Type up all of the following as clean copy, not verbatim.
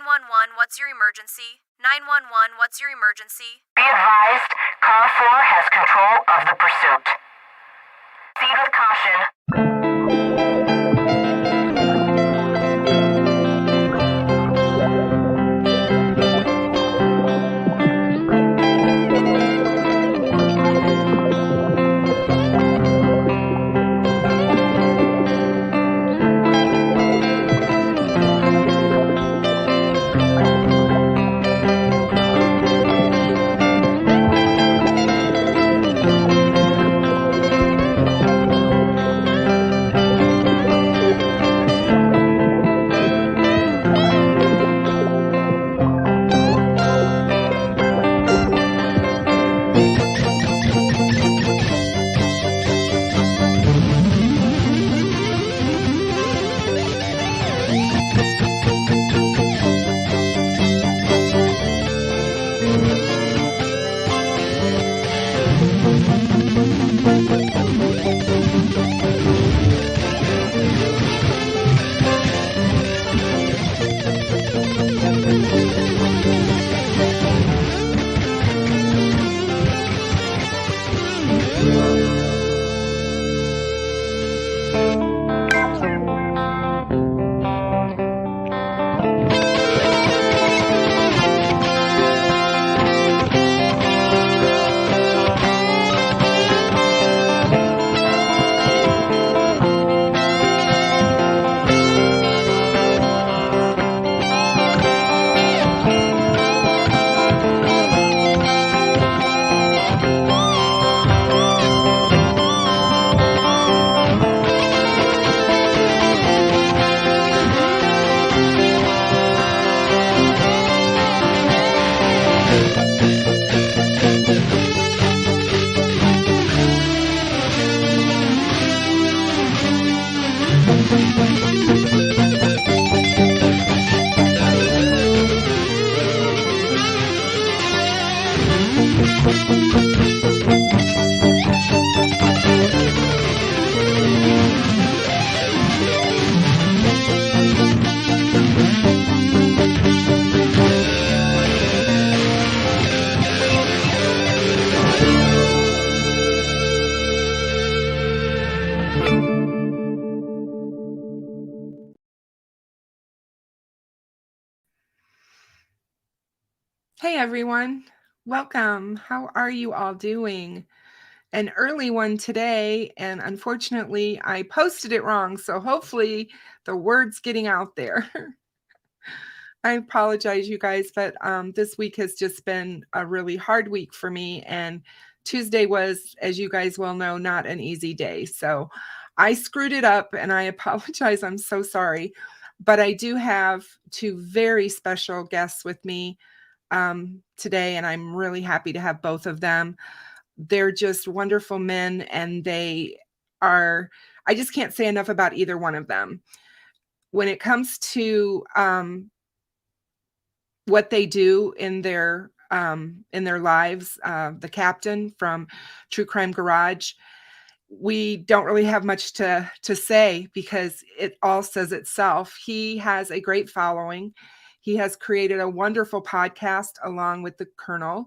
911, what's your emergency? 911, what's your emergency? Be advised, Car 4 has control of the pursuit. Proceed with caution. Hey everyone, welcome. How are you all doing? An early one today, and unfortunately I posted it wrong, so hopefully the word's getting out there. I apologize, you guys, but this week has just been a really hard week for me, and Tuesday was, as you guys well know, not an easy day. So I screwed it up, and I apologize. I'm so sorry. But I do have two very special guests with me today, and I'm really happy to have both of them. They're just wonderful men, and I just can't say enough about either one of them. When it comes to what they do in their lives, the Captain from True Crime Garage, we don't really have much to say because it all says itself. He has a great following. He has created a wonderful podcast along with the Colonel,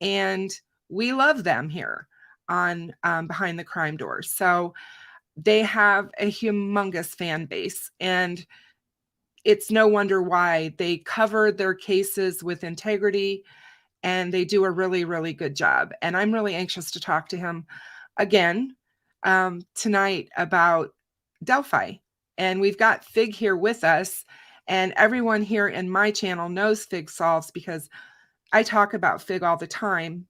and we love them here on Behind the Crime Doors. So they have a humongous fan base, and it's no wonder why. They cover their cases with integrity, and they do a really, really good job. And I'm really anxious to talk to him again tonight about Delphi. And we've got Fig here with us, and everyone here in my channel knows FigSolves because I talk about Fig all the time.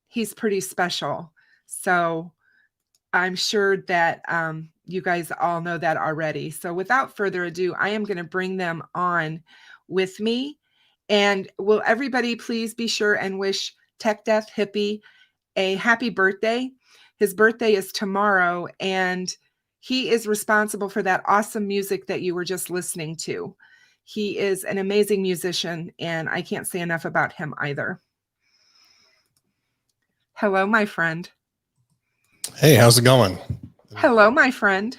He's pretty special. So I'm sure that you guys all know that already. So without further ado, I am going to bring them on with me. And will everybody please be sure and wish Tech Death Hippie a happy birthday. His birthday is tomorrow, and he is responsible for that awesome music that you were just listening to. He is an amazing musician, and I can't say enough about him either. Hello, my friend. Hey, how's it going? Hello, my friend.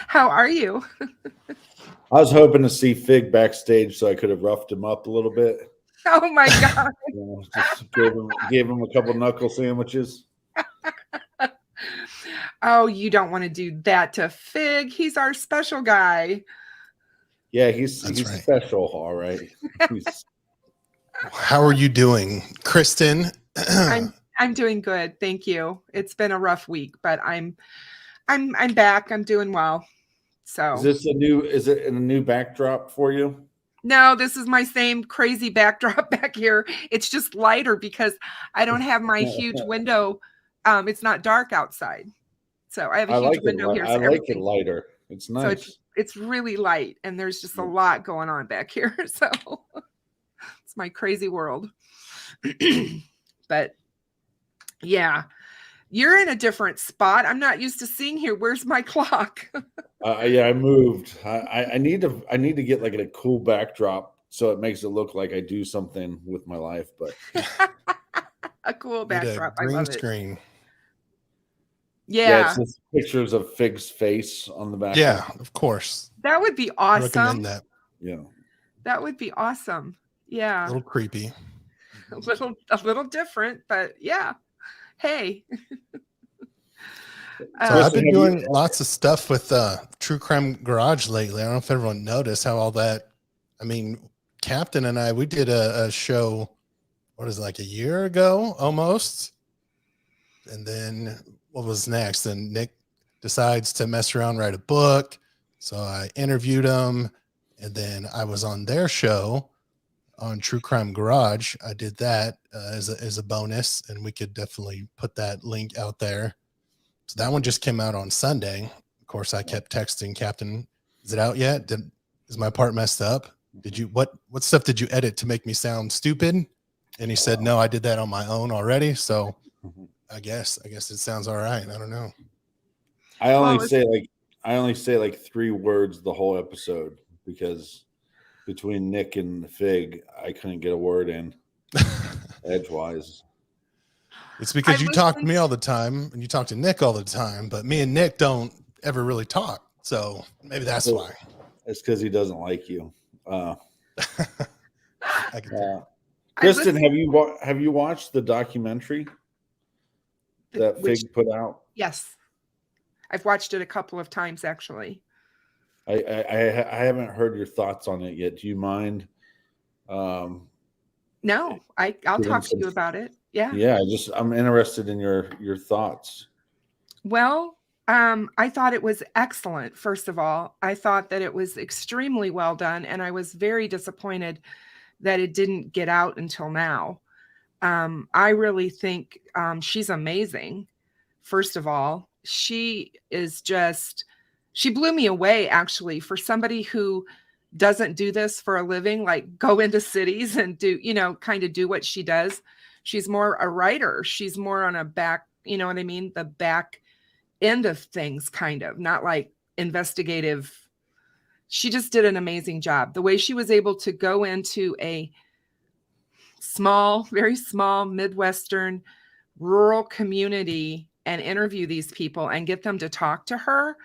How are you? I was hoping to see Fig backstage so I could have roughed him up a little bit. Oh my God. Just gave him a couple knuckle sandwiches. Oh, you don't want to do that to Fig. He's our special guy. Yeah, he's That's right. special, all right. How are you doing, Kristen? I'm doing good, thank you. It's been a rough week, but I'm back. I'm doing well. So is it a new backdrop for you? no, this is my same crazy backdrop back here. It's just lighter because I don't have my huge window. It's not dark outside. So I have a huge window here. I like it lighter. It's nice. So it's really light and there's just a lot going on back here. So it's my crazy world. But yeah, you're in a different spot. I'm not used to seeing here. Where's my clock? Yeah, I moved. I need to get like a cool backdrop so it makes it look like I do something with my life. But a cool backdrop. I green love screen. It. Yeah, it's just pictures of Fig's face on the back. Yeah, of course. That would be I awesome. recommend that. Yeah, that would be awesome. Yeah, A little creepy. a little different, but yeah. Hey. So I've been doing lots of stuff with True Crime Garage lately. I don't know if everyone noticed how all that. I mean, Captain and I, we did a show. What is it, like a year ago almost? And then what was next? And Nick decides to mess around, write a book. So I interviewed him, and then I was on their show on True Crime Garage. I did that as a bonus, and we could definitely put that link out there. So that one just came out on Sunday. Of course, I kept texting Captain, "Is it out yet? Is my part messed up? Did you what stuff did you edit to make me sound stupid?" And he said, "No, I did that on my own already." So I guess it sounds all right. I don't know. I only say like 3 words the whole episode because between Nick and Fig, I couldn't get a word in edgewise. It's because you talk to me all the time and you talk to Nick all the time, but me and Nick don't ever really talk. So maybe that's why. It's because he doesn't like you. I can Kristen, have you watched the documentary that Fig put out? Yes, I've watched it a couple of times actually. I haven't heard your thoughts on it yet. Do you mind? No, I'll talk to you about it. Yeah. Yeah, I'm interested in your thoughts. Well, I thought it was excellent. First of all, I thought that it was extremely well done, and I was very disappointed that it didn't get out until now. I really think she's amazing. First of all, she blew me away, actually, for somebody who doesn't do this for a living, like go into cities and do, kind of do what she does. She's more a writer. She's more on a back, you know what I mean? The back end of things, kind of, not like investigative. She just did an amazing job. The way she was able to go into a small, very small, Midwestern, rural community and interview these people and get them to talk to her,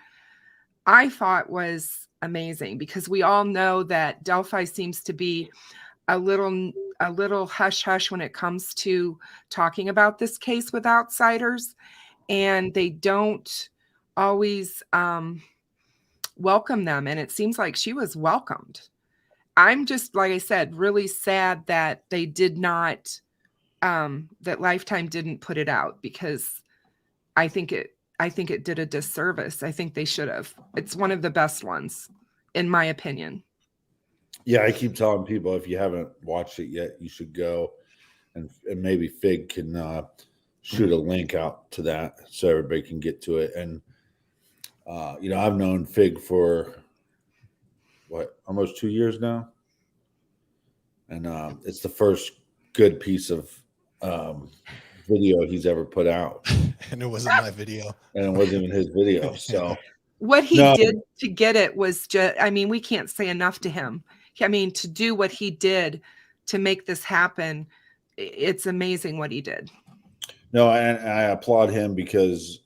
I thought was amazing, because we all know that Delphi seems to be a little hush hush when it comes to talking about this case with outsiders, and they don't always welcome them. And it seems like she was welcomed. I'm just, like I said, really sad that they did not, that Lifetime didn't put it out, because I think it did a disservice. I think they should have. It's one of the best ones, in my opinion. Yeah, I keep telling people, if you haven't watched it yet, you should go, and maybe Fig can shoot a link out to that so everybody can get to it. And I've known Fig for almost 2 years now, and it's the first good piece of video he's ever put out. And it wasn't my video. And it wasn't even his video. So what he did to get it was just, we can't say enough to him. To do what he did to make this happen, it's amazing what he did. No, and I applaud him, because,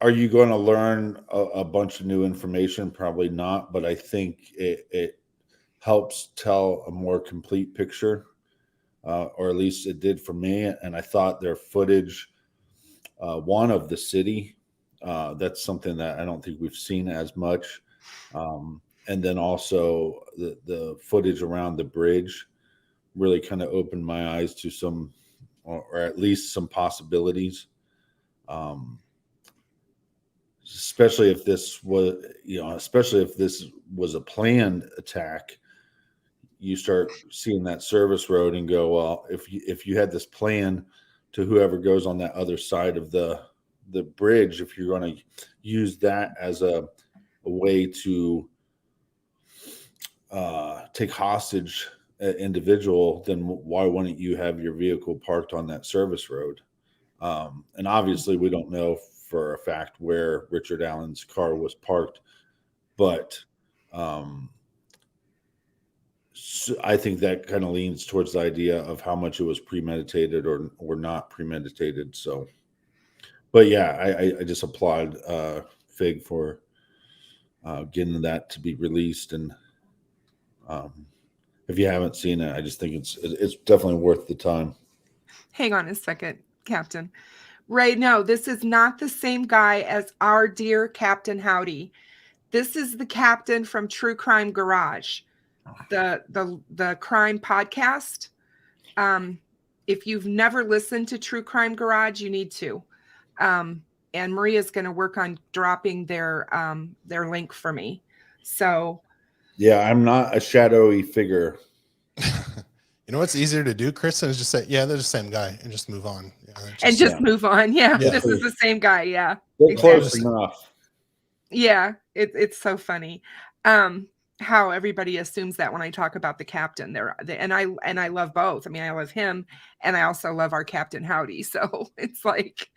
Are you going to learn a bunch of new information? Probably not, but I think it helps tell a more complete picture, or at least it did for me. And I thought their footage, one of the city, that's something that I don't think we've seen as much. And then also the footage around the bridge really kind of opened my eyes to some, or at least some possibilities. Especially if this was, especially if this was a planned attack, you start seeing that service road and go, well, if you had this plan to whoever goes on that other side of the bridge, if you're going to use that as a way to take hostage an individual, then why wouldn't you have your vehicle parked on that service road? And obviously we don't know for a fact where Richard Allen's car was parked, but so I think that kind of leans towards the idea of how much it was premeditated or not premeditated. So, but yeah, I just applaud Fig for getting that to be released. And if you haven't seen it, I just think it's definitely worth the time. Hang on a second, Captain. Right, no, this is not the same guy as our dear Captain Howdy. This is the captain from True Crime Garage, the crime podcast. If you've never listened to True Crime Garage, you need to. And Maria's going to work on dropping their link for me. So, yeah, I'm not a shadowy figure. You know what's easier to do, Kristen, is just say, yeah, they're the same guy, and just move on. Move on. Yeah, this is the same guy. Yeah, they're close enough. Yeah, it's so funny how everybody assumes that when I talk about the captain. And I love both. I mean, I love him, and I also love our Captain Howdy. So it's like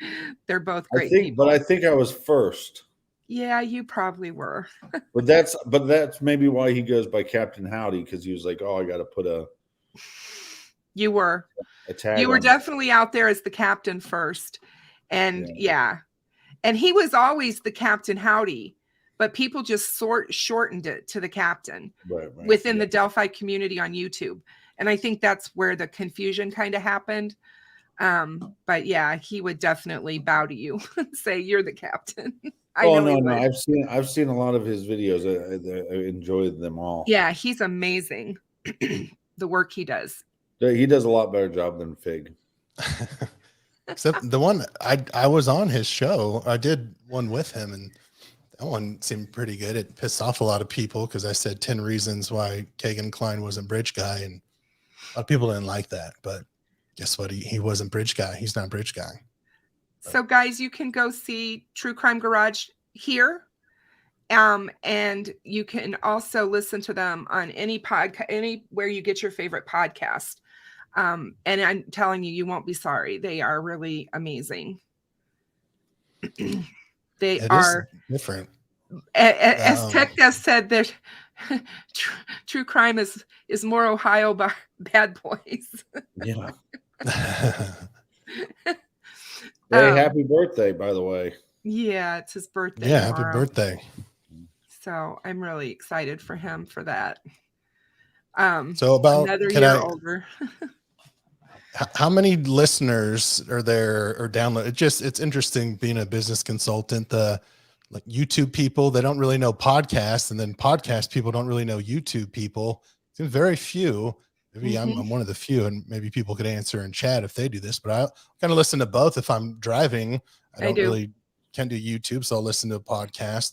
they're both great people. But I think I was first. Yeah, you probably were. but that's maybe why he goes by Captain Howdy, because he was like, oh, I got to put a. You were. You were definitely out there as the captain first. And yeah. And he was always the Captain Howdy, but people just shortened it to the captain within the Delphi community on YouTube. And I think that's where the confusion kind of happened. But yeah, he would definitely bow to you and say, you're the captain. No. I've seen a lot of his videos. I enjoyed them all. Yeah, he's amazing. The work he does. He does a lot better job than Fig. Except the one I was on his show. I did one with him, and that one seemed pretty good. It pissed off a lot of people because I said 10 reasons why Keegan Klein wasn't Bridge Guy, and a lot of people didn't like that. But guess what? He wasn't Bridge Guy. He's not Bridge Guy. So guys, you can go see True Crime Garage here. And you can also listen to them on any podcast, anywhere you get your favorite podcast. And I'm telling you, you won't be sorry. They are really amazing. They are different. As Tech Desk said, that true crime is more Ohio bad boys. Yeah. Hey, happy birthday, by the way. Yeah, it's his birthday. Yeah, tomorrow. happy birthday. So I'm really excited for him for that. So about another year older. How many listeners are there or download? It's interesting being a business consultant. The like YouTube people, they don't really know podcasts, and then podcast people don't really know YouTube people. It's very few. Maybe I'm one of the few, and maybe people could answer in chat if they do this. But I kind of listen to both if I'm driving. I really can do YouTube, so I'll listen to a podcast.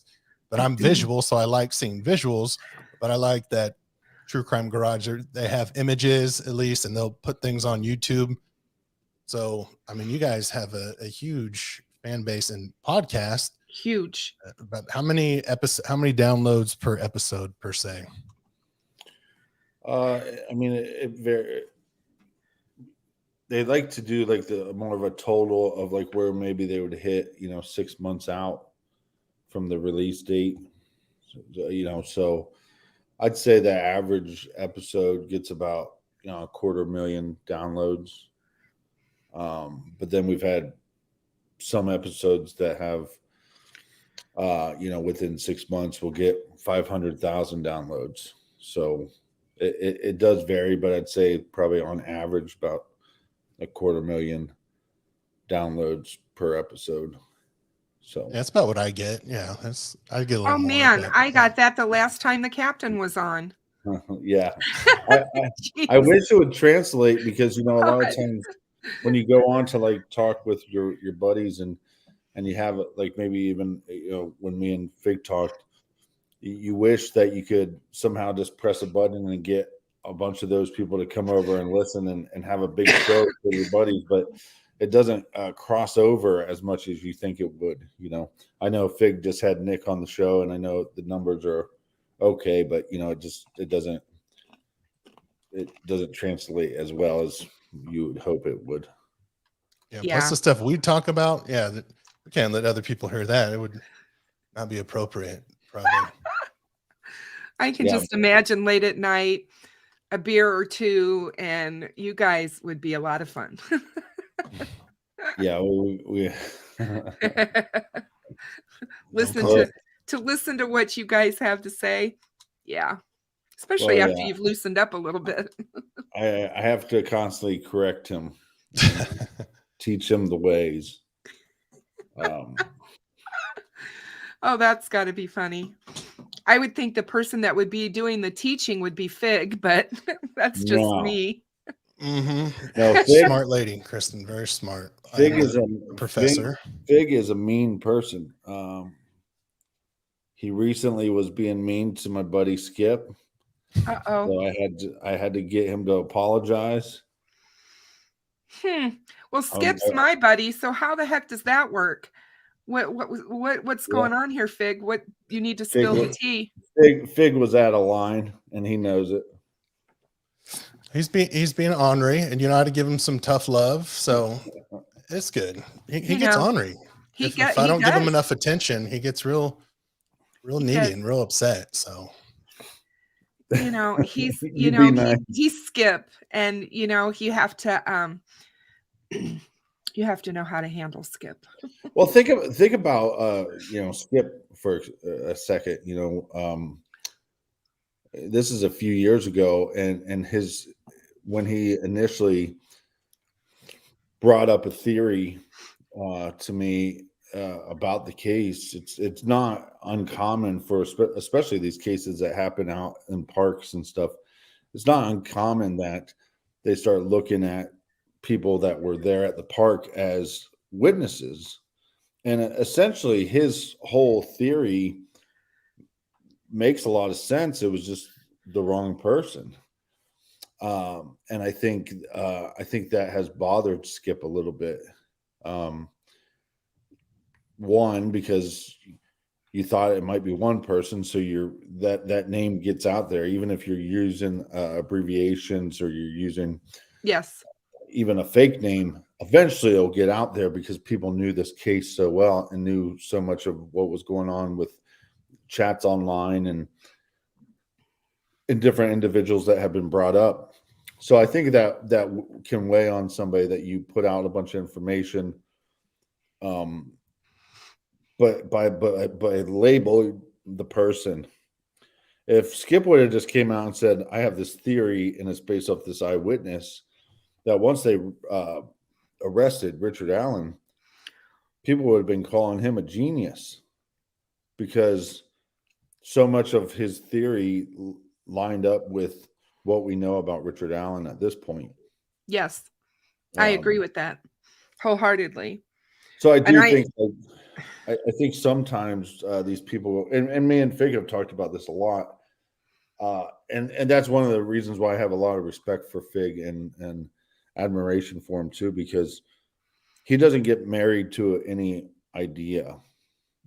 But I'm visual, so I like seeing visuals. But I like that True Crime Garage, they have images at least, and they'll put things on YouTube. So, I mean, you guys have a huge fan base in podcast. Huge. But how many downloads per episode per se? I mean, they like to do like the more of a total of like where maybe they would hit, 6 months out from the release date, so I'd say the average episode gets about 250,000 downloads. But then we've had some episodes that have within 6 months we'll get 500,000 downloads. So it does vary, but I'd say probably on average about 250,000 downloads per episode. So Yeah, that's about what I get. Yeah, I get a little Oh more. man, but, I got that the last time the captain was on. yeah, I wish it would translate, because a lot of times when you go on to like talk with your buddies and you have like maybe even when me and Fig talked, you wish that you could somehow just press a button and get a bunch of those people to come over and listen and have a big show for your buddies, but it doesn't cross over as much as you think it would. I know Fig just had Nick on the show, and I know the numbers are okay, but it doesn't translate as well as you would hope it would. Yeah. Yeah. Plus the stuff we talk about. Yeah. We can't let other people hear that. It would not be appropriate, probably. I can just imagine late at night, a beer or two, and you guys would be a lot of fun. Yeah, we listen to what you guys have to say. Yeah. Especially after you've loosened up a little bit. I have to constantly correct him, teach him the ways. Oh, that's got to be funny. I would think the person that would be doing the teaching would be Fig, but that's just me. Mm-hmm. No, smart lady, Kristen, very smart. Fig is a professor. Fig is a mean person. He recently was being mean to my buddy Skip. Uh-oh. So I had to get him to apologize. Well, Skip's my buddy, so how the heck does that work? What's going on here, Fig? What you need to spill the tea? Fig was out of line, and he knows it. He's being ornery, and you know how to give him some tough love, so it's good. He gets ornery. If I don't give him enough attention, he gets real needy and real upset. So he's he's Skip, and you have to you have to know how to handle Skip. Well, think about Skip for a second. This is a few years ago, and when he initially brought up a theory to me about the case, it's not uncommon for especially these cases that happen out in parks and stuff. It's not uncommon that they start looking at people that were there at the park as witnesses, and essentially his whole theory makes a lot of sense. It was just the wrong person, and I think that has bothered Skip a little bit. One, because you thought it might be one person, so that name gets out there, even if you're using abbreviations or you're using even a fake name. Eventually it'll get out there because people knew this case so well and knew so much of what was going on with chats online and different individuals that have been brought up. So I think that can weigh on somebody, that you put out a bunch of information, but by label the person. If Skip would have just came out and said, I have this theory and it's based off this eyewitness, that once they arrested Richard Allen, people would have been calling him a genius, because so much of his theory lined up with what we know about Richard Allen at this point. Yes, I agree with that wholeheartedly. So I think I think sometimes these people, and me and Fig have talked about this a lot, and that's one of the reasons why I have a lot of respect for Fig and admiration for him too, because he doesn't get married to any idea.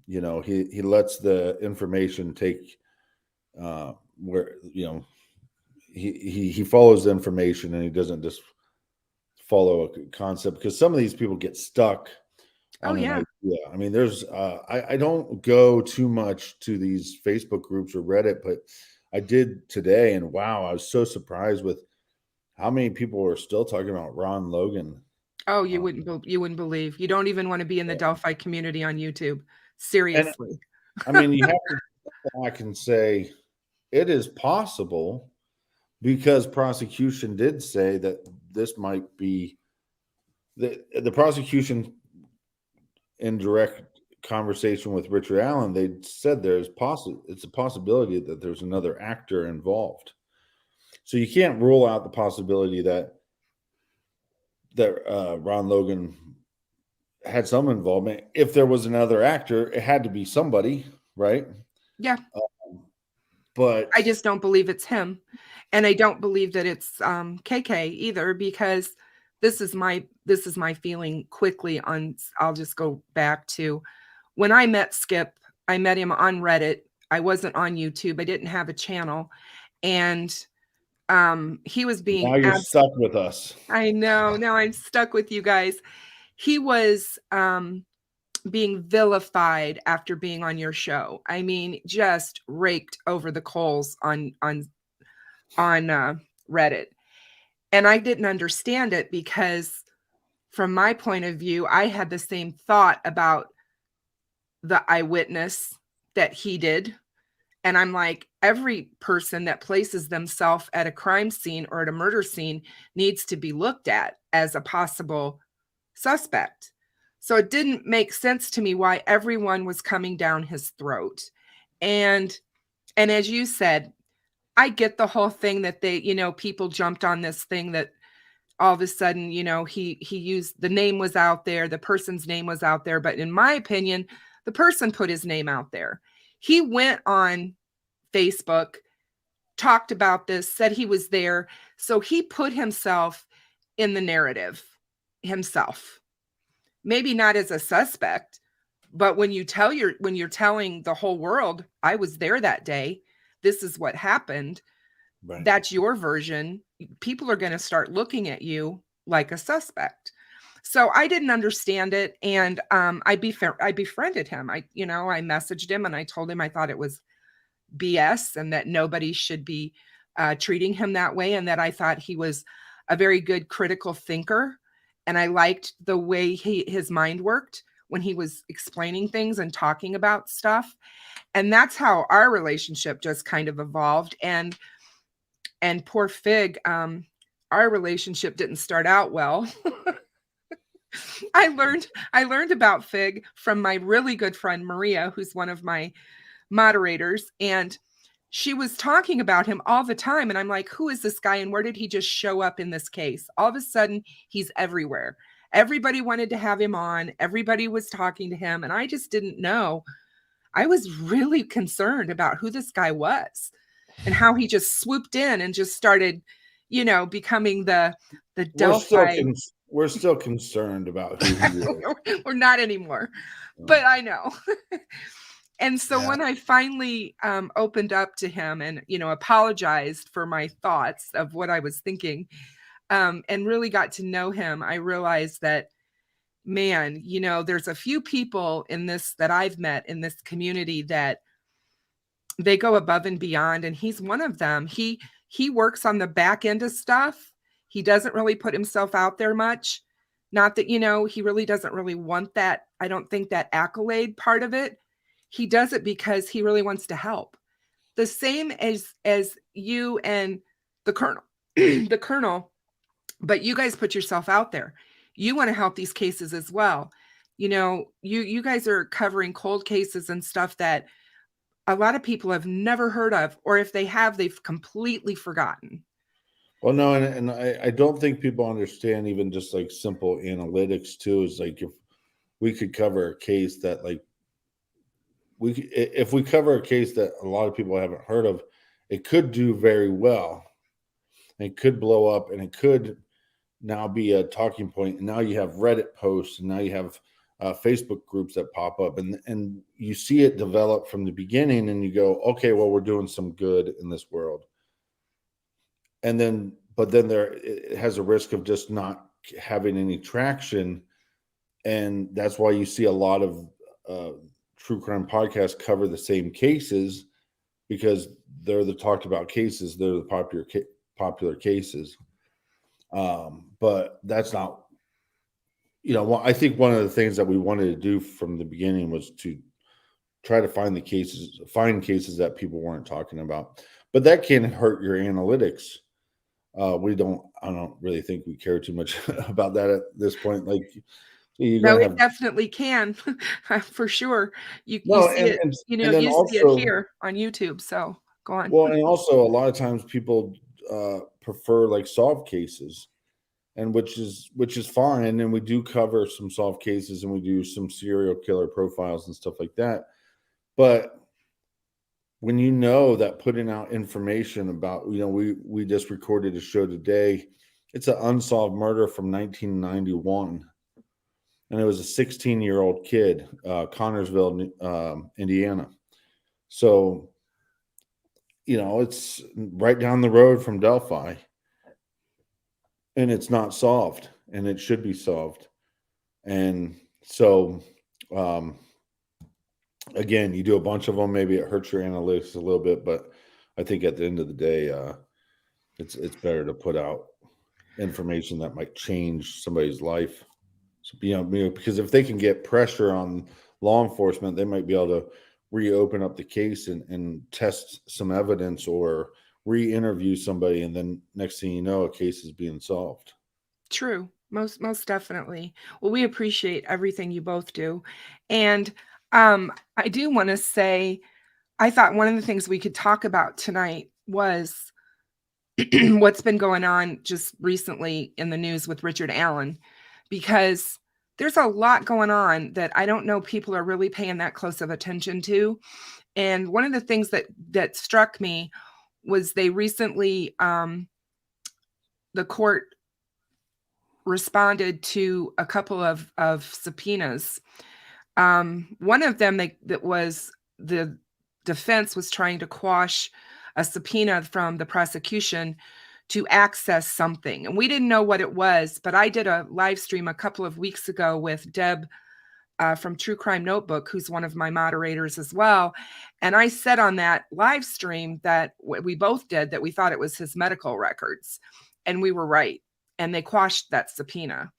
He lets the information take where he follows the information, and he doesn't just follow a concept, because some of these people get stuck on an idea. I mean, there's I don't go too much to these Facebook groups or Reddit, but I did today, and wow, I was so surprised with how many people are still talking about Ron Logan. Oh, you wouldn't believe. You don't even want to be in the Delphi community on YouTube. Seriously. I mean, you have to go back and say it is possible, because prosecution did say that this might be the prosecution in direct conversation with Richard Allen. They said it's a possibility that there's another actor involved. So you can't rule out the possibility that Ron Logan had some involvement. If there was another actor, it had to be somebody, right? Yeah. But I just don't believe it's him. And I don't believe that it's KK either, because this is my feeling quickly on. I'll just go back to when I met Skip. I met him on Reddit. I wasn't on YouTube. I didn't have a channel. And he was being now you're stuck with us. I know. Now I'm stuck with you guys. He was being vilified after being on your show. I mean, just raked over the coals on Reddit. And I didn't understand it, because from my point of view, I had the same thought about the eyewitness that he did. And I'm like, every person that places themselves at a crime scene or at a murder scene needs to be looked at as a possible suspect. So it didn't make sense to me why everyone was coming down his throat. And as you said, I get the whole thing that they, people jumped on this thing that all of a sudden, he used, the name was out there, the person's name was out there. But in my opinion, the person put his name out there. He went on Facebook, talked about this, said he was there. So he put himself in the narrative himself. Maybe not as a suspect, but when you're telling the whole world, I was there that day, this is what happened. Right. That's your version. People are going to start looking at you like a suspect. So I didn't understand it. And I befriended him. I messaged him and I told him I thought it was BS and that nobody should be treating him that way. And that I thought he was a very good critical thinker. And I liked the way his mind worked when he was explaining things and talking about stuff. And that's how our relationship just kind of evolved. And poor Fig, our relationship didn't start out well. I learned about Fig from my really good friend Maria, who's one of my moderators, and she was talking about him all the time. And I'm like, who is this guy? And where did he just show up in this case? All of a sudden, he's everywhere. Everybody wanted to have him on. Everybody was talking to him. And I just didn't know. I was really concerned about who this guy was and how he just swooped in and just started, becoming the Delphi. We're still concerned about who he is. We're not anymore, but I know. And so when I finally opened up to him and, apologized for my thoughts of what I was thinking and really got to know him, I realized that, man, there's a few people in this that I've met in this community that they go above and beyond. And he's one of them. He works on the back end of stuff. He doesn't really put himself out there much. Not that, he really doesn't really want that. I don't think that accolade part of it. He does it because he really wants to help. The same as you and the Colonel, the Colonel, but you guys put yourself out there. You want to help these cases as well. You guys are covering cold cases and stuff that a lot of people have never heard of, or if they have, they've completely forgotten. Well, no, and I don't think people understand even just like simple analytics too. Is like if we could cover a case that if we cover a case that a lot of people haven't heard of, it could do very well. It could blow up, and it could now be a talking point. And now you have Reddit posts, and now you have Facebook groups that pop up, and you see it develop from the beginning, and you go, okay, well, we're doing some good in this world. And then, but then it has a risk of just not having any traction. And that's why you see a lot of true crime podcasts cover the same cases, because they're the talked about cases. They're the popular cases. But that's not, I think one of the things that we wanted to do from the beginning was to try to find cases that people weren't talking about. But that can hurt your analytics. I don't really think we care too much about that at this point. Like, No, it definitely can, for sure. You see it, you see it here on YouTube. So go on. Well, and also a lot of times people prefer like solved cases, and which is fine. And we do cover some solved cases, and we do some serial killer profiles and stuff like that. But when you know that putting out information about, we just recorded a show today. It's an unsolved murder from 1991. And it was a 16-year-old kid, Connorsville, Indiana. So, it's right down the road from Delphi. And it's not solved, and it should be solved. And so, again, you do a bunch of them, maybe it hurts your analytics a little bit, but I think at the end of the day, it's better to put out information that might change somebody's life. So, because if they can get pressure on law enforcement, they might be able to reopen up the case and test some evidence or re-interview somebody, and then next thing you know, a case is being solved. True. Most definitely. Well, we appreciate everything you both do. And I do want to say, I thought one of the things we could talk about tonight was what's been going on just recently in the news with Richard Allen, because there's a lot going on that I don't know people are really paying that close of attention to. And one of the things that struck me was they recently, the court responded to a couple of subpoenas. One of them, that was the defense was trying to quash a subpoena from the prosecution to access something. And we didn't know what it was, but I did a live stream a couple of weeks ago with Deb from True Crime Notebook, who's one of my moderators as well. And I said on that live stream that we both did, that we thought it was his medical records. And we were right. And they quashed that subpoena.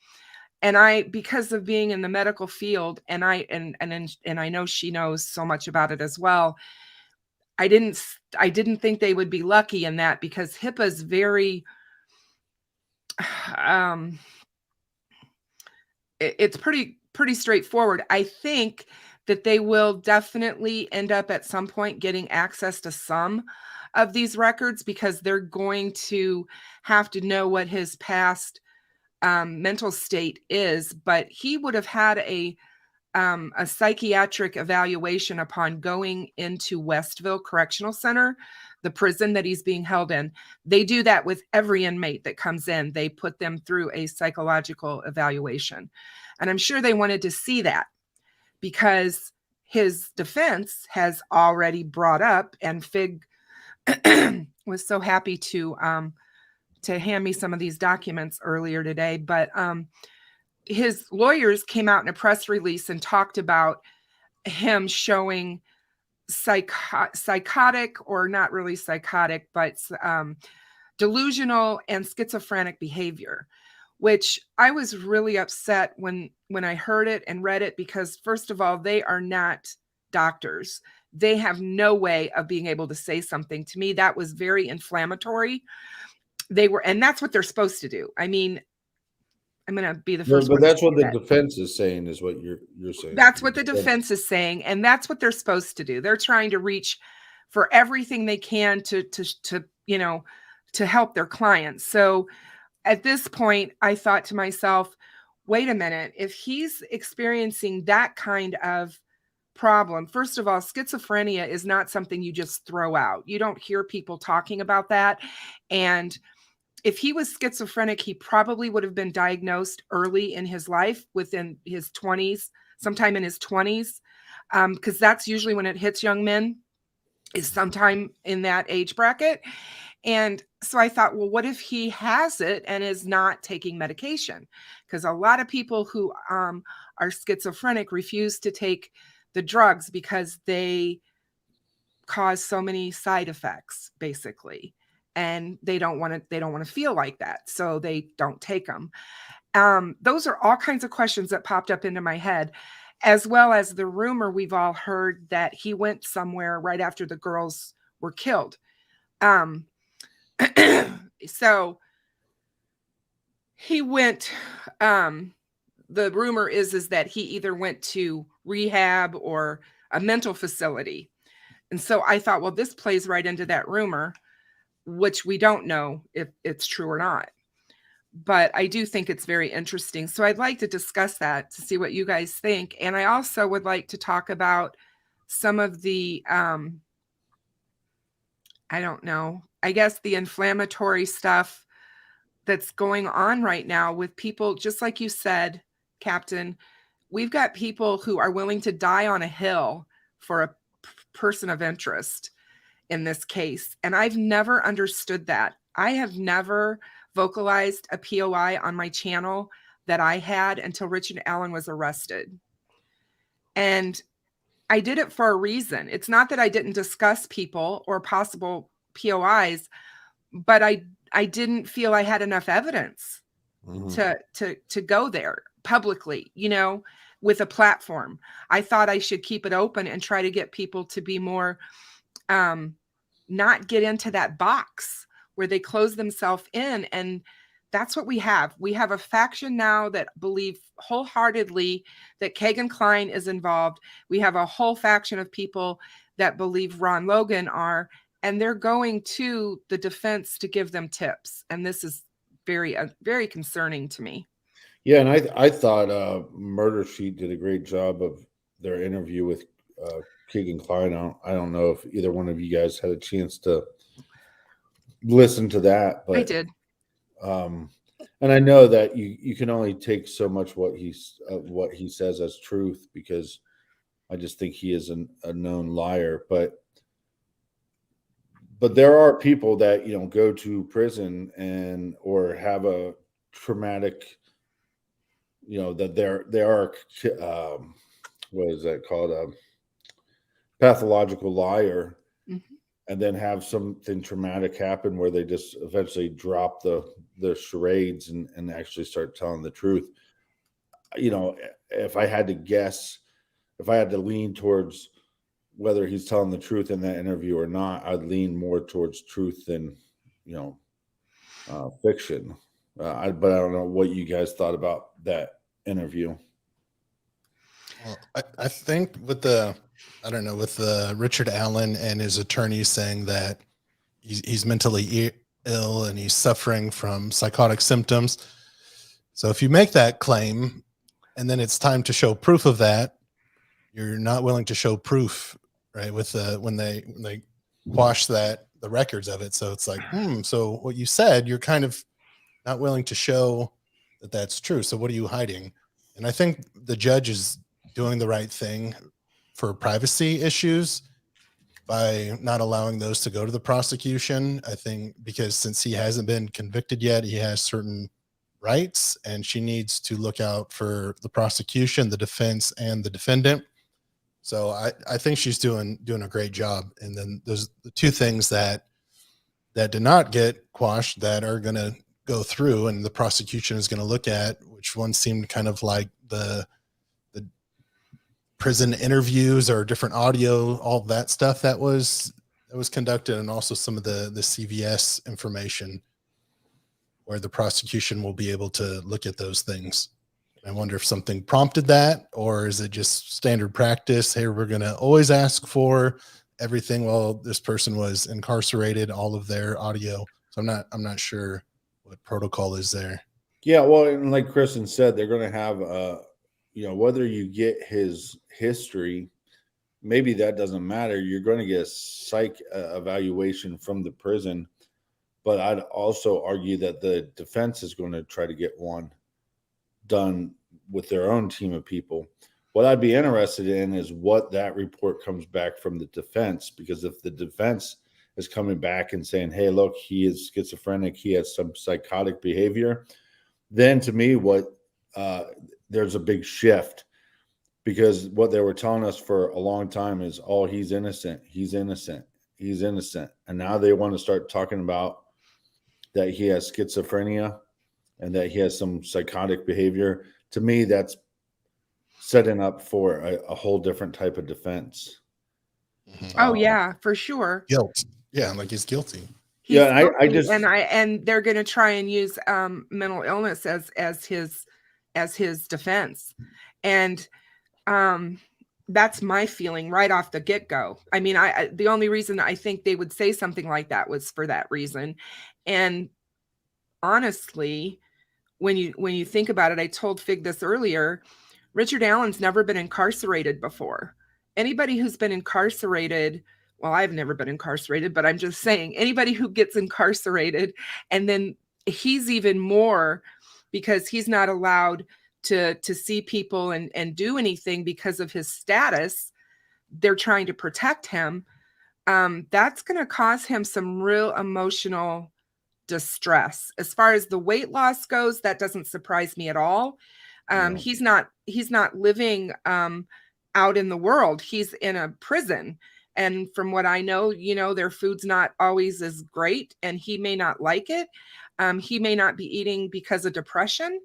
And I, because of being in the medical field, and I know she knows so much about it as well, I didn't think they would be lucky in that, because HIPAA is very, it's pretty straightforward. I think that they will definitely end up at some point getting access to some of these records, because they're going to have to know what his past mental state is. But he would have had a psychiatric evaluation upon going into Westville Correctional Center, the prison that he's being held in. They do that with every inmate that comes in. They put them through a psychological evaluation. And I'm sure they wanted to see that, because his defense has already brought up, and Fig was so happy to hand me some of these documents earlier today. But his lawyers came out in a press release and talked about him showing psychotic, or not really psychotic, but delusional and schizophrenic behavior, which I was really upset when I heard it and read it, because first of all, they are not doctors. They have no way of being able to say something. To me, that was very inflammatory. And that's what they're supposed to do. I mean, I'm going to be the first. But that's what the defense is saying, is what you're saying. That's what the defense is saying, and that's what they're supposed to do. They're trying to reach for everything they can to help their clients. So at this point, I thought to myself, wait a minute, if he's experiencing that kind of problem, first of all, schizophrenia is not something you just throw out. You don't hear people talking about that. And if he was schizophrenic, he probably would have been diagnosed early in his life, within his 20s, sometime in his 20s, because that's usually when it hits young men, is sometime in that age bracket. And so I thought, well, what if he has it and is not taking medication? Because a lot of people who are schizophrenic refuse to take the drugs because they cause so many side effects, basically. And they don't want to feel like that. So they don't take them. Those are all kinds of questions that popped up into my head. as well as the rumor we've all heard that he went somewhere right after the girls were killed. So he went, the rumor is that he either went to rehab or a mental facility. And so I thought, well, this plays right into that rumor, which we don't know if it's true or not. But I do think it's very interesting. So I'd like to discuss that to see what you guys think. And I also would like to talk about some of the, I don't know, I guess the inflammatory stuff that's going on right now with people, just like you said, Captain. We've got people who are willing to die on a hill for a person of interest in this case. And I've never understood that. I have never vocalized a POI on my channel that I had until Richard Allen was arrested. And I did it for a reason. It's not that I didn't discuss people or possible POIs, but I didn't feel I had enough evidence to go there publicly, you know, with a platform. I thought I should keep it open and try to get people to be more, not get into that box where they close themselves in. And that's what we have. We have a faction now that believe wholeheartedly that Keegan Klein is involved. We have a whole faction of people that believe Ron Logan are, and they're going to the defense to give them tips. And this is very, very concerning to me. Yeah, and I thought Murder Sheet did a great job of their interview with Keegan Klein. I don't know if either one of you guys had a chance to listen to that, but I did. And I know that you can only take so much what he says as truth, because I just think he is a known liar. But there are people that, you know, go to prison or have a traumatic, you know, that they are what is that called, a pathological liar, and then have something traumatic happen where they just eventually drop the charades and actually start telling the truth. You know, if I had to guess, if I had to lean towards whether he's telling the truth in that interview or not, I'd lean more towards truth than, you know, fiction. But I don't know what you guys thought about that interview. Well, I think with Richard Allen and his attorney saying that he's mentally ill and he's suffering from psychotic symptoms. So if you make that claim and then it's time to show proof of that, you're not willing to show proof, right? With when they quash the records of it. So it's like, so what you said, you're kind of not willing to show that that's true. So what are you hiding? And I think the judge is doing the right thing for privacy issues by not allowing those to go to the prosecution. I think because since he hasn't been convicted yet, he has certain rights, and she needs to look out for the prosecution, the defense, and the defendant. So I think she's doing a great job. And then there's the two things that did not get quashed that are going to go through, and the prosecution is going to look at, which one seemed kind of like the prison interviews or different audio, all that stuff that was conducted, and also some of the CVS information where the prosecution will be able to look at those things. I wonder if something prompted that, or is it just standard practice? Hey, we're going to always ask for everything while this person was incarcerated, all of their audio. So I'm not sure what protocol is there. Yeah, well, and like Kristen said, they're going to have you know, whether you get his history, maybe that doesn't matter. You're going to get a psych evaluation from the prison. But I'd also argue that the defense is going to try to get one done with their own team of people. What I'd be interested in is what that report comes back from the defense, because if the defense is coming back and saying, hey, look, he is schizophrenic, he has some psychotic behavior, then to me, there's a big shift, because what they were telling us for a long time is, oh, he's innocent. And now they want to start talking about that he has schizophrenia and that he has some psychotic behavior. To me, that's setting up for a whole different type of defense. Oh yeah, for sure. Guilt. Yeah, like he's guilty. He's Yeah, and I guilty, just and they're going to try and use mental illness as his defense, and that's my feeling right off the get-go. I mean, the only reason I think they would say something like that was for that reason. And honestly, when you think about it, I told Fig this earlier, Richard Allen's never been incarcerated before. Anybody who's been incarcerated, well, I've never been incarcerated, but I'm just saying anybody who gets incarcerated, and then he's even more, because he's not allowed to see people and do anything because of his status. They're trying to protect him. That's going to cause him some real emotional distress. As far as the weight loss goes, that doesn't surprise me at all. No. He's not living out in the world. He's in a prison. And from what I know, their food's not always as great, and he may not like it. He may not be eating because of depression.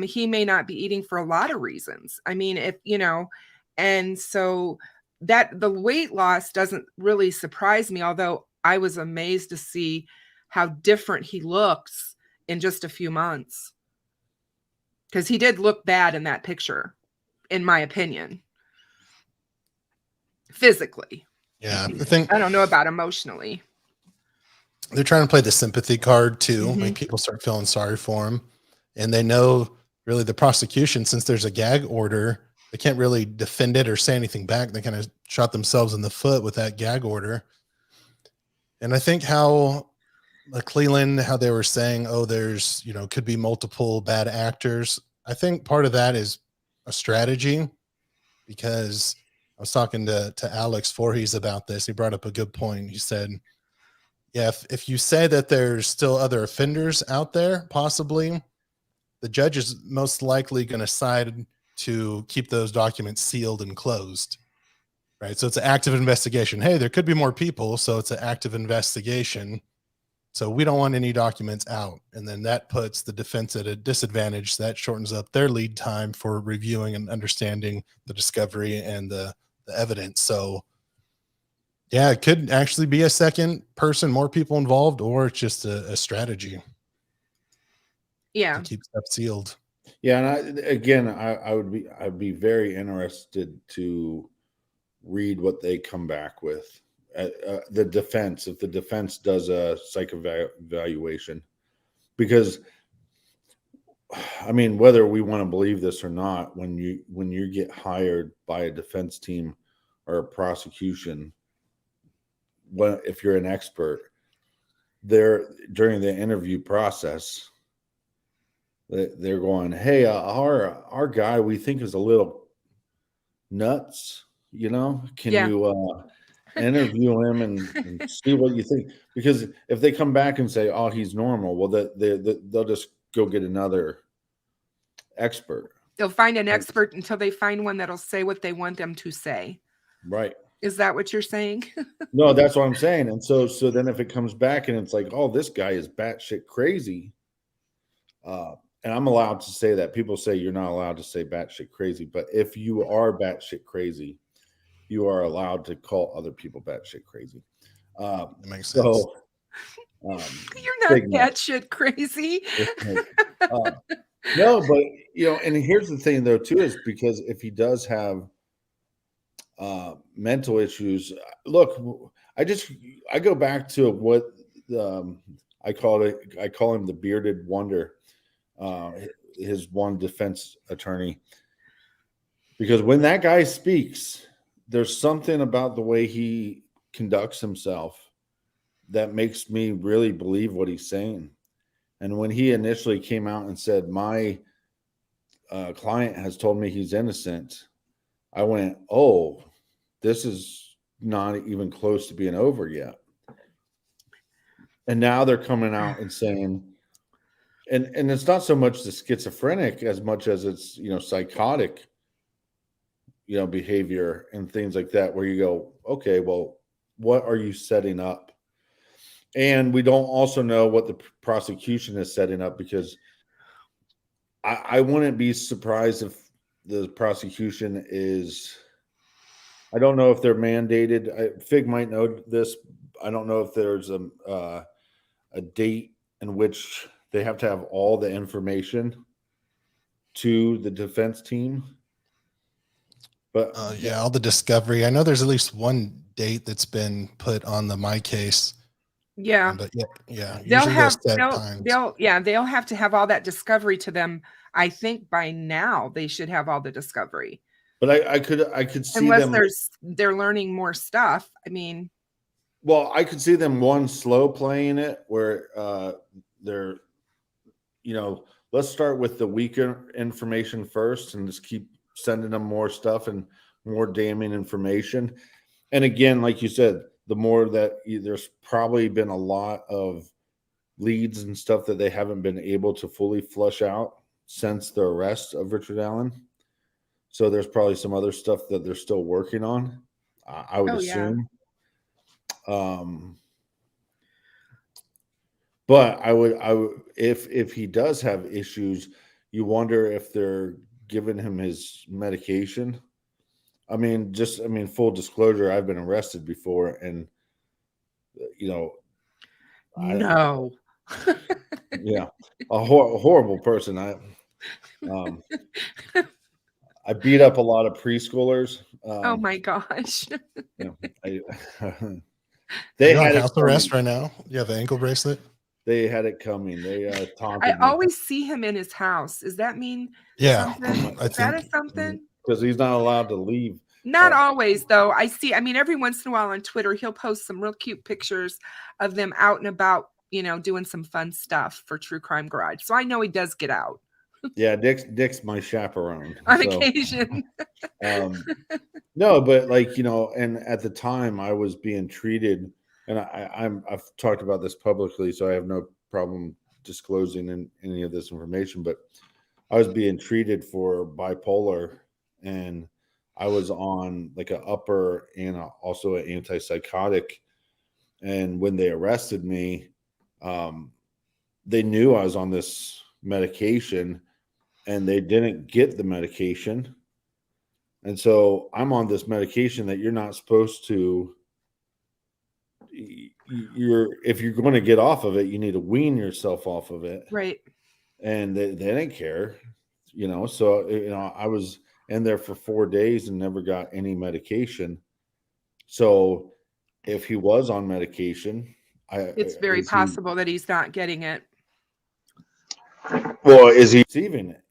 He may not be eating for a lot of reasons. I mean, and so that the weight loss doesn't really surprise me, although I was amazed to see how different he looks in just a few months. Because he did look bad in that picture, in my opinion. Physically. Yeah. I don't know about emotionally. They're trying to play the sympathy card too. Mm-hmm. Like people start feeling sorry for him. And they know really the prosecution, since there's a gag order, they can't really defend it or say anything back. They kind of shot themselves in the foot with that gag order. And I think how Cleveland, how they were saying, oh, there's, could be multiple bad actors. I think part of that is a strategy, because I was talking to Alex Voorhees about this. He brought up a good point. He said, yeah, if you say that there's still other offenders out there, possibly, the judge is most likely going to side to keep those documents sealed and closed, right? So it's an active investigation. Hey, there could be more people, so it's an active investigation. So we don't want any documents out. And then that puts the defense at a disadvantage. That shortens up their lead time for reviewing and understanding the discovery and the evidence. So yeah, it could actually be a second person, more people involved, or it's just a strategy. Yeah. To keep stuff sealed. Yeah, and I'd be very interested to read what they come back with. The defense, if the defense does a psych evaluation, because I mean, whether we want to believe this or not, when you get hired by a defense team or a prosecution, if you're an expert, during the interview process, they're going, hey, our guy we think is a little nuts, can you interview him and see what you think? Because if they come back and say, oh, he's normal, well, they'll just go get another expert. They'll find an expert until they find one that'll say what they want them to say. Right. Is that what you're saying? No, that's what I'm saying. And so then if it comes back and it's like, oh, this guy is batshit crazy, and I'm allowed to say that. People say you're not allowed to say batshit crazy, but if you are batshit crazy, you are allowed to call other people batshit crazy. That makes sense. So you're not batshit crazy. No, but and here's the thing though too, is because if he does have mental issues, look, I go back to what I call him the bearded wonder, his one defense attorney, because when that guy speaks, there's something about the way he conducts himself that makes me really believe what he's saying. And when he initially came out and said, my client has told me he's innocent, I went, oh, this is not even close to being over yet. And now they're coming out and saying, and it's not so much the schizophrenic as much as it's, psychotic, behavior and things like that, where you go, okay, well, what are you setting up? And we don't also know what the prosecution is setting up, because I wouldn't be surprised if the prosecution is, I don't know if they're mandated. Fig might know this. I don't know if there's a date in which they have to have all the information to the defense team. But yeah, all the discovery. I know there's at least one date that's been put on the my case. Yeah. But yeah. They'll Usually have those set times. they'll have to have all that discovery to them. I think by now they should have all the discovery. But I could see unless them. they're learning more stuff. I mean, well, I could see them slow playing it where they're, let's start with the weaker information first and just keep sending them more stuff and more damning information. And again, like you said, the more that there's probably been a lot of leads and stuff that they haven't been able to fully flush out since the arrest of Richard Allen. So there's probably some other stuff that they're still working on, I would assume. Yeah. But I would if he does have issues, you wonder if they're giving him his medication. I mean, full disclosure, I've been arrested before, and no. Yeah, a horrible person. I beat up a lot of preschoolers. Oh my gosh. They You're had on house arrest right now. You have an ankle bracelet. They had it coming. They taunted I me. always see him in his house. Does that mean something? I think that is something? Because he's not allowed to leave. Not always, though. Every once in a while on Twitter, he'll post some real cute pictures of them out and about, doing some fun stuff for True Crime Garage. So I know he does get out. Yeah, Dick's my chaperone. On occasion. No, but and at the time I was being treated, and I've talked about this publicly, so I have no problem disclosing any of this information, but I was being treated for bipolar, and I was on like an upper and also an antipsychotic. And when they arrested me, they knew I was on this medication, and they didn't get the medication. And so I'm on this medication that you're not supposed to. If you're going to get off of it, you need to wean yourself off of it. Right. And they didn't care, So, I was in there for 4 days and never got any medication. So if he was on medication, it's very possible that he's not getting it. Well, is he receiving it?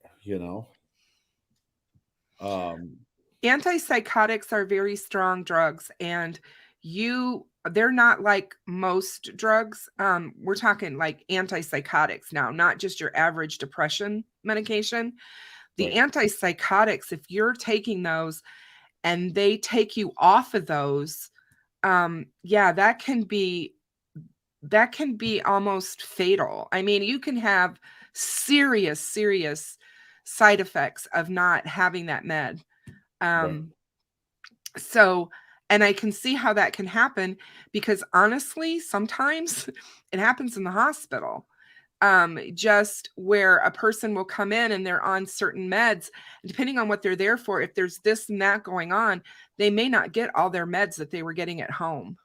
Antipsychotics are very strong drugs, and they're not like most drugs. We're talking like antipsychotics now, not just your average depression medication. The antipsychotics, if you're taking those and they take you off of those, that can be almost fatal. I mean, you can have serious side effects of not having that med. So, and I can see how that can happen, because honestly, sometimes it happens in the hospital, just where a person will come in and they're on certain meds, depending on what they're there for. If there's this and that going on, they may not get all their meds that they were getting at home.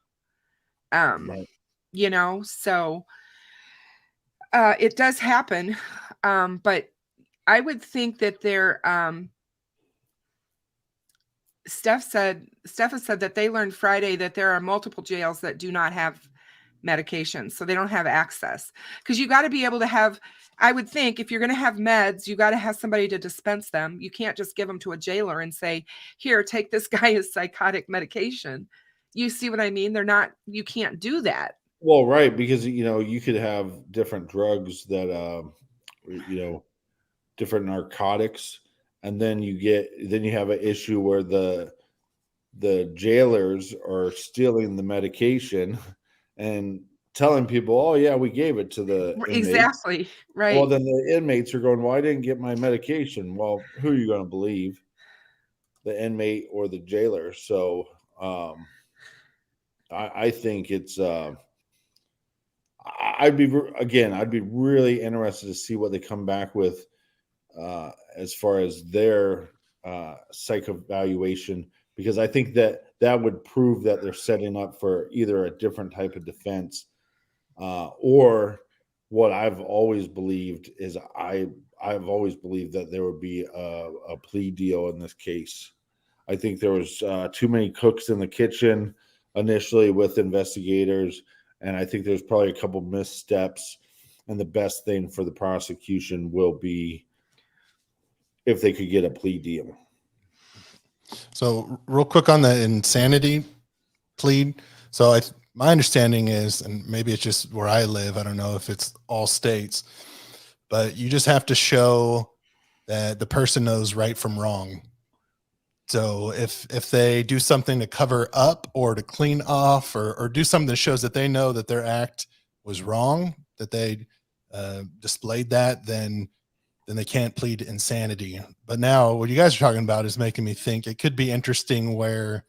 So it does happen. But I would think that Steph has said that they learned Friday that there are multiple jails that do not have medications, so they don't have access. Because you got to be able to have, I would think, if you're going to have meds, you got to have somebody to dispense them. You can't just give them to a jailer and say, here, take this guy's psychotic medication. You see what I mean? You can't do that. Well, right, because you could have different drugs that different narcotics, and then you have an issue where the jailers are stealing the medication and telling people, oh yeah, we gave it to the inmates. Exactly, right. Well, then the inmates are going, well, I didn't get my medication. Well, who are you going to believe, the inmate or the jailer? So I think it's I'd be really interested to see what they come back with as far as their psych evaluation, because I think that would prove that they're setting up for either a different type of defense, or what I've always believed is I've always believed that there would be a plea deal in this case. I think there was too many cooks in the kitchen initially with investigators, and I think there's probably a couple missteps. And the best thing for the prosecution will be if they could get a plea deal. So real quick on the insanity plea. So my understanding is, and maybe it's just where I live, I don't know if it's all states, but you just have to show that the person knows right from wrong. So if they do something to cover up or to clean off or do something that shows that they know that their act was wrong, that they displayed that, then they can't plead insanity. But now what you guys are talking about is making me think it could be interesting where,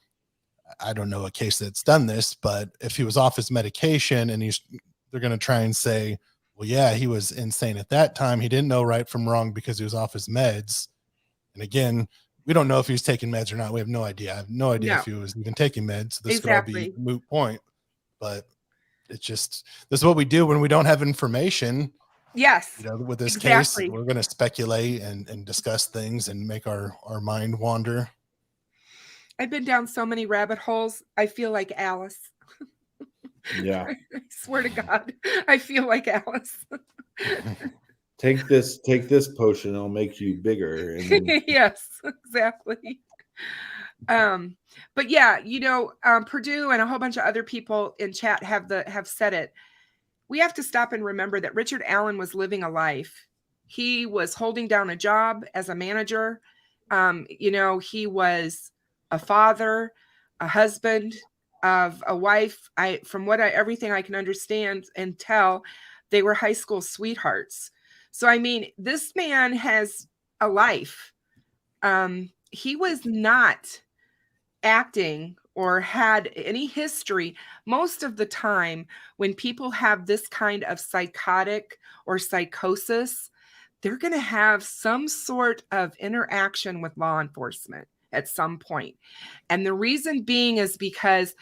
I don't know a case that's done this, but if he was off his medication and they're going to try and say, well, yeah, he was insane at that time. He didn't know right from wrong because he was off his meds. And again, we don't know if he was taking meds or not. We have no idea. I have no idea if he was even taking meds. This could all be a moot point, but it's just, this is what we do when we don't have information. Yes. With this case, we're going to speculate and discuss things and make our mind wander. I've been down so many rabbit holes. I feel like Alice. Yeah. I swear to God, I feel like Alice. Take this potion, it'll make you bigger. And then... Yes, exactly. But yeah, Purdue and a whole bunch of other people in chat have said it. We have to stop and remember that Richard Allen was living a life. He was holding down a job as a manager. He was a father, a husband of a wife. Everything I can understand and tell, they were high school sweethearts. So, I mean, this man has a life. He was not acting or had any history. Most of the time, when people have this kind of psychotic or psychosis, they're going to have some sort of interaction with law enforcement at some point. And the reason being is because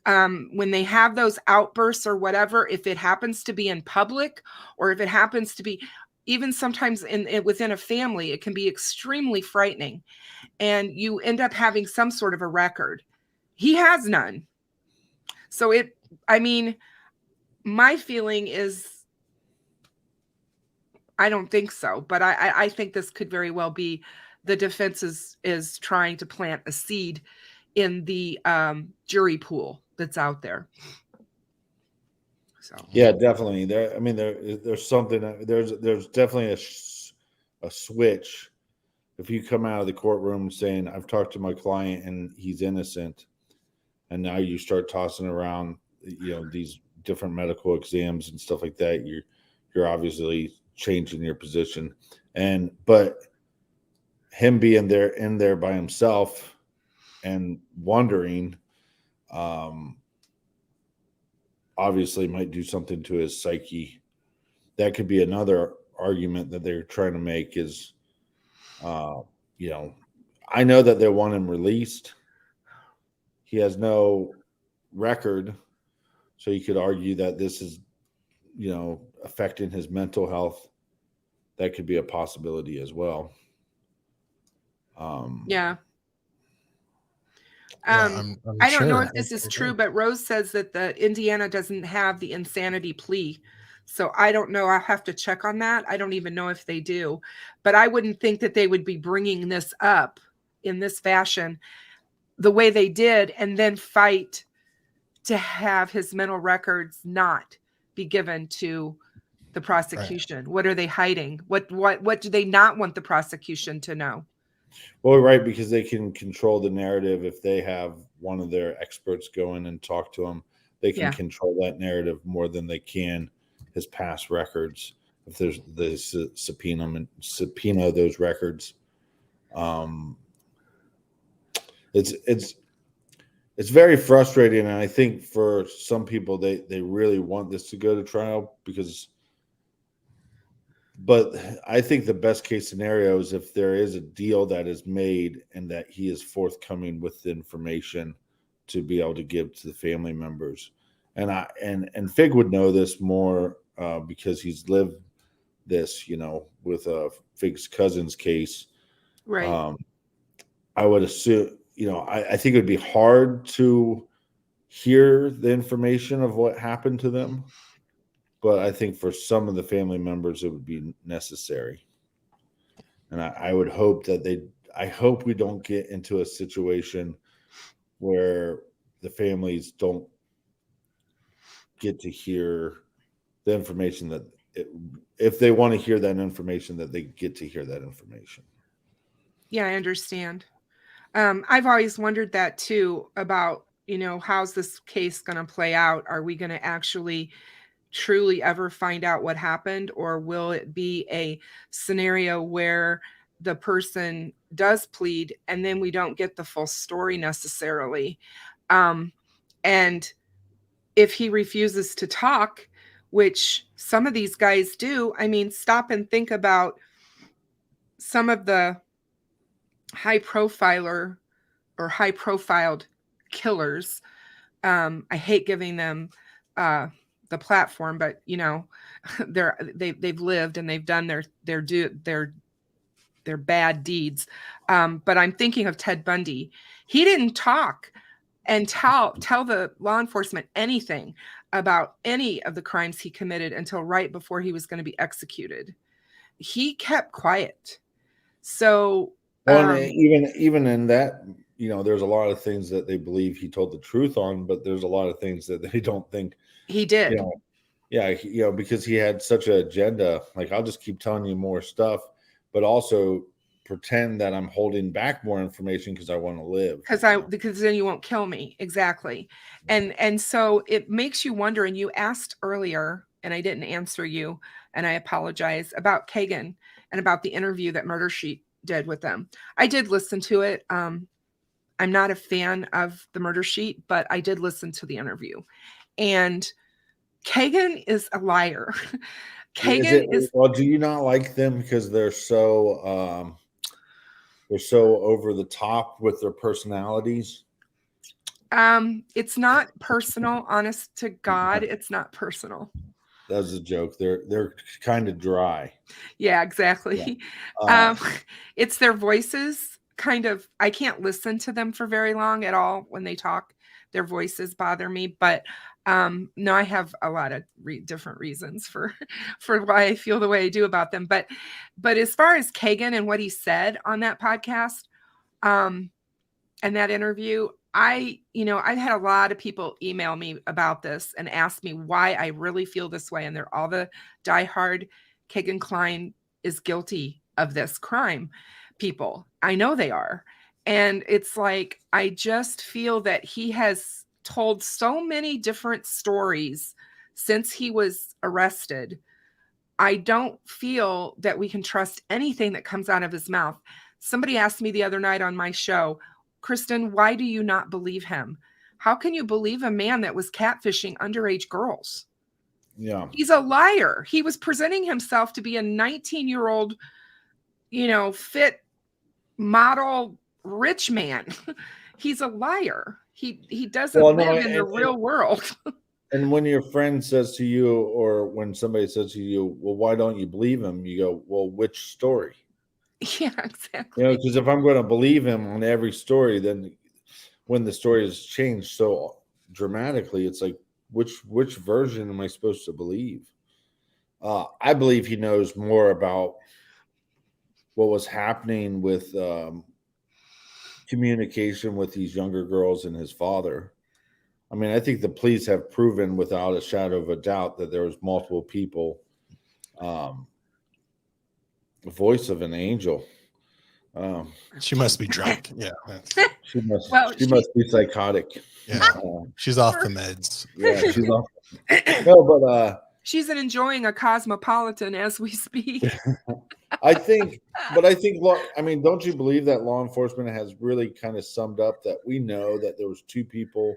when they have those outbursts or whatever, if it happens to be in public or if it happens to be even sometimes within a family, it can be extremely frightening. And you end up having some sort of a record. He has none. So my feeling is, I don't think so, but I think this could very well be the defense is trying to plant a seed in the jury pool that's out there. So yeah, definitely. There's something. There's definitely a switch. If you come out of the courtroom saying, "I've talked to my client and he's innocent," and now you start tossing around, these different medical exams and stuff like that, you're obviously changing your position. But him being in there by himself and wondering, obviously might do something to his psyche. That could be another argument that they're trying to make is, I know that they want him released. He has no record. So you could argue that this is, affecting his mental health. That could be a possibility as well. Yeah. I'm I don't know sure. if this is true, but Rose says that the Indiana doesn't have the insanity plea. So I don't know. I'll have to check on that. I don't even know if they do, but I wouldn't think that they would be bringing this up in this fashion the way they did and then fight to have his mental records not be given to the prosecution. Right. What are they hiding? What do they not want the prosecution to know? Well, right, because they can control the narrative. If they have one of their experts go in and talk to him, they can control that narrative more than they can his past records. If there's the subpoena those records, it's very frustrating, and I think for some people they really want this to go to trial because But I think the best case scenario is if there is a deal that is made and that he is forthcoming with the information to be able to give to the family members. And Fig would know this more because he's lived this, with Fig's cousin's case. Right. I would assume, I think it would be hard to hear the information of what happened to them. But I think for some of the family members, it would be necessary. And I would hope that I hope we don't get into a situation where the families don't get to hear the information that if they want to hear that information, that they get to hear that information. Yeah, I understand. I've always wondered that too about, how's this case going to play out? Are we going to actually truly ever find out what happened, or will it be a scenario where the person does plead and then we don't get the full story necessarily? And if he refuses to talk, which some of these guys do, I mean, stop and think about some of the high profiled killers. I hate giving them the platform, but they've lived and they've done their bad deeds. But I'm thinking of Ted Bundy. He didn't talk and tell the law enforcement anything about any of the crimes he committed until right before he was going to be executed. He kept quiet. So even in that, there's a lot of things that they believe he told the truth on, but there's a lot of things that they don't think he did. Because he had such an agenda. Like, I'll just keep telling you more stuff, but also pretend that I'm holding back more information because I want to live. Because then you won't kill me. Exactly. And so it makes you wonder. And you asked earlier, and I didn't answer you, and I apologize, about Keegan and about the interview that Murder Sheet did with them. I did listen to it. I'm not a fan of the Murder Sheet, but I did listen to the interview. And Keegan is a liar. Well, do you not like them because they're so over the top with their personalities? It's not personal, honest to God. It's not personal. That was a joke. They're kind of dry. Yeah, exactly. Yeah. It's their voices. I can't listen to them for very long at all when they talk. Their voices bother me, but no, I have a lot of different reasons for why I feel the way I do about them. But as far as Keegan and what he said on that podcast, and that interview, I've had a lot of people email me about this and ask me why I really feel this way. And they're all the diehard Keegan Klein is guilty of this crime people. I know they are. And it's like, I just feel that he has told so many different stories since he was arrested. I don't feel that we can trust anything that comes out of his mouth. Somebody asked me the other night on my show, Kristen, why do you not believe him? How can you believe a man that was catfishing underage girls? Yeah. He's a liar. He was presenting himself to be a 19-year-old, fit model rich man. He's a liar. He doesn't live in the real world. And when your friend says to you, or when somebody says to you, well, why don't you believe him? You go, well, which story? Yeah, exactly. Because if I'm going to believe him on every story, then when the story has changed so dramatically, it's like, which version am I supposed to believe? I believe he knows more about what was happening with communication with these younger girls and his father. I mean, I think the police have proven without a shadow of a doubt that there was multiple people. The voice of an angel. She must be drunk. Yeah. She must be psychotic. Yeah. She's off the meds. Yeah, she's off. No, but she's enjoying a cosmopolitan as we speak. I think, don't you believe that law enforcement has really kind of summed up that we know that there was two people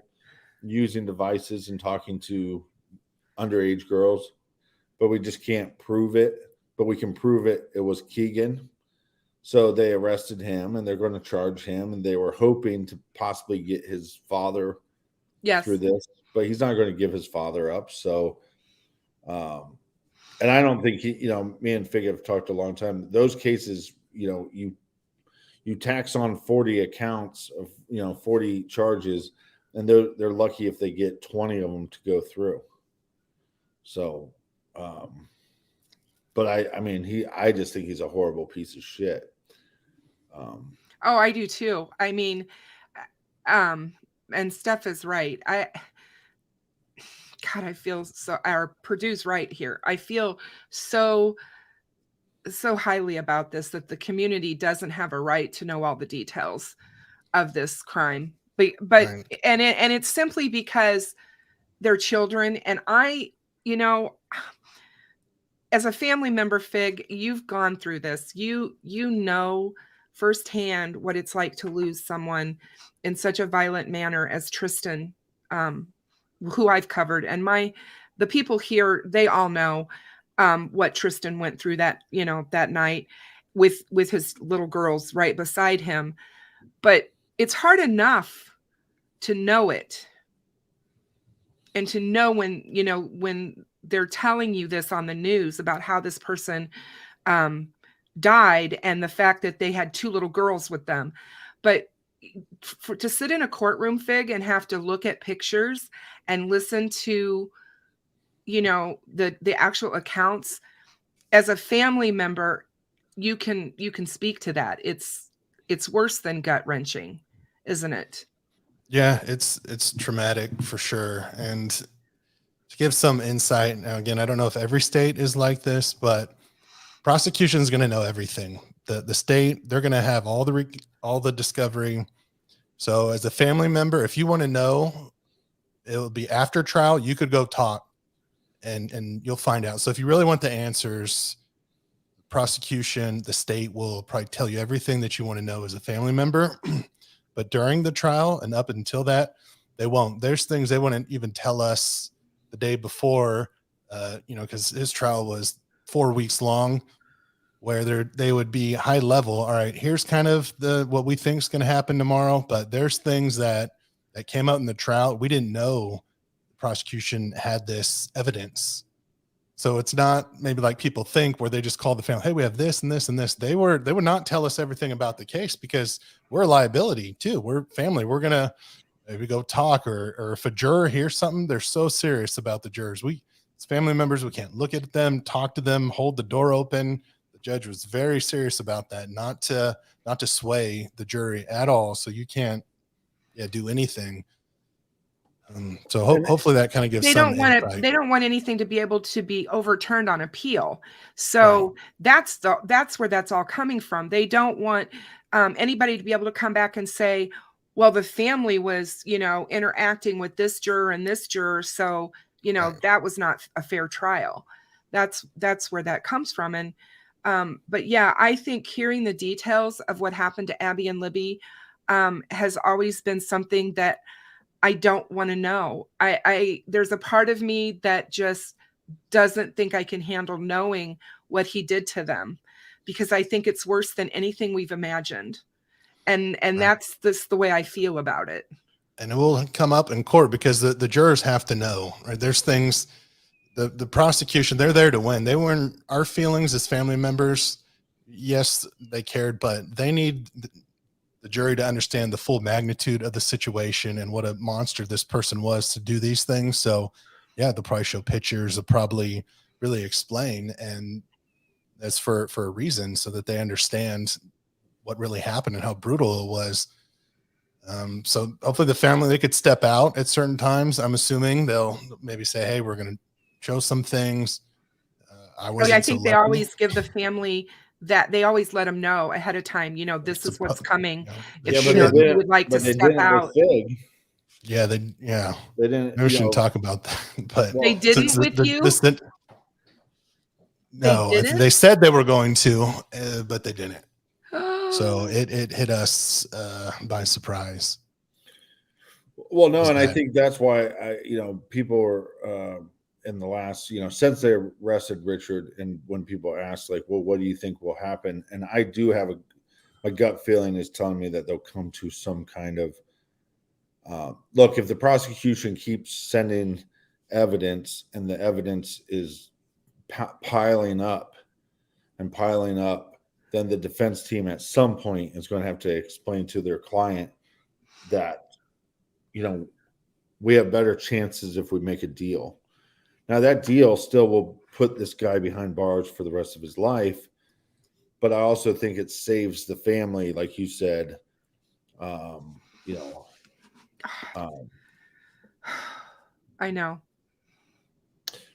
using devices and talking to underage girls, but we just can't prove it. but we can prove it was Keegan. So they arrested him, and they're going to charge him, and they were hoping to possibly get his father through this, but he's not going to give his father up. So, and I don't think me and Fig have talked a long time. Those cases, you tax on 40 accounts of 40 charges, and they're lucky if they get 20 of them to go through. So, but I just think he's a horrible piece of shit. Oh, I do too. I mean, and Steph is right. I feel so, or Purdue's right here. I feel so highly about this, that the community doesn't have a right to know all the details of this crime. But Right. and it's simply because they're children. And as a family member, Fig, you've gone through this. You know firsthand what it's like to lose someone in such a violent manner as Tristan, who I've covered. And the people here, they all know what Tristan went through that night with his little girls right beside him. But it's hard enough to know it, and to know when they're telling you this on the news about how this person died, and the fact that they had 2 little girls with them. But to sit in a courtroom, Fig, and have to look at pictures and listen to the actual accounts, as a family member, you can speak to that. It's worse than gut-wrenching, isn't it? Yeah, it's traumatic for sure. And to give some insight, now again, I don't know if every state is like this, but prosecution is going to know everything. The state, they're going to have all the discovery. So as a family member, if you want to know, it will be after trial. You could go talk, and you'll find out. So if you really want the answers, prosecution, the state will probably tell you everything that you want to know as a family member. But during the trial and up until that, they won't. There's things they wouldn't even tell us the day before, because his trial was 4 weeks long, where they would be high level. All right, here's kind of what we think is going to happen tomorrow, but there's things that came out in the trial. We didn't know the prosecution had this evidence. So it's not maybe like people think, where they just call the family, hey, we have this and this and this. They would not tell us everything about the case, because we're a liability too. We're family. We're going to maybe go talk, or if a juror hears something, they're so serious about the jurors. As family members, we can't look at them, talk to them, hold the door open. The judge was very serious about that, not to sway the jury at all. So you can't do anything. So hopefully that kind of gives some insight. They don't want anything to be able to be overturned on appeal. So right. That's where that's all coming from. They don't want anybody to be able to come back and say, well, the family was, interacting with this juror and this juror, so right. That was not a fair trial. That's where that comes from. And but yeah, I think hearing the details of what happened to Abby and Libby has always been something that I don't want to know. There's a part of me that just doesn't think I can handle knowing what he did to them, because I think it's worse than anything we've imagined. And right. That's the way I feel about it. And it will come up in court, because the jurors have to know, right? There's things, the prosecution, they're there to win. They weren't our feelings as family members. Yes, they cared, but they need the jury to understand the full magnitude of the situation and what a monster this person was to do these things. So yeah, they'll probably show pictures, they'll probably really explain, and that's for a reason, so that they understand what really happened and how brutal it was. So hopefully the family, they could step out at certain times. I'm assuming they'll maybe say, hey, we're going to show some things. I think they always give the family that, they always let them know ahead of time, this is what's coming. If you would like to step out. Yeah, they didn't. We shouldn't talk about that. But they didn't with you. No, they said they were going to, but they didn't. So it hit us by surprise. Well, no, and I think that's why people are in the last, since they arrested Richard, and when people ask like, well, what do you think will happen? And I do have my gut feeling is telling me that they'll come to some kind of look. If the prosecution keeps sending evidence and the evidence is piling up, then the defense team at some point is going to have to explain to their client that, we have better chances if we make a deal. Now, that deal still will put this guy behind bars for the rest of his life, but I also think it saves the family, like you said. I know.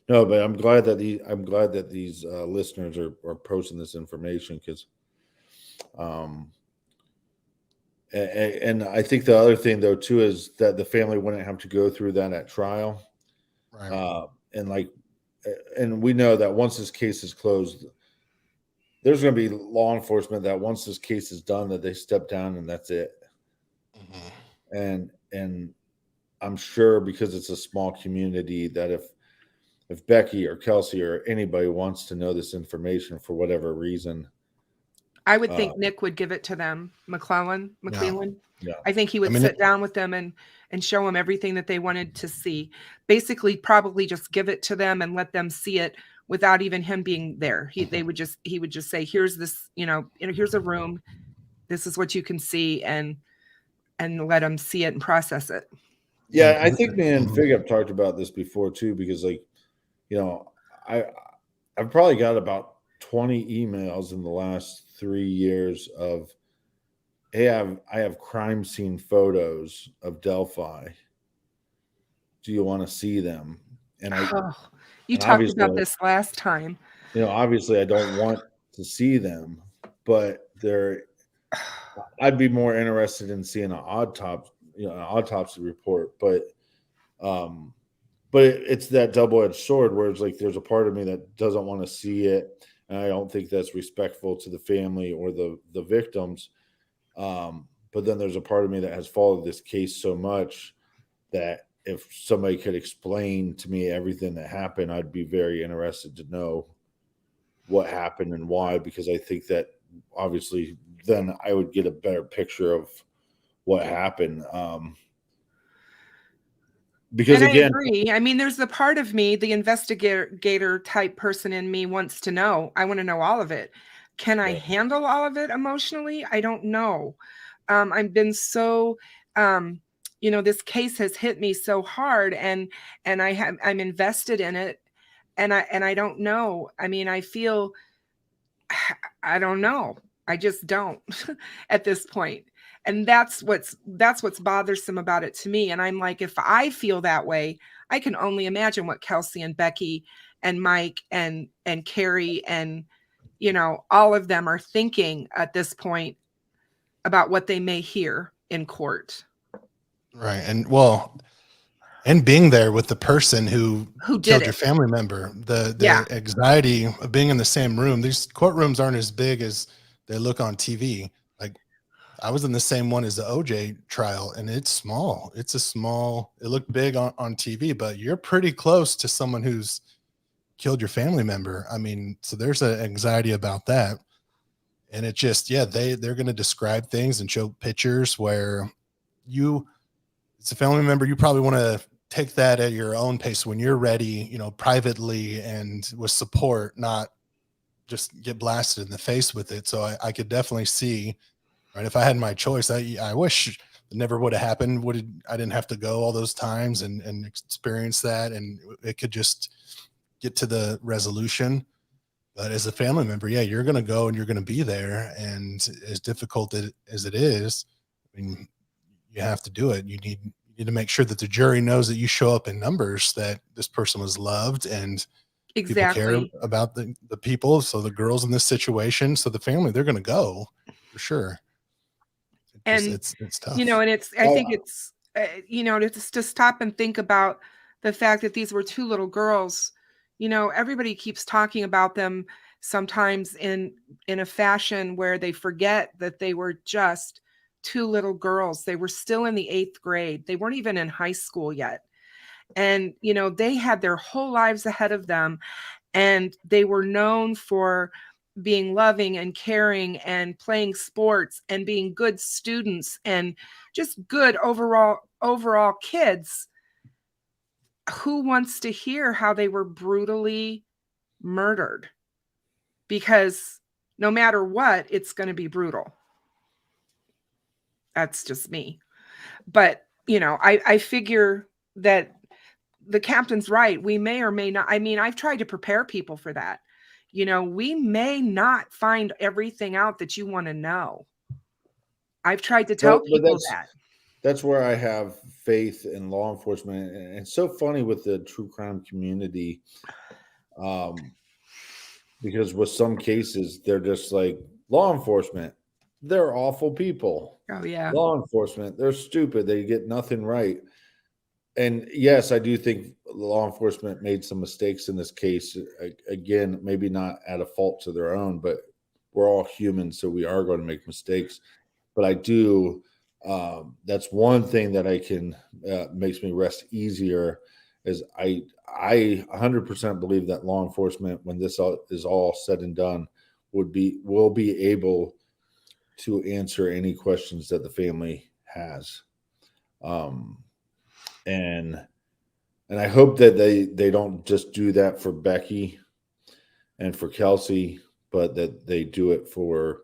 No, but I'm glad that these listeners are posting this information, because, and I think the other thing though too is that the family wouldn't have to go through that at trial, Right. And we know that once this case is closed, there's going to be law enforcement that once this case is done, that they step down and that's it. Mm-hmm. And I'm sure, because it's a small community, that if Becky or Kelsey or anybody wants to know this information for whatever reason, I would think Nick would give it to them. McClellan. Yeah. I think he would sit down with them and show them everything that they wanted to see. Basically, probably just give it to them and let them see it without even him being there. He would just say, here's this, here's a room. This is what you can see, and let them see it and process it. Yeah, I think me and Fig have talked about this before too, because I've probably got about 20 emails in the last 3 years of, hey, I have crime scene photos of Delphi. Do you want to see them? And you talked about this last time. Obviously I don't want to see them, but I'd be more interested in seeing an autopsy report. But it's that double-edged sword where it's like there's a part of me that doesn't want to see it, and I don't think that's respectful to the family or the victims. But then there's a part of me that has followed this case so much that if somebody could explain to me everything that happened, I'd be very interested to know what happened and why, because I think that obviously then I would get a better picture of what happened. Because and again, I agree. I mean, there's the part of me, the investigator type person in me, wants to know. I want to know all of it. Can I handle all of it emotionally? I don't know. I've been so, this case has hit me so hard, and I'm invested in it, and I don't know. I mean, I feel, I don't know. I just don't at this point. And that's what's bothersome about it to me. And I'm like, if I feel that way, I can only imagine what Kelsey and Becky and Mike and Carrie and, all of them are thinking at this point about what they may hear in court. Right. And being there with the person who killed your family member, the anxiety of being in the same room. These courtrooms aren't as big as they look on TV. Like, I was in the same one as the OJ trial, and it's small. It looked big on TV, but you're pretty close to someone who's killed your family member. I mean, so there's an anxiety about that. And it just, they're going to describe things and show pictures where it's a family member. You probably want to take that at your own pace when you're ready, privately and with support, not just get blasted in the face with it. So I could definitely see, right, if I had my choice, I wish it never would have happened. I didn't have to go all those times and experience that, and it could just get to the resolution. But as a family member, you're going to go and you're going to be there. And as difficult as it is, I mean, you have to do it. You need to make sure that the jury knows that you show up in numbers, that this person was loved, and people care about the people. So the girls in this situation, so the family, they're going to go for sure. It's tough. And I think it's, to stop and think about the fact that these were two little girls. Everybody keeps talking about them sometimes in a fashion where they forget that they were just two little girls. They were still in the 8th grade. They weren't even in high school yet. And, they had their whole lives ahead of them, and they were known for being loving and caring and playing sports and being good students and just good overall kids. Who wants to hear how they were brutally murdered? Because no matter what, it's going to be brutal. That's just me. But, I figure that the captain's right. We may or may not. I mean, I've tried to prepare people for that. We may not find everything out that you want to know. I've tried to tell people that. That's where I have faith in law enforcement. And it's so funny with the true crime community, because with some cases, they're just like, law enforcement, they're awful people. Oh, yeah. Law enforcement, they're stupid. They get nothing right. And yes, I do think law enforcement made some mistakes in this case. Again, maybe not at a fault to their own, but we're all human, so we are going to make mistakes. But I do, that's one thing that I can, makes me rest easier, is I 100% believe that law enforcement, when this is all said and done, will be able to answer any questions that the family has. And I hope that they don't just do that for Becky and for Kelsey, but that they do it for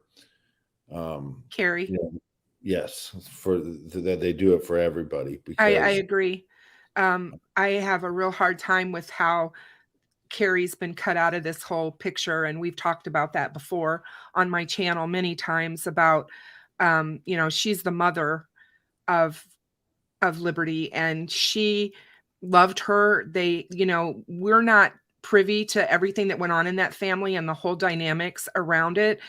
Carrie. Yes, that they do it for everybody. Because I agree. I have a real hard time with how Carrie's been cut out of this whole picture, and we've talked about that before on my channel many times about, she's the mother of Liberty, and she loved her. We're not privy to everything that went on in that family and the whole dynamics around it.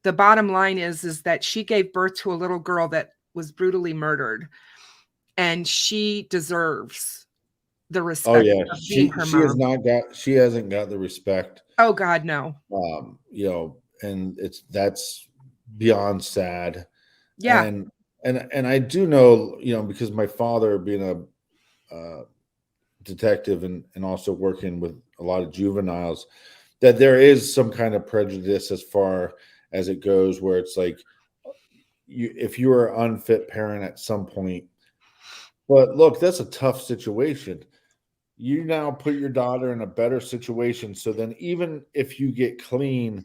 The bottom line is that she gave birth to a little girl that was brutally murdered, and she deserves the respect. Oh yeah, of being her mom. She hasn't got the respect. Oh God, no. And that's beyond sad. Yeah. And I do know, because my father being a detective and also working with a lot of juveniles, that there is some kind of prejudice as far as it goes, where it's like, if you are an unfit parent at some point. But look, that's a tough situation. You now put your daughter in a better situation. So then even if you get clean,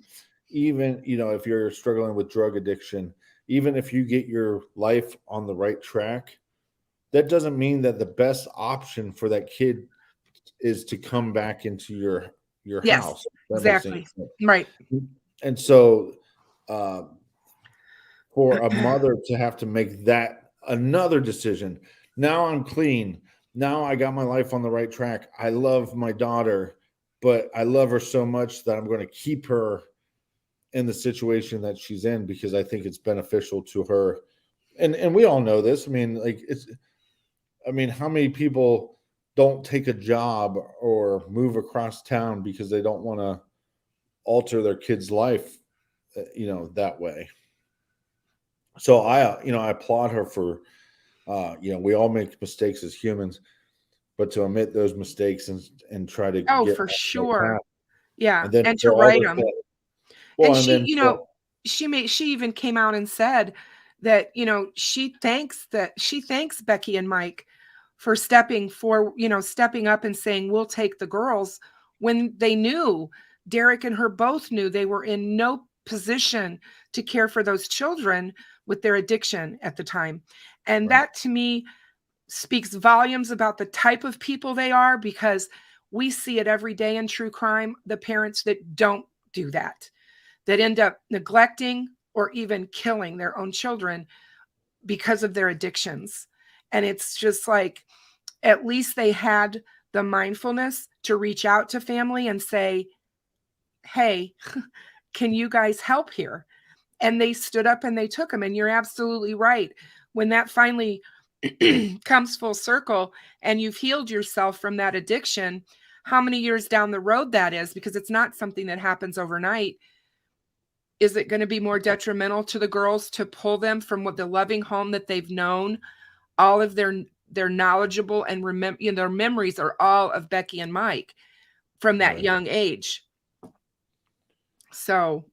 even, if you're struggling with drug addiction, even if you get your life on the right track, that doesn't mean that the best option for that kid is to come back into your Yes, house. exactly. Right. And so for a mother to have to make that another decision, now I'm clean. Now I got my life on the right track. I love my daughter, but I love her so much that I'm going to keep her in the situation that she's in because I think it's beneficial to her. And we all know this. I mean, how many people don't take a job or move across town because they don't want to alter their kid's life, that way. So I applaud her for, we all make mistakes as humans, but to admit those mistakes and try to get for sure. Yeah. and to write them. Well, and she even came out and said that, she thanks Becky and Mike for stepping up and saying, we'll take the girls, when they knew, Derek and her both knew, they were in no position to care for those children with their addiction at the time. And that to me speaks volumes about the type of people they are, because we see it every day in true crime, the parents that don't do that end up neglecting or even killing their own children because of their addictions. And it's just like, at least they had the mindfulness to reach out to family and say, hey, can you guys help here? And they stood up and they took them. And you're absolutely right. When that finally comes full circle and you've healed yourself from that addiction, how many years down the road that is, because it's not something that happens overnight. Is it going to be more detrimental to the girls to pull them from the loving home that they've known all of their they're knowledgeable and remember, their memories are all of Becky and Mike from that Right. young age. So,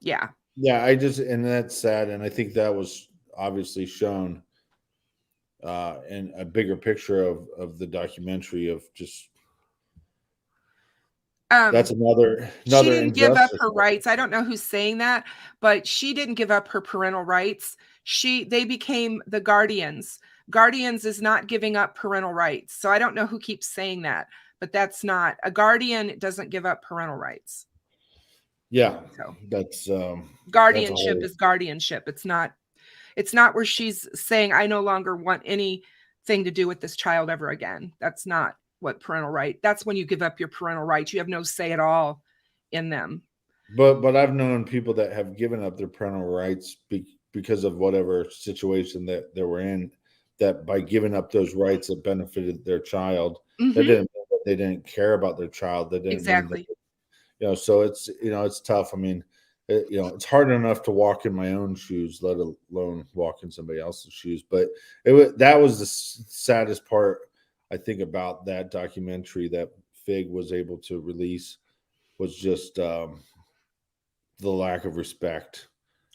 yeah. Yeah, and that's sad. And I think that was obviously shown in a bigger picture of the documentary of just, that's another she didn't give up injustice. her rights. I don't know who's saying that, but she didn't give up her parental rights. They became the guardians. Guardians is not giving up parental rights. So I don't know who keeps saying that, but that's not a guardian. It doesn't give up parental rights. Yeah, So that's guardianship is guardianship. It's not where she's saying, I no longer want anything to do with this child ever again. That's not what parental right. That's when you give up your parental rights. You have no say at all in them. But I've known people that have given up their parental rights because of whatever situation that they were in, that by giving up those rights that benefited their child, that didn't mean that they didn't care about their child. That didn't Exactly. mean that, so it's, it's tough. I mean, it's hard enough to walk in my own shoes, let alone walk in somebody else's shoes. But that was the saddest part, I think, about that documentary that Fig was able to release, was just the lack of respect.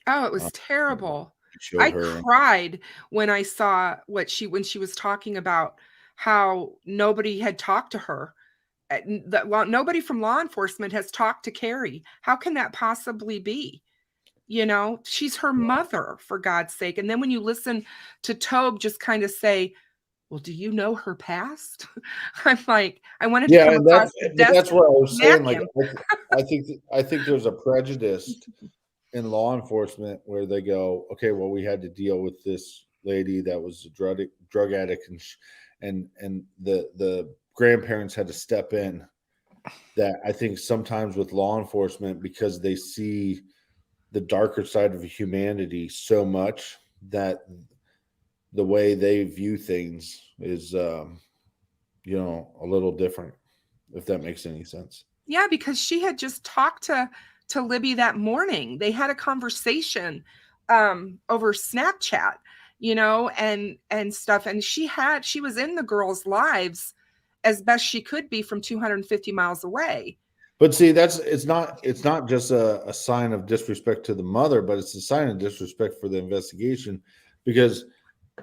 Oh, it was terrible. I cried when I saw when she was talking about how nobody had talked to her. Nobody from law enforcement has talked to Carrie. How can that possibly be? She's her mother, for God's sake. And then when you listen to Tobe just kind of say, well, do you know her past? I'm like, I wanted to come across the desk. That's what I was saying. Like, I think there's a prejudice in law enforcement where they go, okay, well, we had to deal with this lady that was a drug addict, and the grandparents had to step in. That I think sometimes with law enforcement, because they see the darker side of humanity so much, that the way they view things is, a little different, if that makes any sense. Yeah, because she had just talked to Libby that morning. They had a conversation over Snapchat, and stuff. And she was in the girls' lives as best she could be from 250 miles away. But see, it's not just a sign of disrespect to the mother, but it's a sign of disrespect for the investigation. Because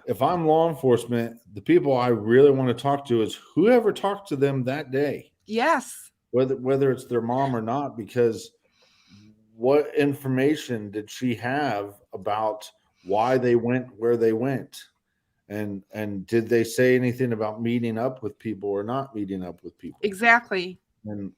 if I'm law enforcement, the people I really want to talk to is whoever talked to them that day. Yes. Whether it's their mom or not, because what information did she have about why they went where they went? And did they say anything about meeting up with people or not meeting up with people? Exactly. And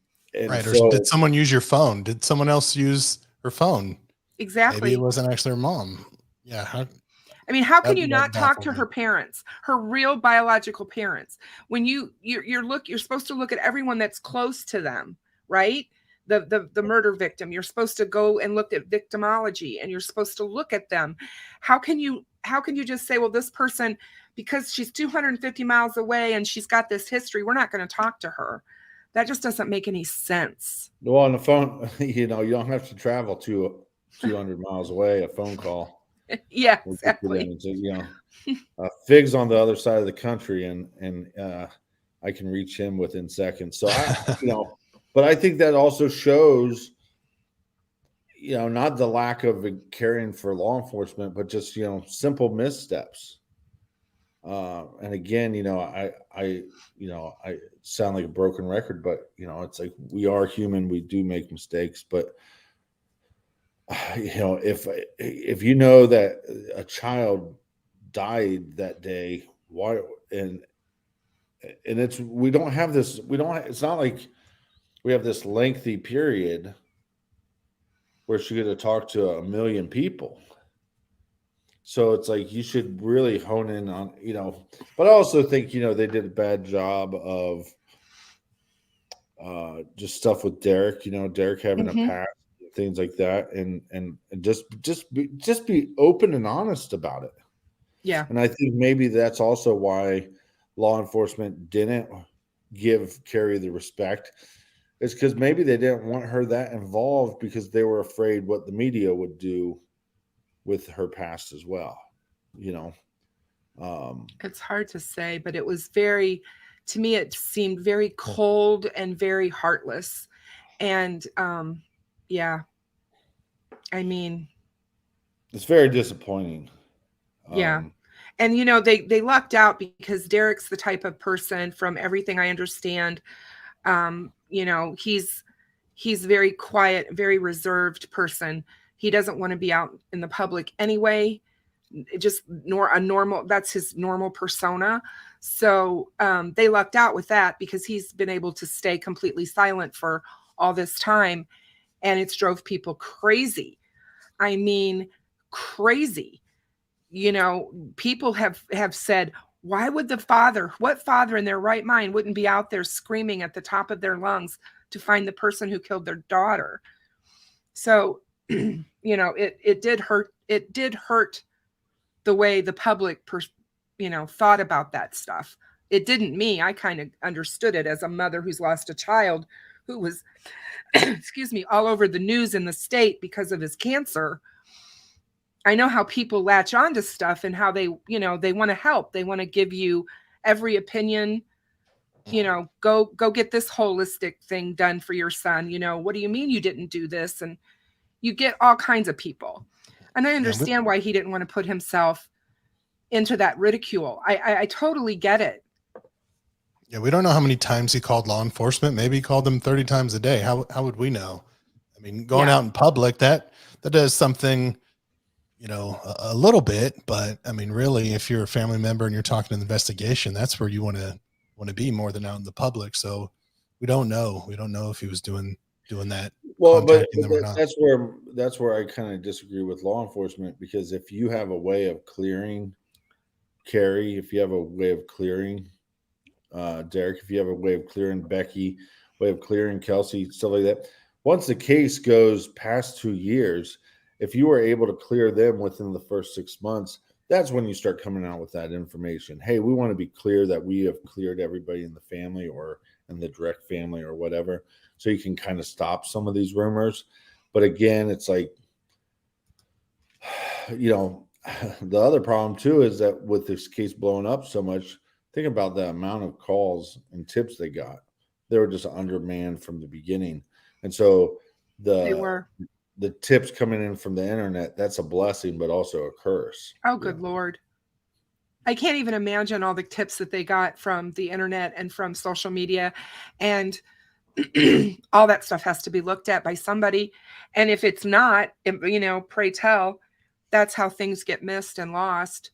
right. So, or did someone use your phone? Did someone else use her phone? Exactly. Maybe it wasn't actually her mom. Yeah. How can you not talk to her parents, her real biological parents? When you're supposed to look at everyone that's close to them, right? The murder victim, you're supposed to go and look at victimology, and you're supposed to look at them. How can you just say, well, this person, because she's 250 miles away and she's got this history, we're not going to talk to her? That just doesn't make any sense. Well, on the phone, you don't have to travel 200 miles away. A phone call. Yeah, exactly. Fig's on the other side of the country, and I can reach him within seconds. So but I think that also shows, not the lack of caring for law enforcement, but just simple missteps. And again, I sound like a broken record, but it's like, we are human. We do make mistakes, but if you know that a child died that day, why? And it's not like we have this lengthy period where she could have talked to 1 million people. So it's like, you should really hone in on, but I also think, they did a bad job of just stuff with Derek, Derek having a past, things like that, and just be open and honest about it. Yeah. And I think maybe that's also why law enforcement didn't give Carrie the respect. It's because maybe they didn't want her that involved, because they were afraid what the media would do with her past as well, It's hard to say, but it was very, to me, it seemed very cold and very heartless. And yeah, I mean, it's very disappointing. yeah. And they lucked out because Derek's the type of person, from everything I understand, he's very quiet, very reserved person. He doesn't want to be out in the public anyway. Just that's his normal persona. So they lucked out with that because he's been able to stay completely silent for all this time, and it's drove people crazy. I mean, crazy. People have said, why would what father in their right mind wouldn't be out there screaming at the top of their lungs to find the person who killed their daughter? So, it did hurt. It did hurt the way the public, thought about that stuff. It didn't me. I kind of understood it as a mother who's lost a child who was, excuse me, all over the news in the state because of his cancer. I know how people latch onto stuff and how they want to help. They want to give you every opinion. Go get this holistic thing done for your son. What do you mean you didn't do this? And you get all kinds of people. And I understand why he didn't want to put himself into that ridicule. I totally get it. Yeah, we don't know how many times he called law enforcement. Maybe he called them 30 times a day. How would we know? I mean, going out in public, that does something, a little bit, but I mean, really, if you're a family member and you're talking an investigation, that's where you want to be more than out in the public. So we don't know. We don't know if he was doing that. Well, but that's where I kind of disagree with law enforcement, because if you have a way of clearing Carrie, if you have a way of clearing Derek, if you have a way of clearing Becky, way of clearing Kelsey, stuff like that, once the case goes past 2 years, if you were able to clear them within the first 6 months, that's when you start coming out with that information. Hey, we want to be clear that we have cleared everybody in the family or in the direct family or whatever. So you can kind of stop some of these rumors. But again, it's like, the other problem too is that with this case blowing up so much, think about the amount of calls and tips they got. They were just undermanned from the beginning. And so the tips coming in from the internet, that's a blessing, but also a curse. Oh, good Lord. I can't even imagine all the tips that they got from the internet and from social media. And all that stuff has to be looked at by somebody. And if it's not, pray tell, that's how things get missed and lost.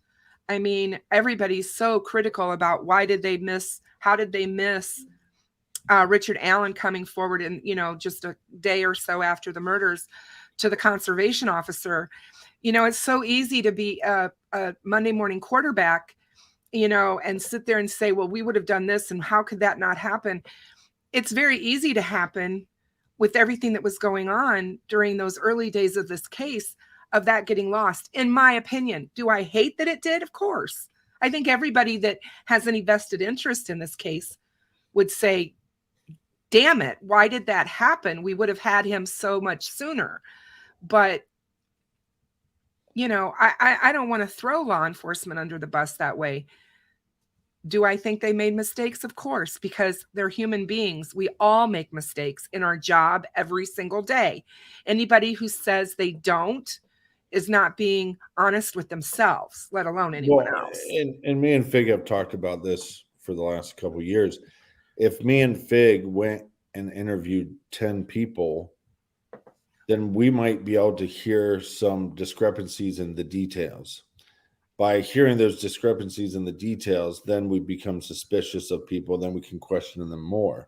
I mean, everybody's so critical about how did they miss Richard Allen coming forward in, just a day or so after the murders to the conservation officer. It's so easy to be a Monday morning quarterback, and sit there and say, well, we would have done this, and how could that not happen? It's very easy to happen with everything that was going on during those early days of this case, of that getting lost. In my opinion, do I hate that it did? Of course. I think everybody that has any vested interest in this case would say, damn it, why did that happen? We would have had him so much sooner. But, I don't want to throw law enforcement under the bus that way. Do I think they made mistakes? Of course, because they're human beings. We all make mistakes in our job every single day. Anybody who says they don't is not being honest with themselves, let alone anyone else. And me and Fig have talked about this for the last couple of years. If me and Fig went and interviewed 10 people, then we might be able to hear some discrepancies in the details. By hearing those discrepancies in the details, then we become suspicious of people, then we can question them more.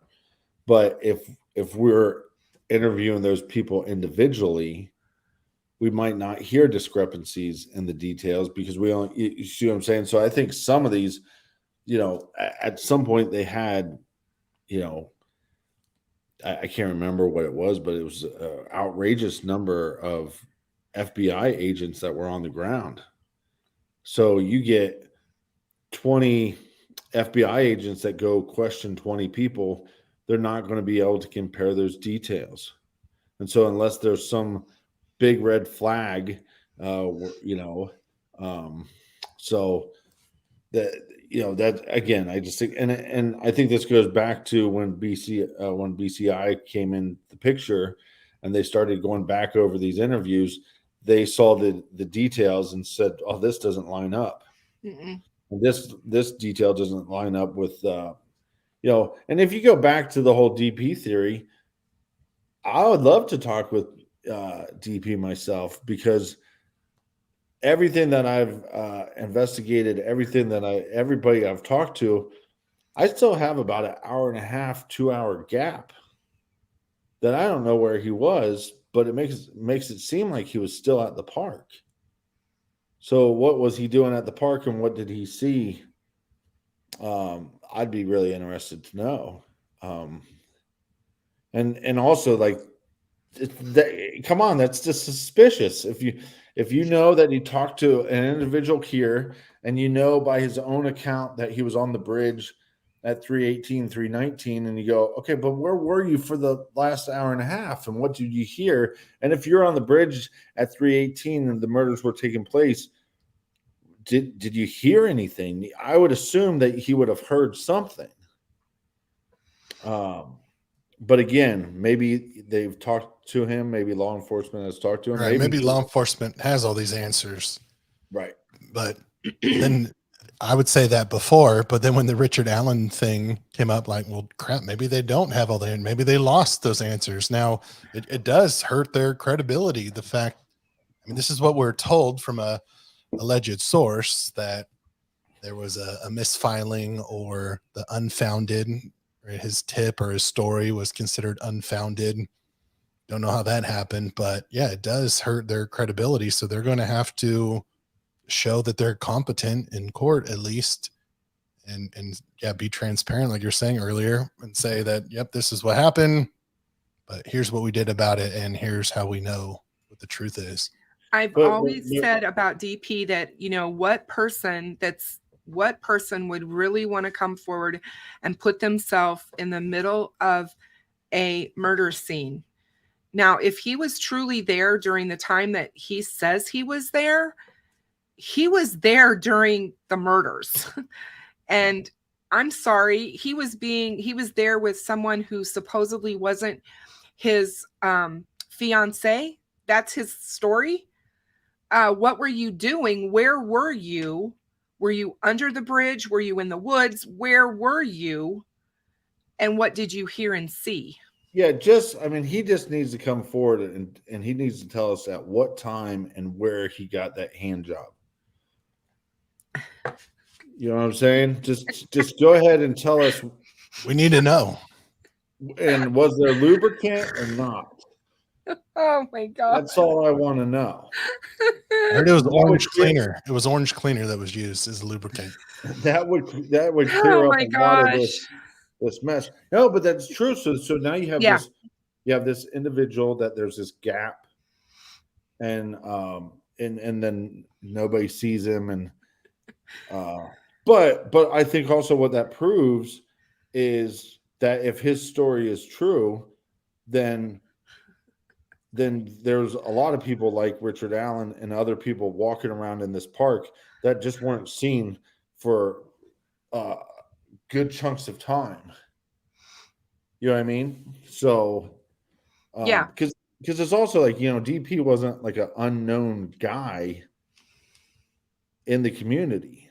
But if we're interviewing those people individually, we might not hear discrepancies in the details because we don't, you see what I'm saying? So I think some of these, at some point they had, I can't remember what it was, but it was an outrageous number of FBI agents that were on the ground. So you get 20 FBI agents that go question 20 people, they're not going to be able to compare those details. And so unless there's some big red flag, so that again, I just think, and I think this goes back to when BCI came in the picture, and they started going back over these interviews. They saw the details and said, "Oh, this doesn't line up. Mm-mm. This detail doesn't line up with And if you go back to the whole DP theory, I would love to talk with DP myself, because everything that I've investigated, everybody I've talked to, I still have about an hour and a half, 2 hour gap that I don't know where he was, but it makes it seem like he was still at the park. So what was he doing at the park, and what did he see? I'd be really interested to know. And also, like, come on, that's just suspicious. If you know that he talked to an individual here, and you know by his own account that he was on the bridge at 3:18, 3:19, and you go, okay, but where were you for the last hour and a half, and what did you hear? And if you're on the bridge at 3:18 and the murders were taking place, did you hear anything? I would assume that he would have heard something. But again, maybe they've talked to him. Maybe law enforcement has talked to him. Right, maybe law enforcement has all these answers. Right. But then I would say that before, but then when the Richard Allen thing came up, like, well, crap, maybe they don't have all the, maybe they lost those answers. Now it does hurt their credibility. The fact, I mean, this is what we're told from a alleged source, that there was a misfiling, or the unfounded, or his tip or his story was considered unfounded. Don't know how that happened, but yeah, it does hurt their credibility. So they're going to have to show that they're competent in court, at least, and yeah, be transparent, like you're saying earlier, and say that, yep, this is what happened, but here's what we did about it, and here's how we know what the truth is. I've always said about DP that, what person would really want to come forward and put themselves in the middle of a murder scene. Now, if he was truly there during the time that he says he was there during the murders. And I'm sorry, he was there with someone who supposedly wasn't his fiance. That's his story. What were you doing? Where were you? Were you under the bridge? Were you in the woods? Where were you? And what did you hear and see? Yeah, he just needs to come forward and he needs to tell us at what time and where he got that hand job. You know what I'm saying? Just go ahead and tell us. We need to know. And was there lubricant or not? Oh my God. That's all I want to know. I heard it was orange cleaner. It was orange cleaner that was used as lubricant. That would clear up a lot of this mess. No, but that's true. So now you have this individual that there's this gap, and then nobody sees him, and but I think also what that proves is that if his story is true, then there's a lot of people like Richard Allen and other people walking around in this park that just weren't seen for good chunks of time. You know what I mean? So, yeah, because it's also like, DP wasn't like an unknown guy in the community.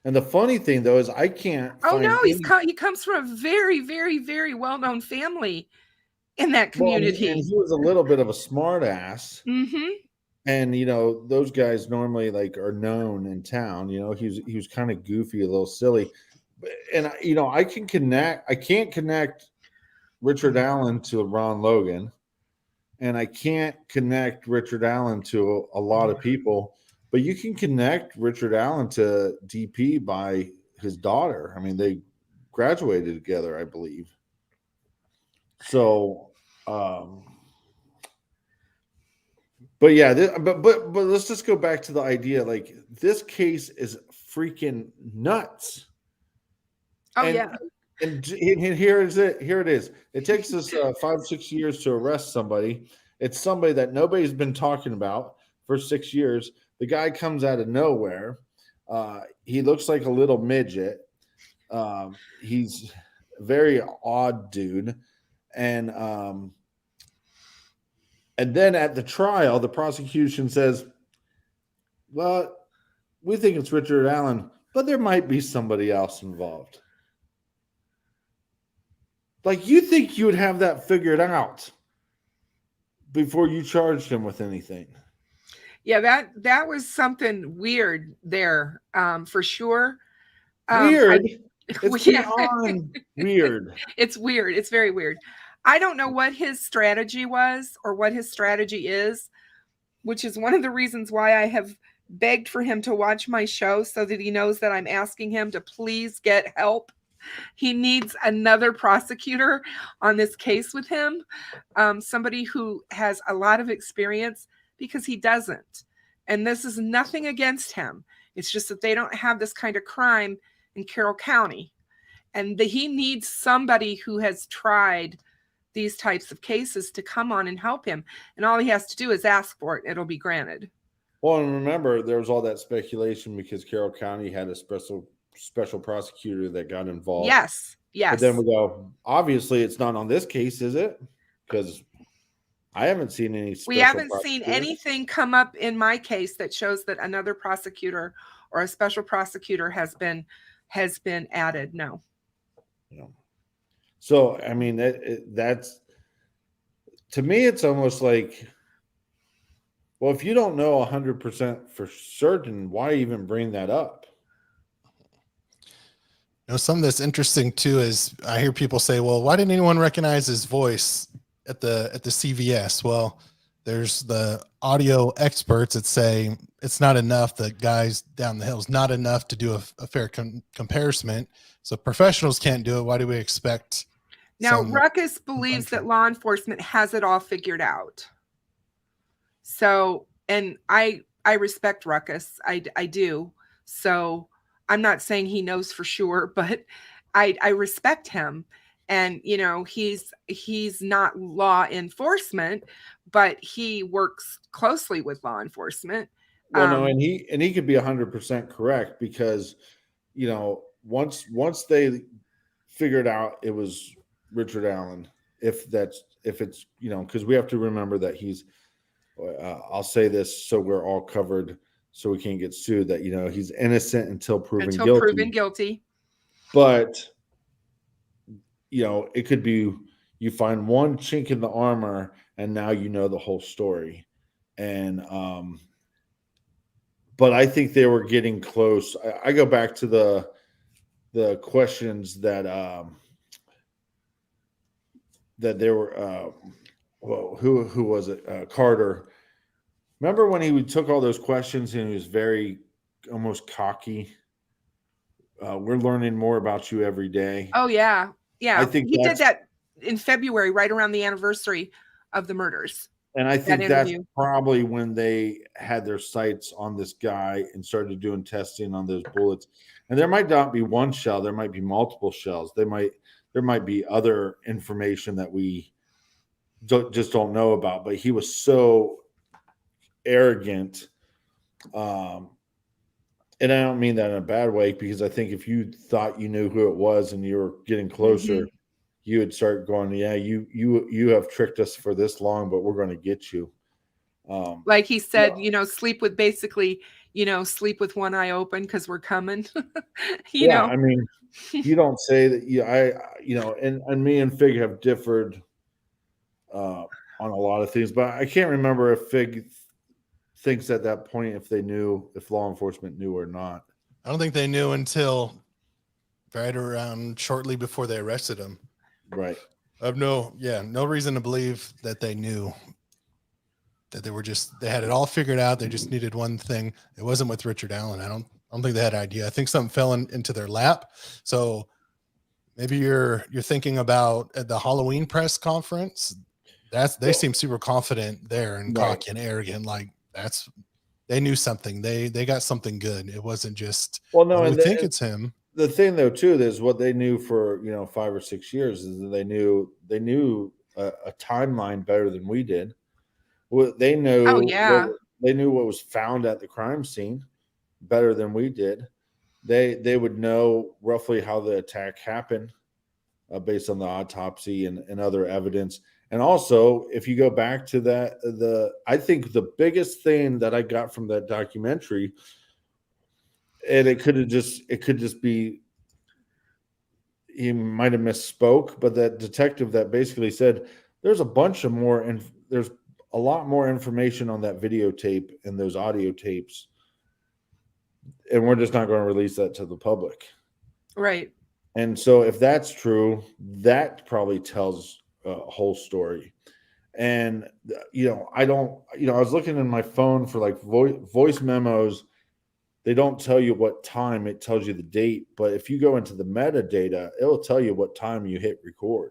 And the funny thing though is I can't. Oh no, he comes from a very, very, very well-known family in that community. And he was a little bit of a smart ass. Mm-hmm. And those guys normally like are known in town. He was kind of goofy, a little silly. And I can't connect Richard Allen to Ron Logan, and I can't connect Richard Allen to a lot of people, but you can connect Richard Allen to DP by his daughter. I mean, they graduated together, I believe. So, but yeah, but let's just go back to the idea. Like, this case is freaking nuts. Oh, yeah. And here it is. It takes us 5-6 years to arrest somebody. It's somebody that nobody's been talking about for 6 years. The guy comes out of nowhere. He looks like a little midget. He's a very odd dude. And then at the trial, the prosecution says, well, we think it's Richard Allen, but there might be somebody else involved. Like, you think you would have that figured out before you charged him with anything. Yeah, that was something weird there, for sure. Weird. It's beyond weird. It's weird. It's very weird. I don't know what his strategy was or what his strategy is, which is one of the reasons why I have begged for him to watch my show so that he knows that I'm asking him to please get help. He needs another prosecutor on this case with him, somebody who has a lot of experience, because he doesn't. And this is nothing against him. It's just that they don't have this kind of crime in Carroll County. And he needs somebody who has tried these types of cases to come on and help him. And all he has to do is ask for it. It'll be granted. Well, and remember, there was all that speculation because Carroll County had a special prosecutor that got involved. Yes. But then we go, obviously it's not on this case, is it? Because I haven't seen any we haven't seen anything come up in my case that shows that another prosecutor or a special prosecutor has been added. No. So, I mean, that's, to me, it's almost like, well, if you don't know 100% for certain, why even bring that up? Something that's interesting too is I hear people say, well, why didn't anyone recognize his voice at the CVS? Well, there's the audio experts that say it's not enough. The guys down the hill is not enough to do a fair comparison. So professionals can't do it. Why do we expect? Now, Ruckus believes that law enforcement has it all figured out. So, and I respect Ruckus. I do. So I'm not saying he knows for sure, but I respect him. And, he's not law enforcement, but he works closely with law enforcement. Well, no, and he could be 100% correct because, once they figured out it was Richard Allen, if it's, because we have to remember that he's, I'll say this so we're all covered so we can't get sued, that, he's innocent until proven guilty. But, it could be you find one chink in the armor and now you know the whole story. And, but I think they were getting close. I go back to the questions that they were, who was it? Carter. Remember when he took all those questions and he was very almost cocky? We're learning more about you every day. Oh, yeah. Yeah. I think he did that in February, right around the anniversary of the murders. And I think that's probably when they had their sights on this guy and started doing testing on those bullets. And there might not be one shell. There might be multiple shells. There might be other information that we just don't know about. But he was so arrogant. And I don't mean that in a bad way, because I think if you thought you knew who it was and you were getting closer, you would start going, yeah, you have tricked us for this long, but we're going to get you. Like he said, sleep with sleep with one eye open because we're coming. you know. I mean, you don't say that. And me and Fig have differed on a lot of things, but I can't remember if Fig thinks at that point if law enforcement knew or not. I don't think they knew until right around shortly before they arrested him. Right. No reason to believe that they knew that they had it all figured out. They just needed one thing. It wasn't with Richard Allen. I don't think they had an idea. I think something fell into their lap. So maybe you're thinking about at the Halloween press conference. They seem super confident there and cocky and arrogant. Like they knew something. They got something good. It wasn't just, we think it's him. The thing though, too, is what they knew for, 5 or 6 years is that they knew a timeline better than we did. They knew, they knew what was found at the crime scene better than we did. They would know roughly how the attack happened based on the autopsy and other evidence. And also, if you go back to that, I think the biggest thing that I got from that documentary, and it could just be, he might have misspoke, but that detective that basically said there's a bunch of more, and there's a lot more information on that videotape and those audio tapes, and we're just not going to release that to the public. Right. And so if that's true, that probably tells a whole story. And, I was looking in my phone for like voice memos. They don't tell you what time, it tells you the date. But if you go into the metadata, it'll tell you what time you hit record.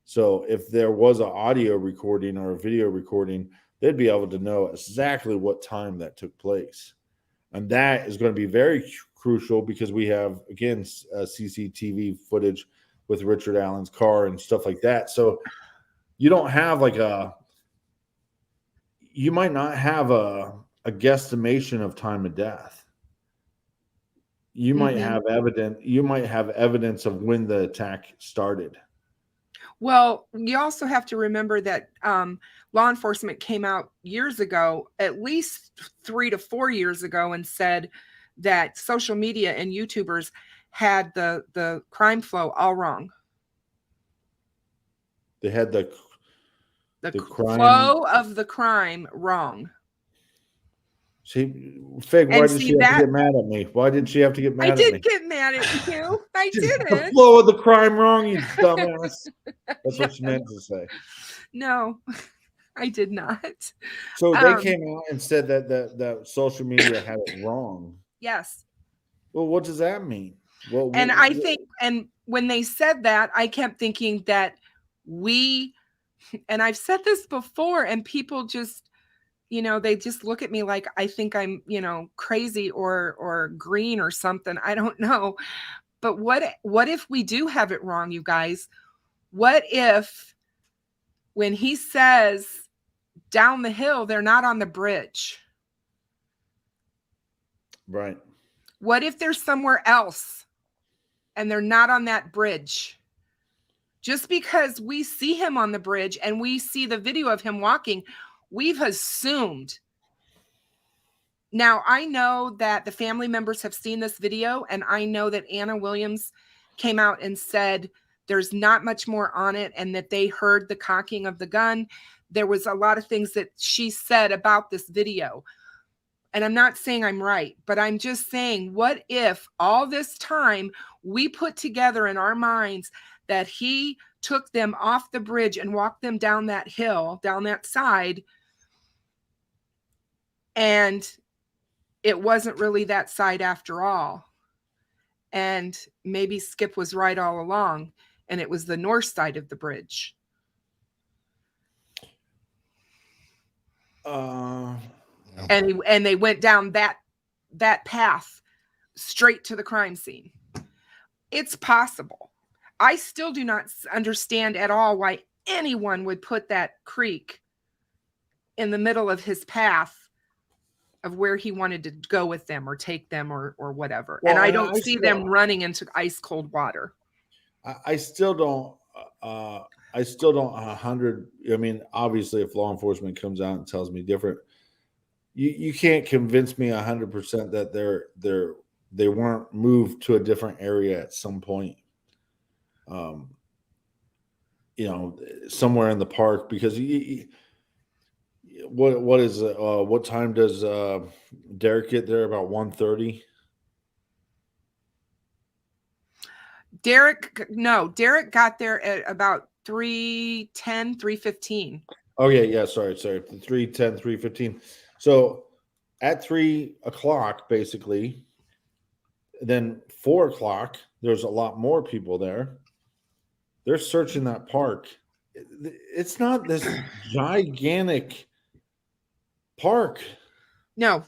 So if there was an audio recording or a video recording, they'd be able to know exactly what time that took place. And that is going to be very crucial because we have, again, CCTV footage with Richard Allen's car and stuff like that. So you don't have you might not have a guesstimation of time of death. You might have evidence of when the attack started. Well, you also have to remember that law enforcement came out years ago, at least 3 to 4 years ago, and said that social media and YouTubers had the crime flow all wrong. They had the crime flow of the crime wrong. Fig, why did she have to get mad at me? Why did she have to get mad at me? I did get mad at you. I didn't. The flow of the crime wrong, you dumbass. That's what she meant to say. No, I did not. So they came out and said that social media had it wrong. Yes. Well, what does that mean? Well, and I think, and when they said that, I kept thinking that and I've said this before, and people just, they just look at me like I think I'm, crazy or green or something. I don't know. But what if we do have it wrong, you guys? What if when he says down the hill, they're not on the bridge? Right. What if they're somewhere else and they're not on that bridge? Just because we see him on the bridge and we see the video of him walking, we've assumed. Now, I know that the family members have seen this video, and I know that Anna Williams came out and said there's not much more on it and that they heard the cocking of the gun. There was a lot of things that she said about this video. And I'm not saying I'm right, but I'm just saying, what if all this time we put together in our minds that he took them off the bridge and walked them down that hill, down that side, and it wasn't really that side after all. And maybe Skip was right all along, and it was the north side of the bridge. And they went down that path straight to the crime scene. It's possible. I still do not understand at all why anyone would put that creek in the middle of his path of where he wanted to go with them or take them or whatever. Well, and I don't see them running into ice cold water. I still don't 100. I mean, obviously if law enforcement comes out and tells me different, you can't convince me 100% that they weren't moved to a different area at some point. Somewhere in the park, because what time does Derek get there? About 1:30? Derek got there at about 3:10, 3:15. Okay, yeah, sorry. 3:10, 3:15. So at 3 o'clock, basically, then 4 o'clock, there's a lot more people there. They're searching that park. It's not this gigantic park. No.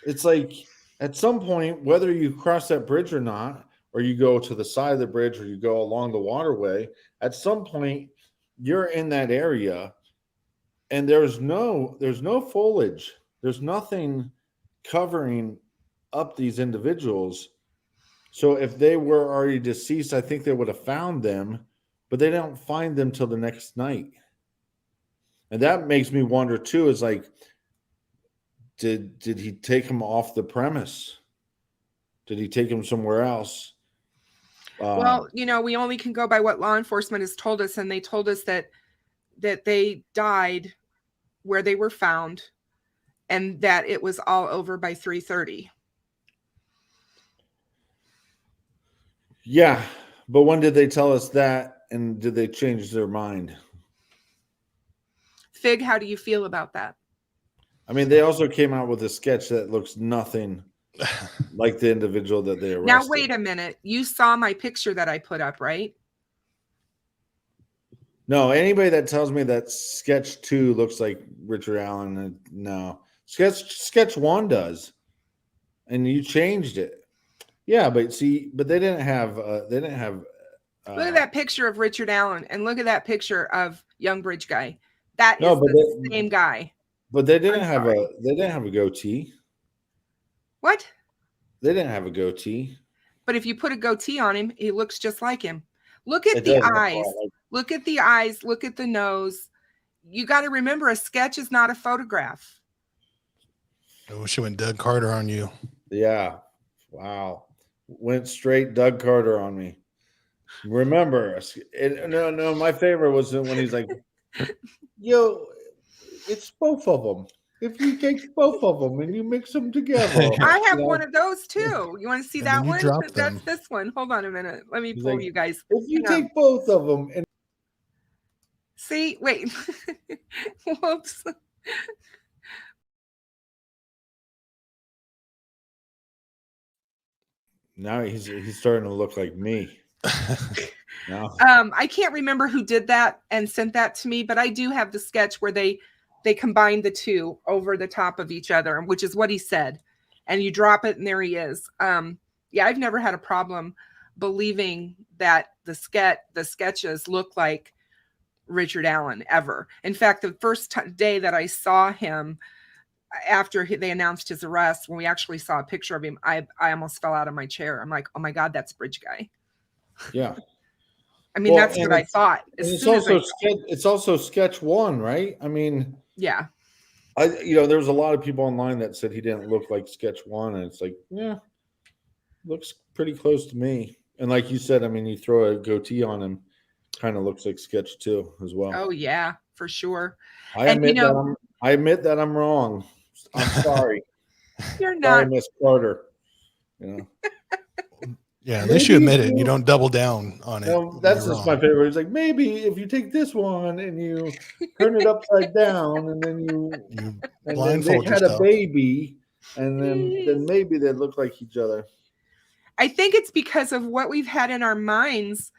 It's like at some point, whether you cross that bridge or not, or you go to the side of the bridge or you go along the waterway, at some point you're in that area and there's no foliage. There's nothing covering up these individuals. So if they were already deceased, I think they would have found them, but they don't find them till the next night. And that makes me wonder too, is like, did he take him off the premise? Did he take him somewhere else? Well, we only can go by what law enforcement has told us, and they told us that they died where they were found, and that it was all over by 3:30. Yeah, but when did they tell us that, and did they change their mind? Fig, how do you feel about that? I mean, they also came out with a sketch that looks nothing like the individual that they arrested. Now, wait a minute. You saw my picture that I put up, right? No, anybody that tells me that sketch 2 looks like Richard Allen, no. Sketch 1 does, and you changed it. Yeah, but they didn't have look at that picture of Richard Allen, and look at that picture of Young Bridge Guy. That is the same guy. But they didn't have a goatee. What? They didn't have a goatee. But if you put a goatee on him, he looks just like him. Look at the eyes. Look at the eyes. Look at the nose. You got to remember, a sketch is not a photograph. I wish it went Doug Carter on you. Yeah. Wow. Went straight Doug Carter on me. Remember, no, my favorite was when he's like, yo, it's both of them. If you take both of them and you mix them together. I have one of those too. You want to see that one? That's them. This one. Hold on a minute. Let me pull you guys. If you take both of them and see, wait. Whoops. Now he's starting to look like me. No. I can't remember who did that and sent that to me, but I do have the sketch where they combined the two over the top of each other, which is what he said. And you drop it and there he is. Yeah, I've never had a problem believing that the sketches look like Richard Allen ever. In fact, the first day that I saw him after they announced his arrest, when we actually saw a picture of him, I almost fell out of my chair. I'm like, oh my God, that's Bridge Guy. Yeah. I mean, that's what I thought. It's also sketch 1, right? I mean, yeah. There was a lot of people online that said he didn't look like sketch 1, and it's like, yeah, looks pretty close to me. And like you said, I mean, you throw a goatee on him, kind of looks like sketch 2 as well. Oh yeah, for sure. I admit that I'm wrong. I'm sorry. You're not. Sorry, Miss Carter. Yeah, at least you admit it. You don't double down on it. No, that's just my favorite. It's like, maybe if you take this one and you turn it upside down, and then you blindfold yourself. Had a baby, and then maybe they look like each other. I think it's because of what we've had in our minds.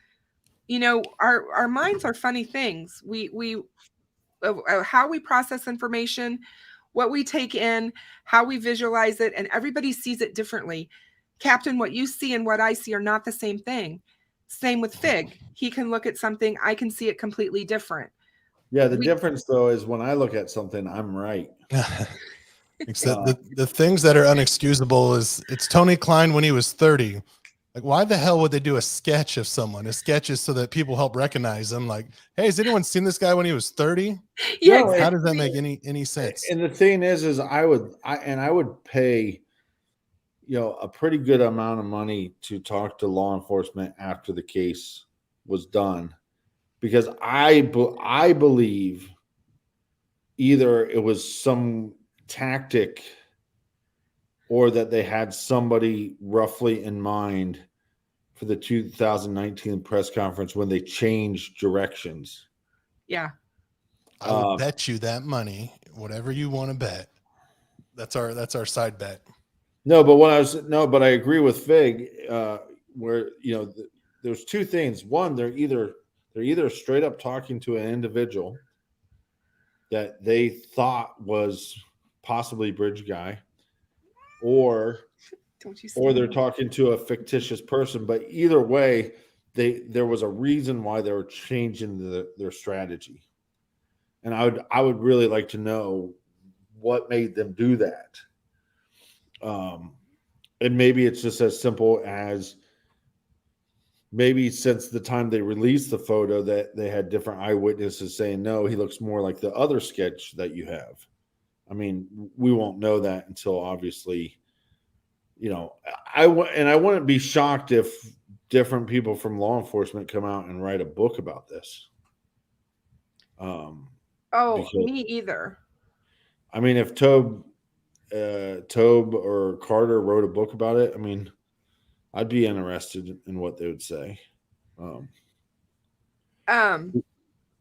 Our minds are funny things. We how we process information, what we take in, how we visualize it, and everybody sees it differently. Captain, what you see and what I see are not the same thing. Same with Fig. He can look at something, I can see it completely different. Yeah, the difference though is when I look at something, I'm right. Except the things that are unexcusable is it's Tony Klein when he was 30. Like, why the hell would they do a sketch of someone? A sketch is so that people help recognize them. Like, hey, has anyone seen this guy when he was 30? Yeah. No, how does that make any sense? And the thing is I would pay a pretty good amount of money to talk to law enforcement after the case was done, because I believe either it was some tactic or that they had somebody roughly in mind for the 2019 press conference when they changed directions. Yeah. I will bet you that money, whatever you want to bet. That's our side bet. No, but I agree with Fig, where there's two things. One, they're either straight up talking to an individual that they thought was possibly Bridge Guy, or they're talking to a fictitious person. But either way, there was a reason why they were changing their strategy, and I would really like to know what made them do that. And maybe it's just as simple as maybe since the time they released the photo that they had different eyewitnesses saying, no, he looks more like the other sketch that you have. I mean, we won't know that until obviously, I wouldn't be shocked if different people from law enforcement come out and write a book about this. Because, Me either. I mean, if Tobe or Carter wrote a book about it, I mean, I'd be interested in what they would say.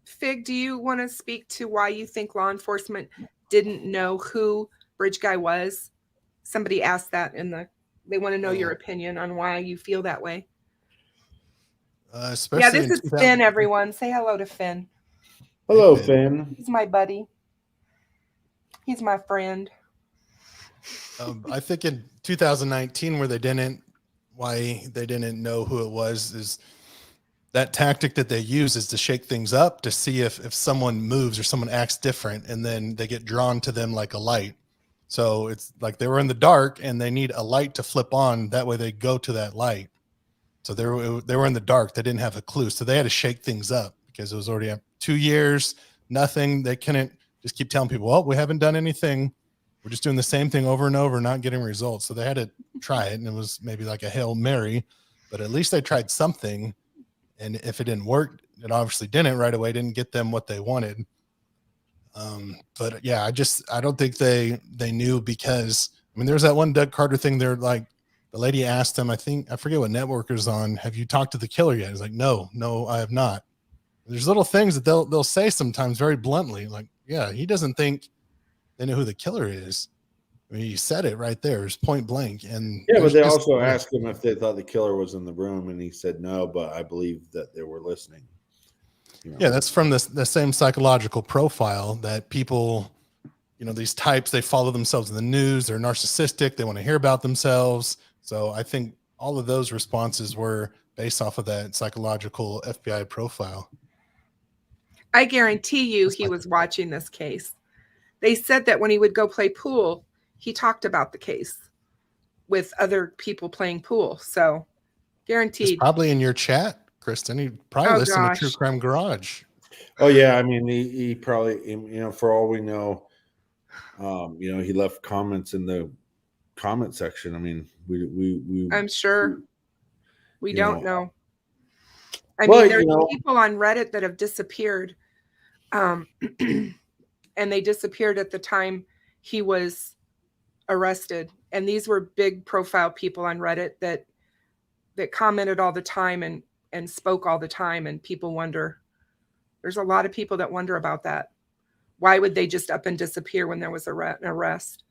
Fig, do you want to speak to why you think law enforcement didn't know who Bridge Guy was? Somebody asked that they want to know your opinion on why you feel that way. Especially this is Finn, everyone. Say hello to Finn. Hello, Finn. He's my buddy. He's my friend. I think in 2019, why they didn't know who it was is that tactic that they use is to shake things up to see if someone moves or someone acts different, and then they get drawn to them like a light. So it's like they were in the dark and they need a light to flip on. That way they go to that light. So they were in the dark. They didn't have a clue. So they had to shake things up because it was already 2 years, nothing. They couldn't just keep telling people, well, we haven't done anything. We're just doing the same thing over and over, not getting results. So they had to try it. And it was maybe like a Hail Mary, but at least they tried something. And if it didn't work, it obviously didn't right away, didn't get them what they wanted. But yeah, I don't think they knew, because I mean, there's that one Doug Carter thing. They're like, the lady asked him, I forget what network is on, have you talked to the killer yet? He's like, no, I have not. There's little things that they'll say sometimes very bluntly, like, yeah, he doesn't think they know who the killer is. I mean, he said it right there. It's point blank. And yeah, but they also asked him if they thought the killer was in the room, and he said no, but I believe that they were listening. Yeah, that's from the same psychological profile that people, these types, they follow themselves in the news. They're narcissistic. They want to hear about themselves. So I think all of those responses were based off of that psychological FBI profile. I guarantee you he was watching this case. They said that when he would go play pool, he talked about the case with other people playing pool. So guaranteed. It's probably in your chat, Kristen. He probably listened to True Crime Garage. Oh yeah. I mean, he probably, for all we know, he left comments in the comment section. I mean, we I'm sure we don't know. I mean, there's people on Reddit that have disappeared. And they disappeared at the time he was arrested. And these were big profile people on Reddit that commented all the time and spoke all the time. And people wonder, there's a lot of people that wonder about that. Why would they just up and disappear when there was an arrest?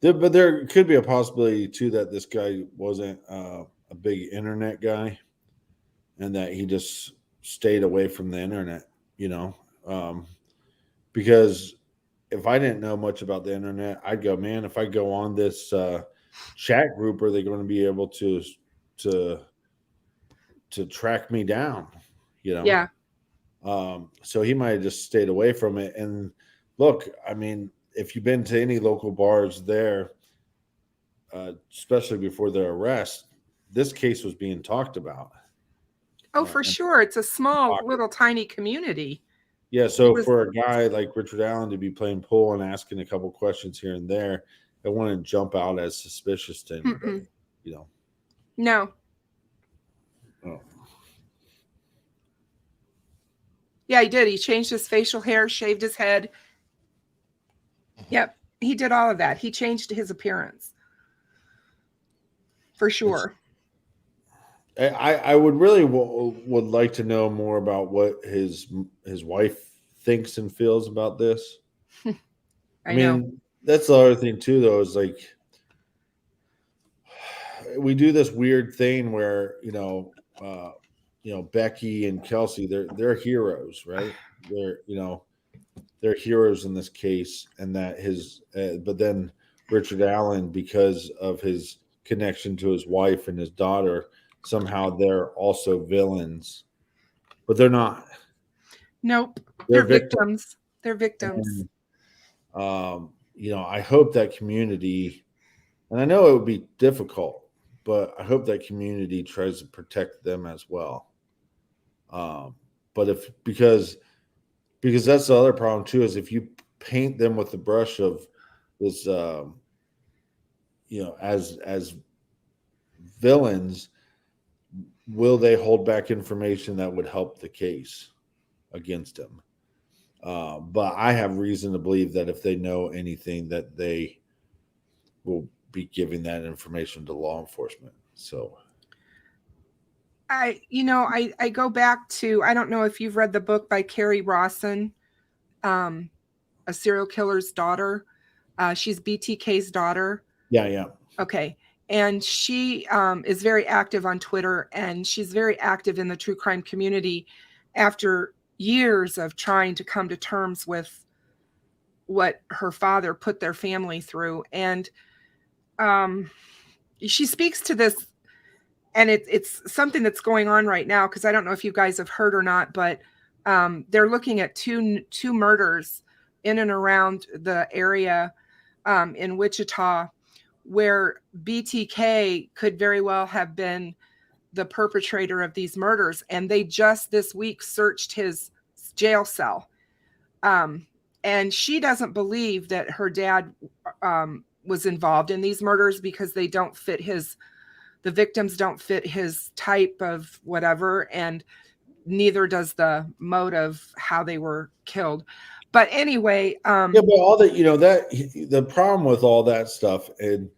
But there could be a possibility too that this guy wasn't a big internet guy, and that he just stayed away from the internet, because if I didn't know much about the internet, I'd go, man, if I go on this chat group, are they going to be able to track me down? Yeah. So he might have just stayed away from it. And look, I mean, if you've been to any local bars there, especially before their arrest, this case was being talked about. Oh, for sure. It's a small, little, tiny community. Yeah, so for a guy like Richard Allen to be playing pool and asking a couple questions here and there, it wouldn't jump out as suspicious to anybody, No. Oh. Yeah, he did. He changed his facial hair, shaved his head. Yep, he did all of that. He changed his appearance. For sure. I would really would like to know more about what his wife thinks and feels about this. I mean, know. That's the other thing too, though, is like we do this weird thing where Becky and Kelsey, they're heroes, right? They're heroes in this case, and that but then Richard Allen, because of his connection to his wife and his daughter, somehow they're also villains, but they're not. Nope. They're victims. They're victims. And, I hope that community, and I know it would be difficult, but I hope that community tries to protect them as well. But because that's the other problem too, is if you paint them with the brush of this, as villains, will they hold back information that would help the case against them? But I have reason to believe that if they know anything, that they will be giving that information to law enforcement. So I go back to, I don't know if you've read the book by Carrie Rawson, A Serial Killer's Daughter. She's BTK's daughter. Yeah. Okay. And she is very active on Twitter, and she's very active in the true crime community after years of trying to come to terms with what her father put their family through. And she speaks to this, and it's something that's going on right now, because I don't know if you guys have heard or not, but they're looking at two murders in and around the area in Wichita, where BTK could very well have been the perpetrator of these murders. And they just this week searched his jail cell. And she doesn't believe that her dad was involved in these murders, because they don't fit the victims don't fit his type of whatever. And neither does the motive, how they were killed. But anyway, but all that, that the problem with all that stuff, and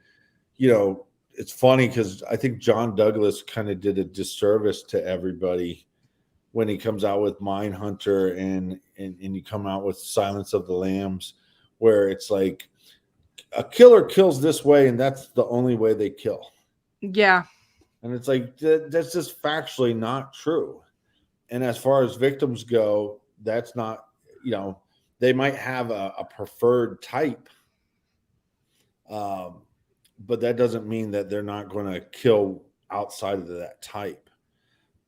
it's funny because I think John Douglas kind of did a disservice to everybody when he comes out with Mindhunter and you come out with Silence of the Lambs, where it's like a killer kills this way and that's the only way they kill. Yeah. And it's like, that's just factually not true. And as far as victims go, that's not, they might have a preferred type. But that doesn't mean that they're not going to kill outside of that type.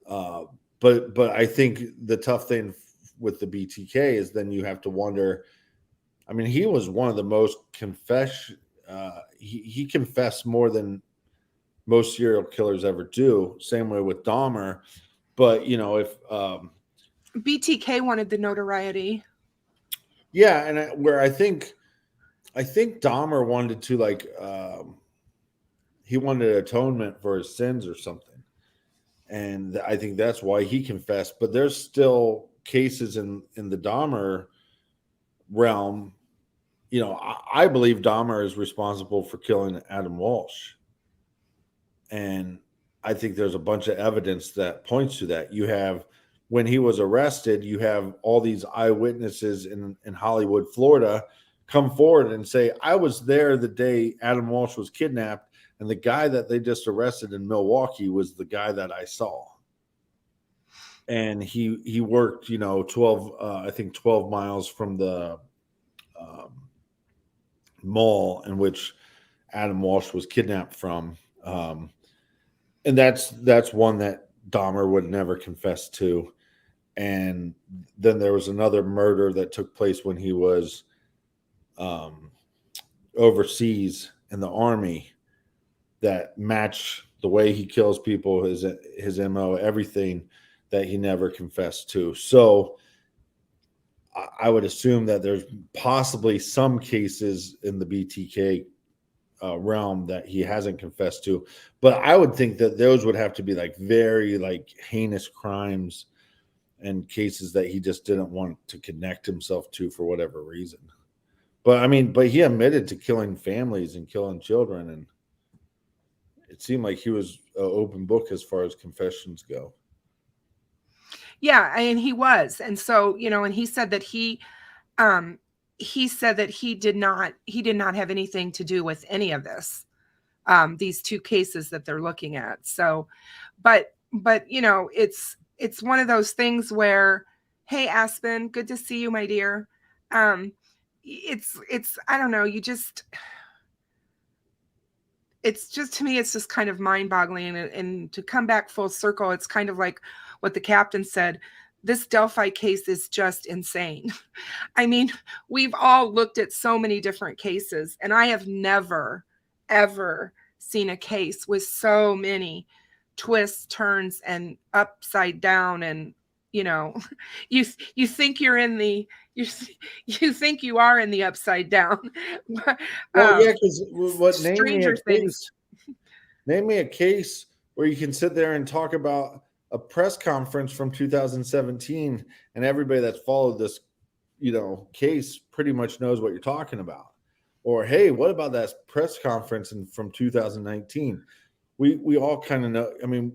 But I think the tough thing with the BTK is then you have to wonder. I mean, he was one of the most he confessed more than most serial killers ever do. Same way with Dahmer. But if BTK wanted the notoriety. Yeah, and where I think Dahmer wanted to he wanted atonement for his sins or something. And I think that's why he confessed. But there's still cases in the Dahmer realm. I believe Dahmer is responsible for killing Adam Walsh. And I think there's a bunch of evidence that points to that. You have, when he was arrested, you have all these eyewitnesses in Hollywood, Florida, come forward and say, I was there the day Adam Walsh was kidnapped, and the guy that they just arrested in Milwaukee was the guy that I saw. And he worked, 12 miles from the mall in which Adam Walsh was kidnapped from. And that's one that Dahmer would never confess to. And then there was another murder that took place when he was overseas in the Army that matched the way he kills people, his MO, everything, that he never confessed to. So I would assume that there's possibly some cases in the BTK realm that he hasn't confessed to, but I would think that those would have to be very heinous crimes and cases that he just didn't want to connect himself to for whatever reason. But he admitted to killing families and killing children, and it seemed like he was an open book as far as confessions go. Yeah, and he was. And so, and he said that he did not have anything to do with any of this, these two cases that they're looking at. So, but it's one of those things where, hey, Aspen, good to see you, my dear. It's I don't know, it's just, to me, it's just kind of mind-boggling. And to come back full circle, it's kind of like what the captain said. This Delphi case is just insane. I mean, we've all looked at so many different cases, and I have never, ever seen a case with so many twists, turns, and upside down, and you know, you think you're in the you think you are in the upside down. Well, yeah, because what Stranger Things. Name me a case where you can sit there and talk about a press conference from 2017, and everybody that's followed this, case pretty much knows what you're talking about. Or, hey, what about that press conference from 2019? We all kind of know. I mean,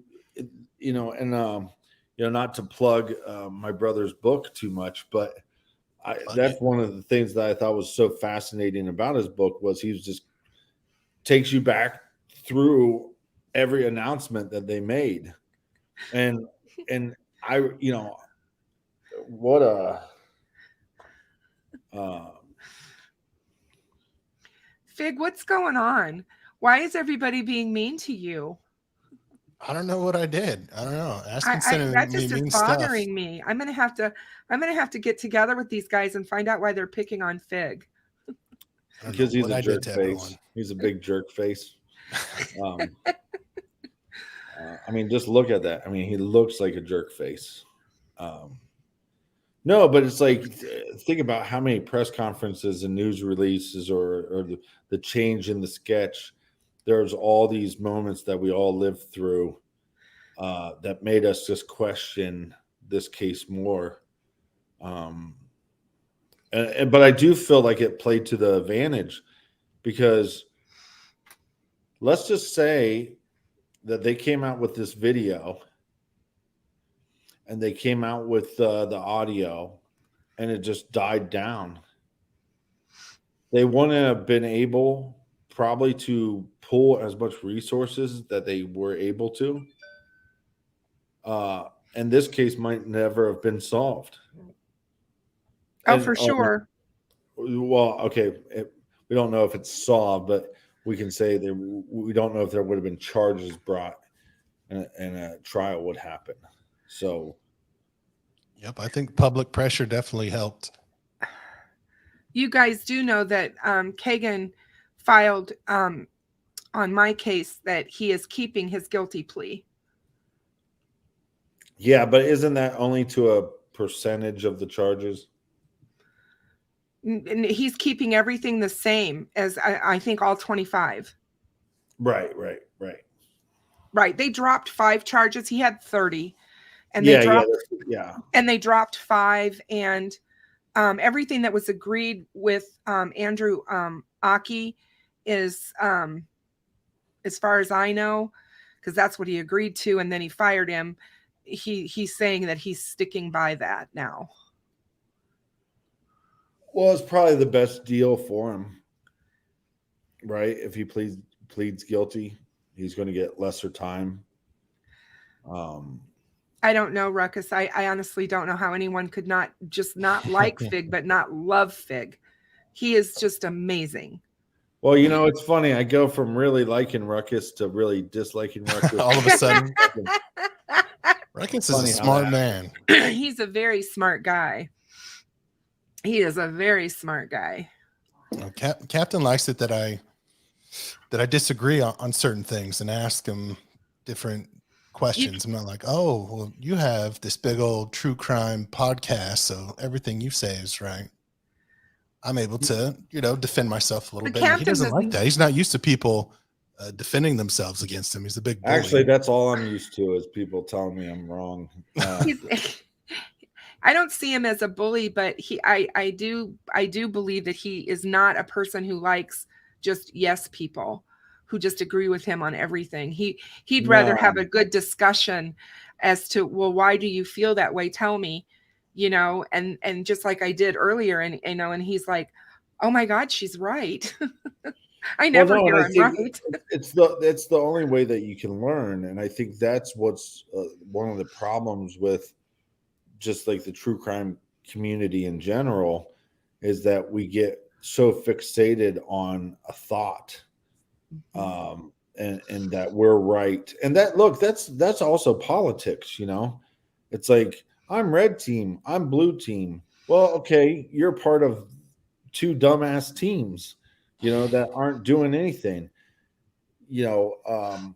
not to plug my brother's book too much, but that's one of the things that I thought was so fascinating about his book was he was just takes you back through every announcement that they made. And I, what a Fig, what's going on? Why is everybody being mean to you? I don't know what I did. I don't know. That just is bothering me. I'm gonna have to get together with these guys and find out why they're picking on Fig. Because he's a jerk face. He's a big jerk face. I mean, just look at that. I mean, he looks like a jerk face. No, but it's like, think about how many press conferences and news releases or the change in the sketch. There's all these moments that we all lived through that made us just question this case more. But I do feel like it played to the advantage because let's just say that they came out with this video and they came out with the audio and it just died down. They wouldn't have been able probably to pull as much resources that they were able to. And this case might never have been solved. For sure. Well, okay. We don't know if it's solved, but we can say that we don't know if there would have been charges brought and a trial would happen. So, yep, I think public pressure definitely helped. You guys do know that Keegan filed on my case that he is keeping his guilty plea. Yeah, but isn't that only to a percentage of the charges? And he's keeping everything the same as I think all 25. Right. They dropped 5 charges. He had 30, and they dropped 5. And everything that was agreed with Andrew Aki is, as far as I know, because that's what he agreed to, and then he fired him. He's saying that he's sticking by that now. Well, it's probably the best deal for him, right? If he pleads guilty, he's going to get lesser time. I don't know, Ruckus. I honestly don't know how anyone could not like Fig, but not love Fig. He is just amazing. Well, it's funny. I go from really liking Ruckus to really disliking Ruckus. All of a sudden. Ruckus is a smart man. He's a very smart guy. He is a very smart guy. Captain likes it that I disagree on certain things and ask him different questions. I'm not like, oh, well, you have this big old true crime podcast, so everything you say is right. I'm able to, defend myself a little bit. He doesn't like that. He's not used to people defending themselves against him. He's a big bully. Actually, that's all I'm used to is people telling me I'm wrong. I don't see him as a bully, but I do believe that he is not a person who likes just yes people who just agree with him on everything. He'd rather have a good discussion as to, well, why do you feel that way? Tell me, and just like I did earlier, and he's like, oh my God, she's right. I never hear him right. It's the only way that you can learn, and I think that's what's one of the problems with just like the true crime community in general is that we get so fixated on a thought, and that we're right, and that's also politics. It's like I'm red team, I'm blue team. Well, okay, you're part of 2 dumbass teams, that aren't doing anything. you know,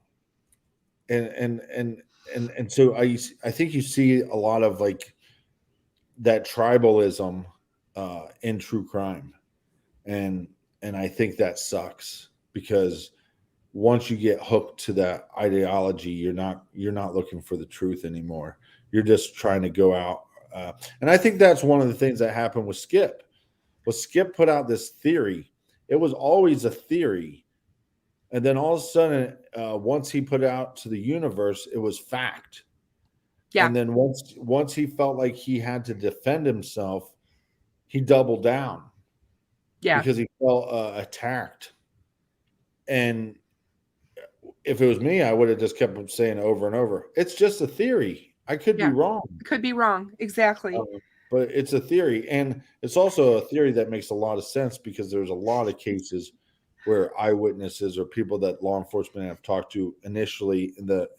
and so I think you see a lot of like that tribalism in true crime, and I think that sucks because once you get hooked to that ideology, you're not looking for the truth anymore. You're just trying to go out, and I think that's one of the things that happened with Skip. Well, Skip put out this theory. It was always a theory, and then all of a sudden, once he put it out to the universe, it was fact. Yeah. And then once he felt like he had to defend himself, he doubled down. Yeah. Because he felt attacked. And if it was me, I would have just kept saying over and over, it's just a theory. I could be wrong. Could be wrong. Exactly. But it's a theory. And it's also a theory that makes a lot of sense because there's a lot of cases where eyewitnesses or people that law enforcement have talked to initially in the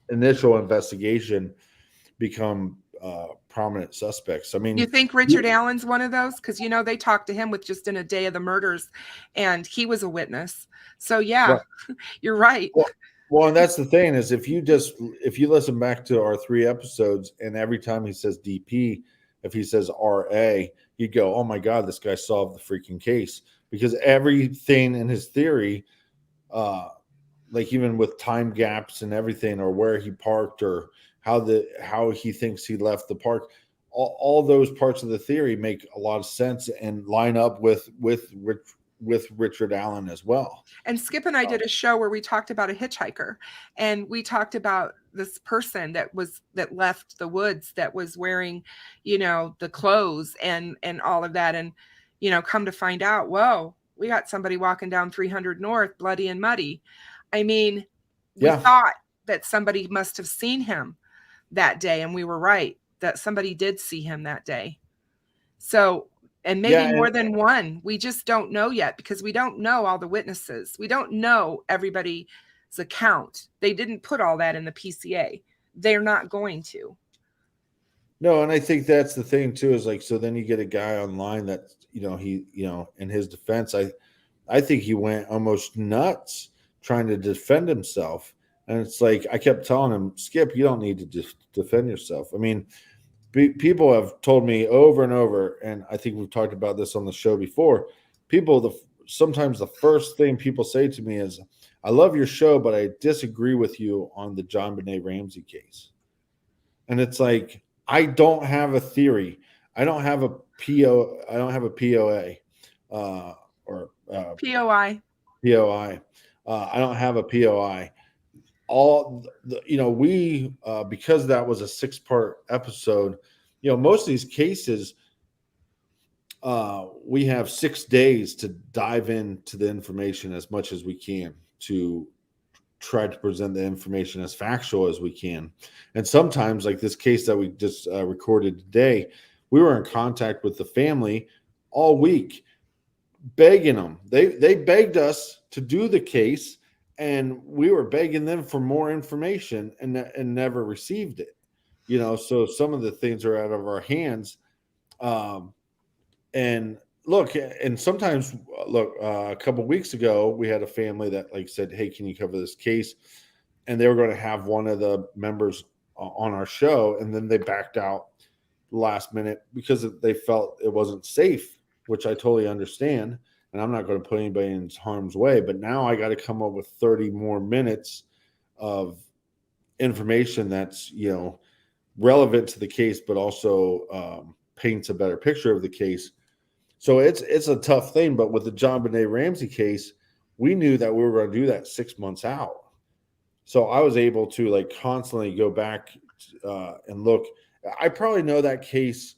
initial investigation become prominent suspects. I mean, you think Richard Allen's one of those? Because, you know, they talked to him within a day of the murders and he was a witness. So, yeah, right. You're right. Well, and that's the thing is if you listen back to our 3 episodes and every time he says DP, if he says RA, you go, oh my God, this guy solved the freaking case. Because everything in his theory, like even with time gaps and everything, or where he parked or how he thinks he left the park, all those parts of the theory make a lot of sense and line up with Richard Allen as well. And Skip and I did a show where we talked about a hitchhiker, and we talked about this person that left the woods that was wearing, you know, the clothes and all of that. And, you know, come to find out, whoa, we got somebody walking down 300 North, bloody and muddy. I mean, we thought that somebody must have seen him that day. And we were right that somebody did see him that day. So, and maybe more than one. We just don't know yet because we don't know all the witnesses. We don't know everybody's account. They didn't put all that in the PCA. They're not going to. No, and I think that's the thing too, is like, so then you get a guy online that, you know, he, you know, in his defense, I think he went almost nuts trying to defend himself. And it's like, I kept telling him, Skip, you don't need to defend yourself. I mean, people have told me over and over, and I think we've talked about this on the show before. Sometimes the first thing people say to me is, I love your show, but I disagree with you on the JonBenet Ramsey case. And it's like, I don't have a theory. I don't have a POA or POI. POI. I don't have a POI. We because that was a 6-part episode, you know, most of these cases, we have 6 days to dive into the information as much as we can to try to present the information as factual as we can. And sometimes, like this case that we just recorded today, we were in contact with the family all week, begging them. They begged us to do the case, and we were begging them for more information and never received it. You know, so some of the things are out of our hands. And look, and sometimes a couple of weeks ago, we had a family that like said, hey, can you cover this case? And they were going to have one of the members on our show. And then they backed out last minute because they felt it wasn't safe, which I totally understand. And I'm not going to put anybody in harm's way. But now I got to come up with 30 more minutes of information that's, you know, relevant to the case, but also paints a better picture of the case. So it's a tough thing. But with the JonBenet Ramsey case, we knew that we were going to do that 6 months out. So I was able to like constantly go back and look. I probably know that case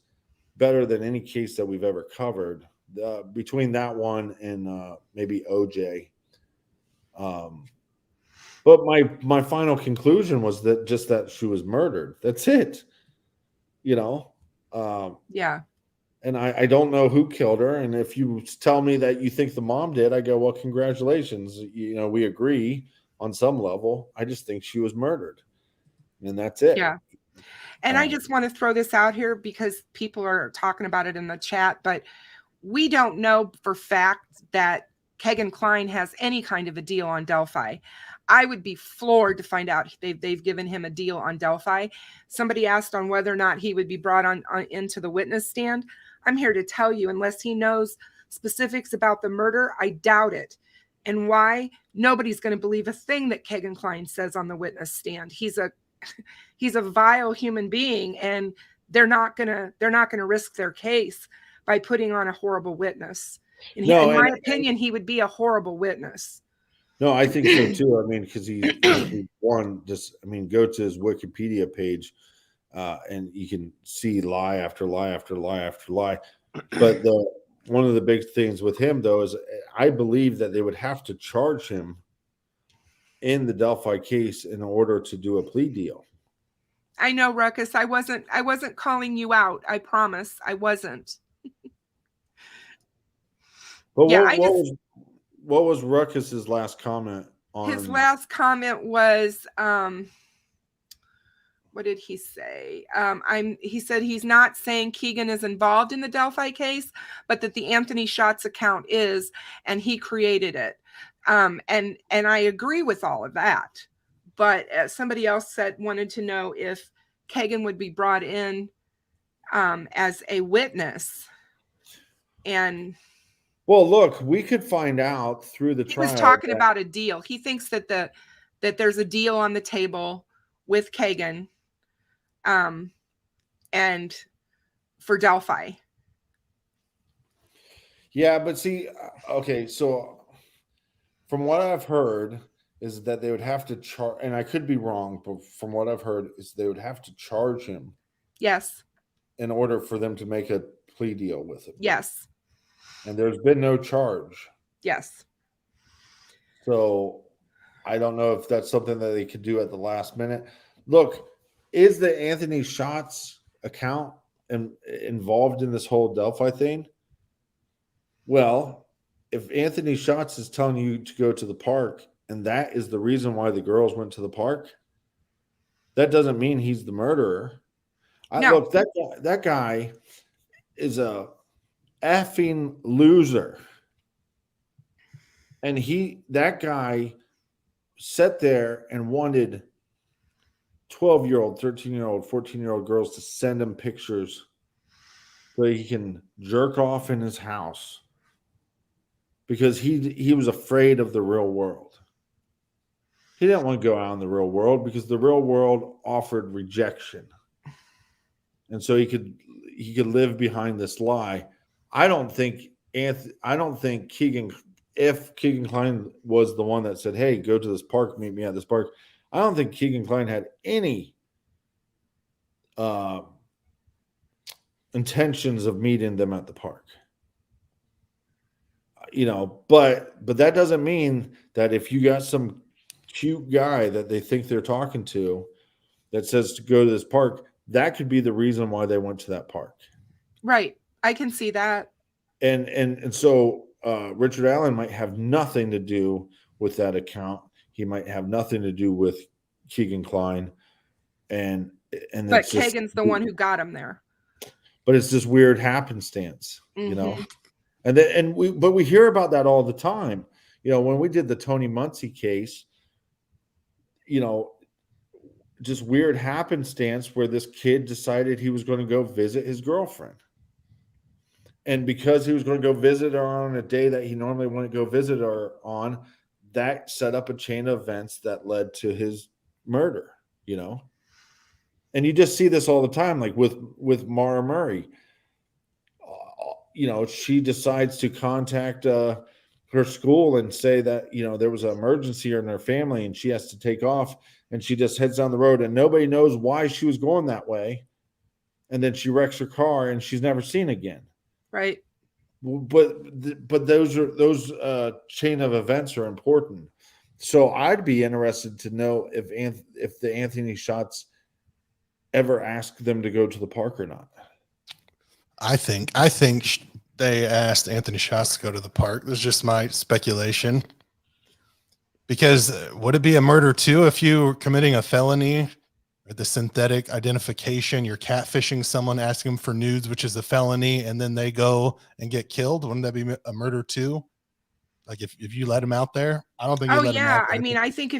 better than any case that we've ever covered, between that one and maybe OJ. But my final conclusion was that she was murdered. That's it. You know? Yeah. And I don't know who killed her. And if you tell me that you think the mom did, I go, well, congratulations. You know, we agree on some level. I just think she was murdered. And that's it. Yeah. And I just want to throw this out here because people are talking about it in the chat, but we don't know for fact that Keegan Klein has any kind of a deal on Delphi. I would be floored to find out they've given him a deal on Delphi. Somebody asked on whether or not he would be brought on into the witness stand. I'm here to tell you, unless he knows specifics about the murder, I doubt it. And why? Nobody's going to believe a thing that Keegan Klein says on the witness stand. He's a vile human being, and they're not gonna risk their case by putting on a horrible witness. And in my opinion, he would be a horrible witness. No, I think so too. I mean, because he go to his Wikipedia page, and you can see lie after lie after lie after lie. But one of the big things with him, though, is I believe that they would have to charge him in the Delphi case in order to do a plea deal. I know, Ruckus. I wasn't calling you out. I promise, I wasn't. But yeah, what was Ruckus's last comment on? His last comment was, what did he say? He said he's not saying Keegan is involved in the Delphi case, but that the Anthony Schatz account is, and he created it. And I agree with all of that. But somebody else wanted to know if Keegan would be brought in as a witness. And well, look, we could find out through the trial. He was talking about a deal. He thinks that that there's a deal on the table with Keegan, and for Delphi. Yeah, but see, okay, so from what I've heard is that they would have to charge, and I could be wrong, but from what I've heard is they would have to charge him. Yes. In order for them to make a plea deal with him. Yes. And there's been no charge. Yes. So I don't know if that's something that they could do at the last minute. Look, is the Anthony Schatz account involved in this whole Delphi thing? Well, if Anthony Schatz is telling you to go to the park, and that is the reason why the girls went to the park, that doesn't mean he's the murderer. No. Look, that guy is a effing loser. And that guy sat there and wanted 12-year-old, 13-year-old, 14-year-old girls to send him pictures so he can jerk off in his house because he was afraid of the real world. He didn't want to go out in the real world because the real world offered rejection. And so he could live behind this lie. I don't think Keegan, if Keegan Klein was the one that said, hey, go to this park, meet me at this park, I don't think Keegan Klein had any intentions of meeting them at the park. But that doesn't mean that if you got some cute guy that they think they're talking to that says to go to this park, that could be the reason why they went to that park. Right. I can see that. And so Richard Allen might have nothing to do with that account. He might have nothing to do with Keegan Klein. But Keegan's the one who got him there. But it's this weird happenstance, And we hear about that all the time. When we did the Tony Muncie case, just weird happenstance where this kid decided he was going to go visit his girlfriend. And because he was going to go visit her on a day that he normally wouldn't go visit her on, that set up a chain of events that led to his murder, And you just see this all the time, like with Mara Murray. She decides to contact her school and say that, there was an emergency in their family and she has to take off. And she just heads down the road and nobody knows why she was going that way. And then she wrecks her car and she's never seen again. Right. But those chain of events are important. So I'd be interested to know if the Anthony Schatz ever asked them to go to the park or not. I think they asked Anthony Schatz to go to the park. That's just my speculation. Because would it be a murder too if you were committing a felony or the synthetic identification, you're catfishing someone, asking them for nudes, which is a felony, and then they go and get killed? Wouldn't that be a murder too? Like if you let him out there, I don't think you Oh let him out yeah. there. I mean, I think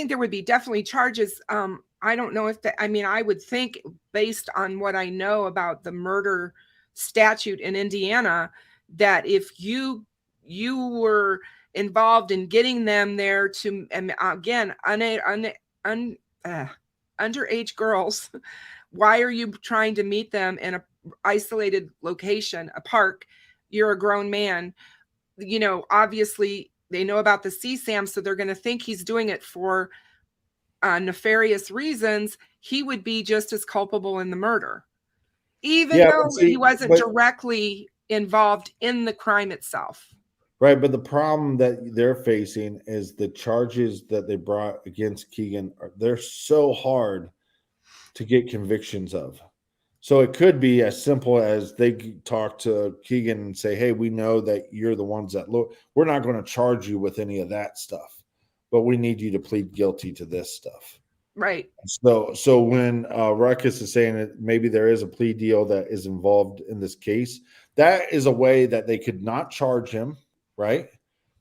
there would be definitely charges. I don't know if that, I mean, I would think based on what I know about the murder statute in Indiana, that if you were involved in getting them there to, and again, underage girls, why are you trying to meet them in a isolated location, a park? You're a grown man. You know, obviously they know about the CSAM, so they're going to think he's doing it for nefarious reasons. He would be just as culpable in the murder, even though he wasn't directly involved in the crime itself. Right, but the problem that they're facing is the charges that they brought against Keegan. They're so hard to get convictions of. So it could be as simple as they talk to Keegan and say, hey, we know that you're the ones that look, we're not going to charge you with any of that stuff, but we need you to plead guilty to this stuff. Right. So when Ruckus is saying that maybe there is a plea deal that is involved in this case, that is a way that they could not charge him, right?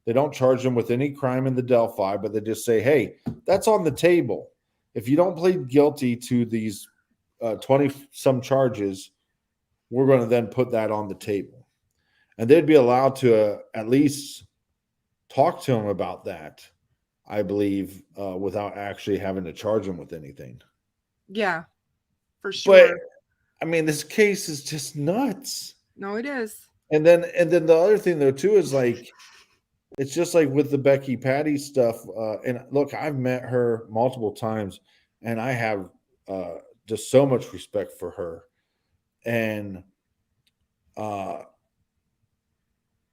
They don't charge him with any crime in the Delphi, but they just say, hey, that's on the table. If you don't plead guilty to these 20 some charges, we're going to then put that on the table. And they'd be allowed to at least talk to him about that, I believe, without actually having to charge him with anything. Yeah, for sure. But I mean, this case is just nuts. No, it is. And then the other thing though too is like, it's just like with the Becky Patty stuff. And look, I've met her multiple times, and I have just so much respect for her. And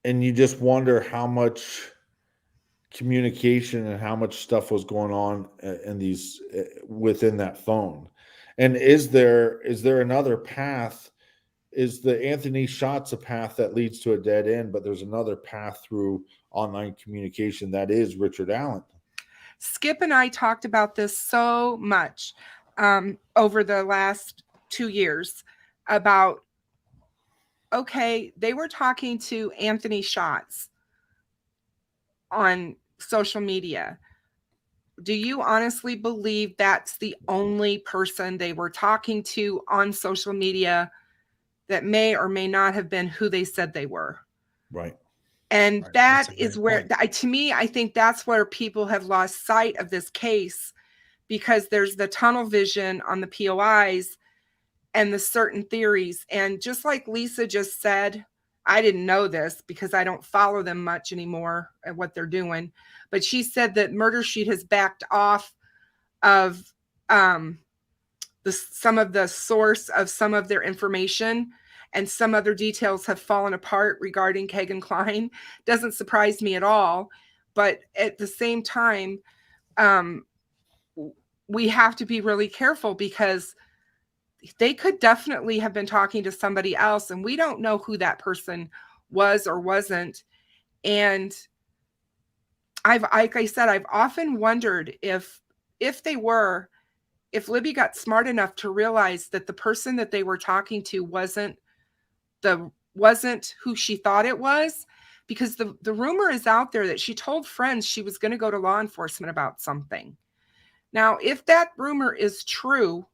you just wonder how much communication and how much stuff was going on in these within that phone. And is there another path? Is the Anthony shots a path that leads to a dead end, but there's another path through online communication that is Richard Allen? Skip and I talked about this so much over the last 2 years about, okay, they were talking to Anthony Shots on social media. Do you honestly believe that's the only person they were talking to on social media that may or may not have been who they said they were? Right. And Right, that that's a is great where, point. to me, I think that's where people have lost sight of this case, because there's the tunnel vision on the POIs and the certain theories. And just like Lisa just said, I didn't know this because I don't follow them much anymore at what they're doing, but she said that Murder Sheet has backed off of some of the source of some of their information, and some other details have fallen apart regarding Keegan Klein. Doesn't surprise me at all. But at the same time, we have to be really careful, because they could definitely have been talking to somebody else, and we don't know who that person was or wasn't. And like I said, I've often wondered if Libby got smart enough to realize that the person that they were talking to wasn't who she thought it was, because the rumor is out there that she told friends she was going to go to law enforcement about something. Now, if that rumor is true,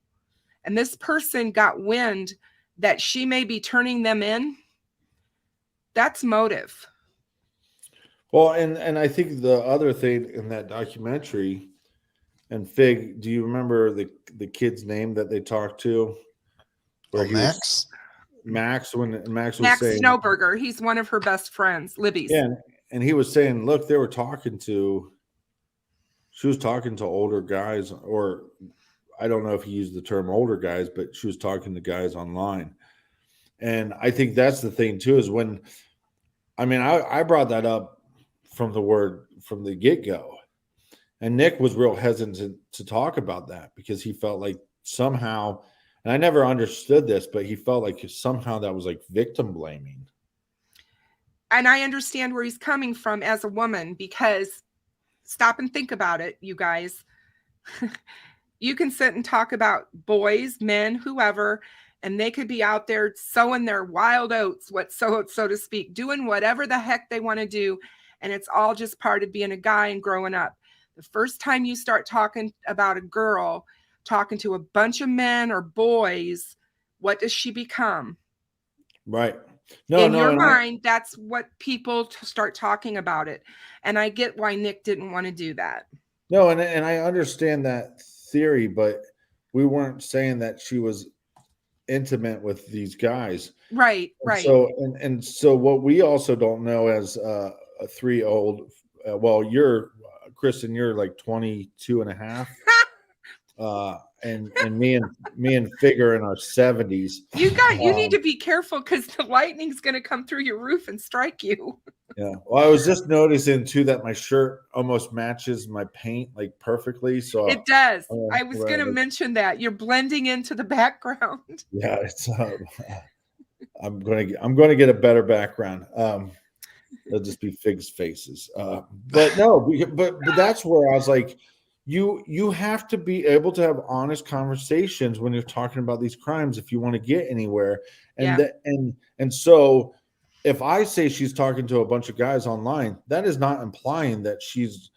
and this person got wind that she may be turning them in, that's motive. Well, and I think the other thing in that documentary, and Fig, do you remember the kid's name that they talked to? Where Max? Max, when Max was Max saying Snowberger, he's one of her best friends, Libby's. Yeah, and he was saying, look, she was talking to older guys, or I don't know if he used the term older guys, but she was talking to guys online. And I think that's the thing too, is when, I mean, I brought that up from the get-go. And Nick was real hesitant to talk about that, because he felt like somehow, and I never understood this, but he felt like somehow that was like victim blaming. And I understand where he's coming from as a woman, because stop and think about it, you guys. You can sit and talk about boys, men, whoever, and they could be out there sowing their wild oats, so to speak, doing whatever the heck they want to do. And it's all just part of being a guy and growing up. The first time you start talking about a girl, talking to a bunch of men or boys, what does she become? Right. In your mind, that's what people start talking about it. And I get why Nick didn't want to do that. No, and I understand that theory, but we weren't saying that she was intimate with these guys. Right. So so what we also don't know as a 3-year-old, well, you're Kristen, you're like 22 and a half. And me and Fig are in our 70s. You need to be careful because the lightning's going to come through your roof and strike you. Yeah. Well, I was just noticing too that my shirt almost matches my paint like perfectly. So it does. I was going to mention that you're blending into the background. Yeah, it's. I'm going to get a better background. It'll just be Fig's faces. But no, but that's where I was like, you have to be able to have honest conversations when you're talking about these crimes if you want to get anywhere. And so if I say she's talking to a bunch of guys online, that is not implying that she's,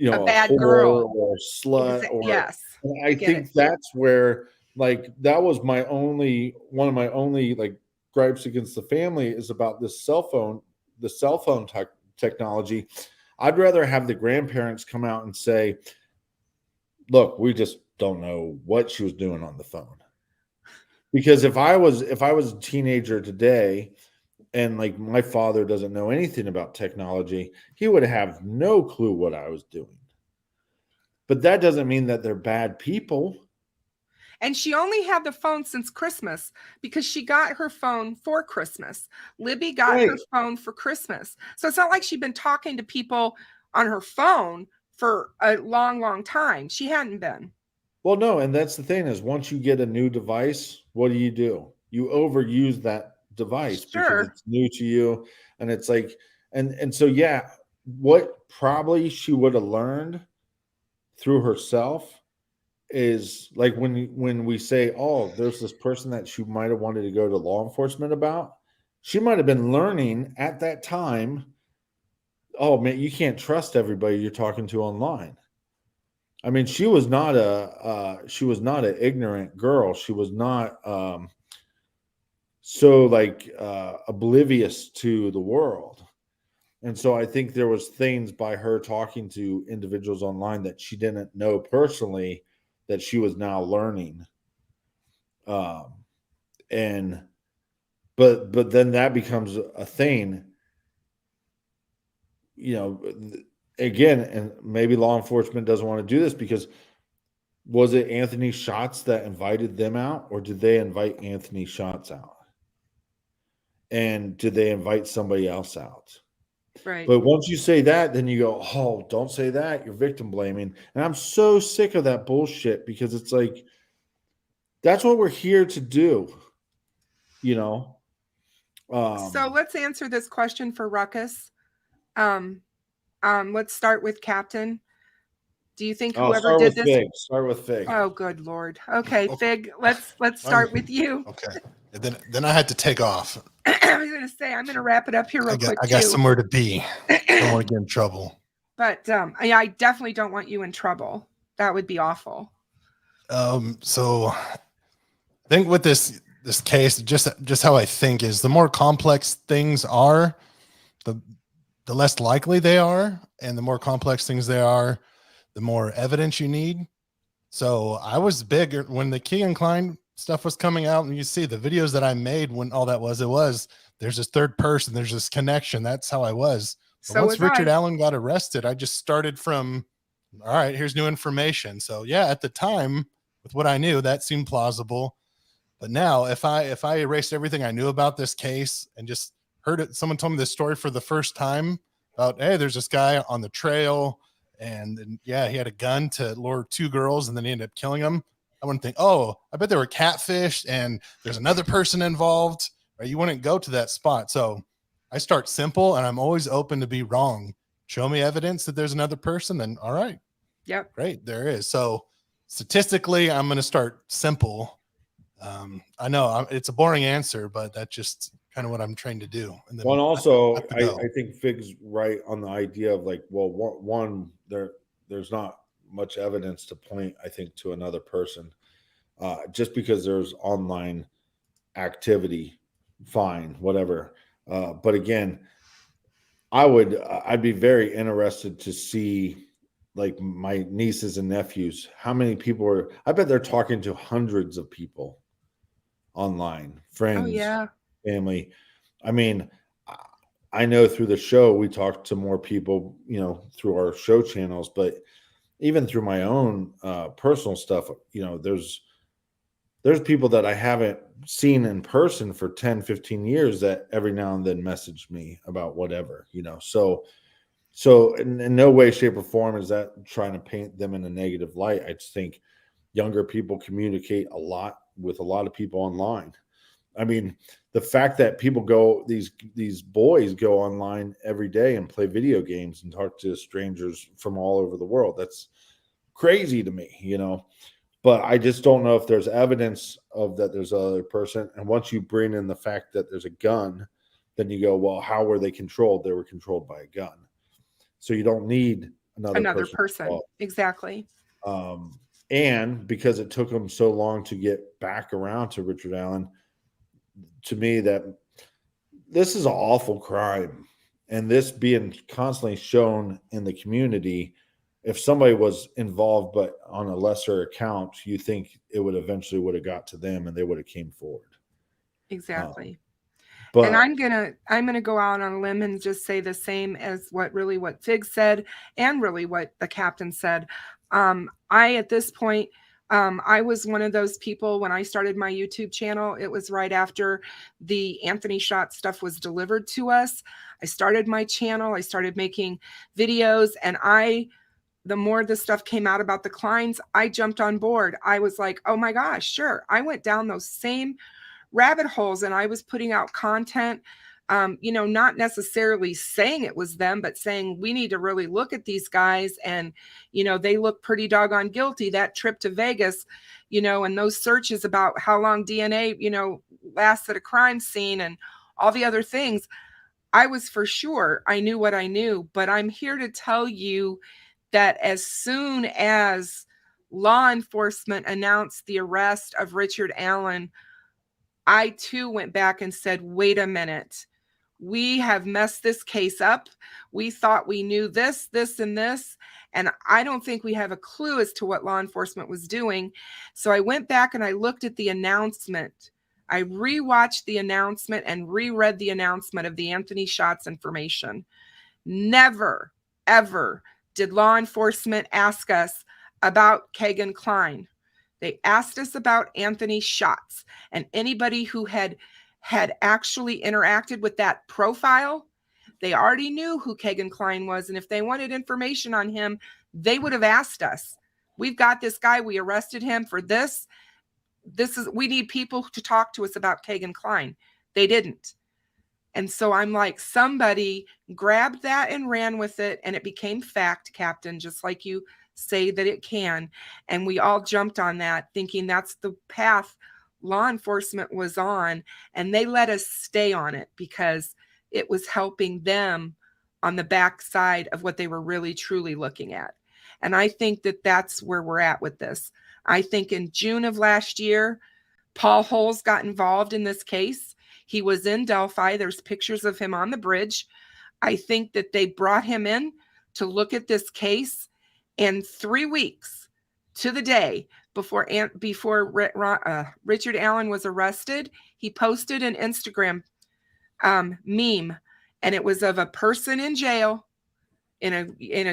a bad girl or a slut. Yes. I think that's where, like, that was one of my only like gripes against the family is about the cell phone technology. I'd rather have the grandparents come out and say, look, we just don't know what she was doing on the phone. Because if I was a teenager today and like my father doesn't know anything about technology, he would have no clue what I was doing. But that doesn't mean that they're bad people. And she only had the phone since Christmas because she got her phone for Christmas. Libby got her phone for Christmas. So it's not like she'd been talking to people on her phone for a long, long time. She hadn't been. Well, no. And that's the thing is once you get a new device, what do? You overuse that device because it's new to you. And it's like, and so, yeah, what probably she would have learned through herself is like when we say, oh, there's this person that she might have wanted to go to law enforcement about, she might have been learning at that time, oh man, you can't trust everybody you're talking to online. I mean, she was not an ignorant girl. She was not so like oblivious to the world. And so I think there was things by her talking to individuals online that she didn't know personally that she was now learning. But then that becomes a thing, again, and maybe law enforcement doesn't want to do this because was it Anthony Schatz that invited them out or did they invite Anthony Schatz out? And did they invite somebody else out? Right. But once you say that, then you go, oh, don't say that. You're victim blaming. And I'm so sick of that bullshit because it's like, that's what we're here to do, So let's answer this question for Ruckus. Let's start with Captain. Do you think whoever did this? Start with Fig. Oh, good Lord. Okay, Fig, let's start with you. Okay. And then I had to take off. I was going to say, I'm going to wrap it up here real quick. I got somewhere to be. Don't want to get in trouble. But I definitely don't want you in trouble. That would be awful. So I think with this case, just how I think is the more complex things are, the less likely they are, and the more complex things they are, the more evidence you need. So I was bigger when the Keegan Klein stuff was coming out, and you see the videos that I made when all that was, there's this third person, there's this connection. That's how I was. But once Richard Allen got arrested, I just started from, all right, here's new information. So yeah, at the time with what I knew, that seemed plausible. But now if I erased everything I knew about this case and just heard it, someone told me this story for the first time about, hey, there's this guy on the trail and yeah, he had a gun to lure 2 girls and then he ended up killing them. I wouldn't think, oh, I bet they were catfished and there's another person involved, right? You wouldn't go to that spot. So I start simple and I'm always open to be wrong. Show me evidence that there's another person, then all right. Yep. Great. There is. So statistically, I'm going to start simple I know it's a boring answer, but that's just kind of what I'm trying to do. And then Well, and also, let the go. I think Fig's right on the idea of like, well, one there's not much evidence to point, I think, to another person. Just because there's online activity, fine, whatever. But again, I'd be very interested to see like my nieces and nephews, how many people are, I bet they're talking to hundreds of people online, friends, Oh yeah. family. I mean, I know through the show we talk to more people, you know, through our show channels, but even through my own personal stuff, you know, there's people that I haven't seen in person for 10, 15 years that every now and then message me about whatever, you know. So in no way, shape, or form is that trying to paint them in a negative light. I just think younger people communicate a lot with a lot of people online. I mean, the fact that people these boys go online every day and play video games and talk to strangers from all over the world, that's crazy to me, you know. But I just don't know if there's evidence of that there's another person. And once you bring in the fact that there's a gun, then you go, well, how were they controlled? They were controlled by a gun. So you don't need another person. Involved. Exactly. And because it took them so long to get back around to Richard Allen, to me, that this is an awful crime. And this being constantly shown in the community, if somebody was involved but on a lesser account, you think it would have got to them and they would have came forward. Exactly. But and I'm gonna go out on a limb and just say the same as what Fig said and really what the captain said. At this point, I was one of those people when I started my YouTube channel. It was right after the Anthony Shot stuff was delivered to us. I started my channel. I started making videos, and the more this stuff came out about the Kleins, I jumped on board. I was like, oh my gosh, sure. I went down those same rabbit holes and I was putting out content, not necessarily saying it was them, but saying we need to really look at these guys. And, they look pretty doggone guilty. That trip to Vegas, and those searches about how long DNA, lasts at a crime scene and all the other things. I was for sure, I knew what I knew, but I'm here to tell you that as soon as law enforcement announced the arrest of Richard Allen, I too went back and said, wait a minute, we have messed this case up. We thought we knew this, and this, and I don't think we have a clue as to what law enforcement was doing. So I went back and I looked at the announcement. I rewatched the announcement and reread the announcement of the Anthony Shots information. Never, ever did law enforcement ask us about Keegan Klein. They asked us about Anthony Shots, and anybody who had actually interacted with that profile, they already knew who Keegan Klein was. And if they wanted information on him, they would have asked us. We've got this guy. We arrested him for this. We need people to talk to us about Keegan Klein. They didn't. And so I'm like, somebody grabbed that and ran with it, and it became fact, Captain, just like you say that it can. And we all jumped on that thinking that's the path law enforcement was on, and they let us stay on it because it was helping them on the backside of what they were really truly looking at. And I think that that's where we're at with this. I think in June of last year, Paul Holes got involved in this case. He was in Delphi. There's pictures of him on the bridge. I think that they brought him in to look at this case. And 3 weeks to the day before Richard Allen was arrested, he posted an Instagram meme, and it was of a person in jail in a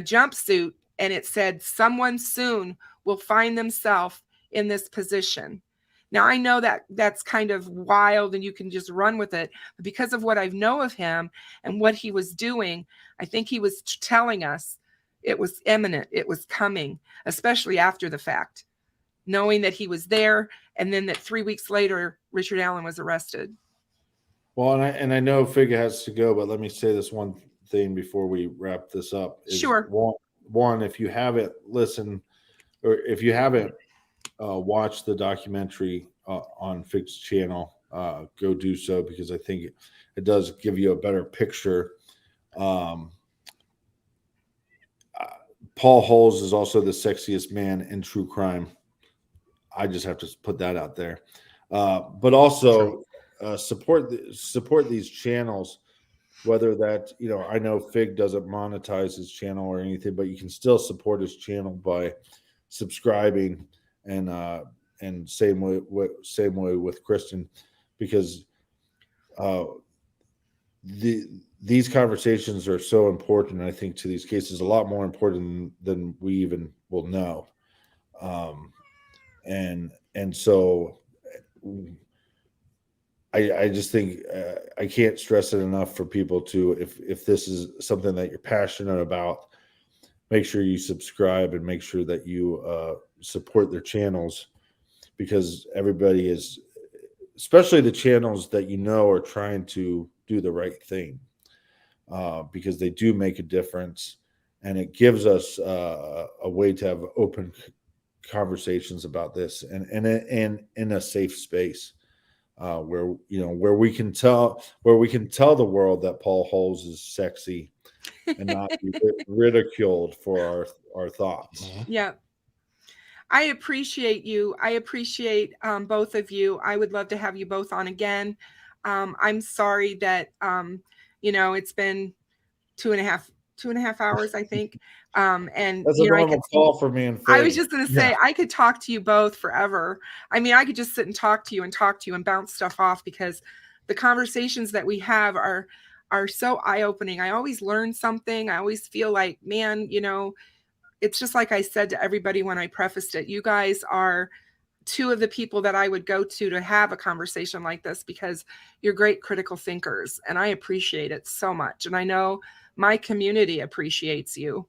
jumpsuit, and it said, "Someone soon will find themselves in this position." Now, I know that that's kind of wild and you can just run with it, but because of what I know of him and what he was doing, I think he was telling us it was imminent. It was coming, especially after the fact, knowing that he was there, and then that 3 weeks later, Richard Allen was arrested. Well, and I know Fig has to go, but let me say this one thing before we wrap this up. Sure. One, if you haven't listened or if you haven't watched the documentary on Fig's channel, go do so, because I think it does give you a better picture. Paul Holes is also the sexiest man in true crime. I just have to put that out there. But also support these channels, whether that, I know Fig doesn't monetize his channel or anything, but you can still support his channel by subscribing, and same way with Kristen, because these conversations are so important, I think, to these cases, a lot more important than we even will know. And so I just think I can't stress it enough for people to, if this is something that you're passionate about, make sure you subscribe and make sure that you support their channels, because everybody is, especially the channels that are trying to do the right thing, because they do make a difference, and it gives us a way to have open conversations about this, and in a safe space, where we can tell the world that Paul Holes is sexy and not be ridiculed for our thoughts. Yeah. I appreciate you. I appreciate both of you. I would love to have you both on again. I'm sorry that, it's been two and a half hours, I think. And that's a normal call for me and Fig. I was just going to say, I could talk to you both forever. I mean, I could just sit and talk to you and bounce stuff off, because the conversations that we have are so eye-opening. I always learn something. I always feel like, man, it's just like I said to everybody when I prefaced it, you guys are two of the people that I would go to have a conversation like this, because you're great critical thinkers, and I appreciate it so much. And I know my community appreciates you.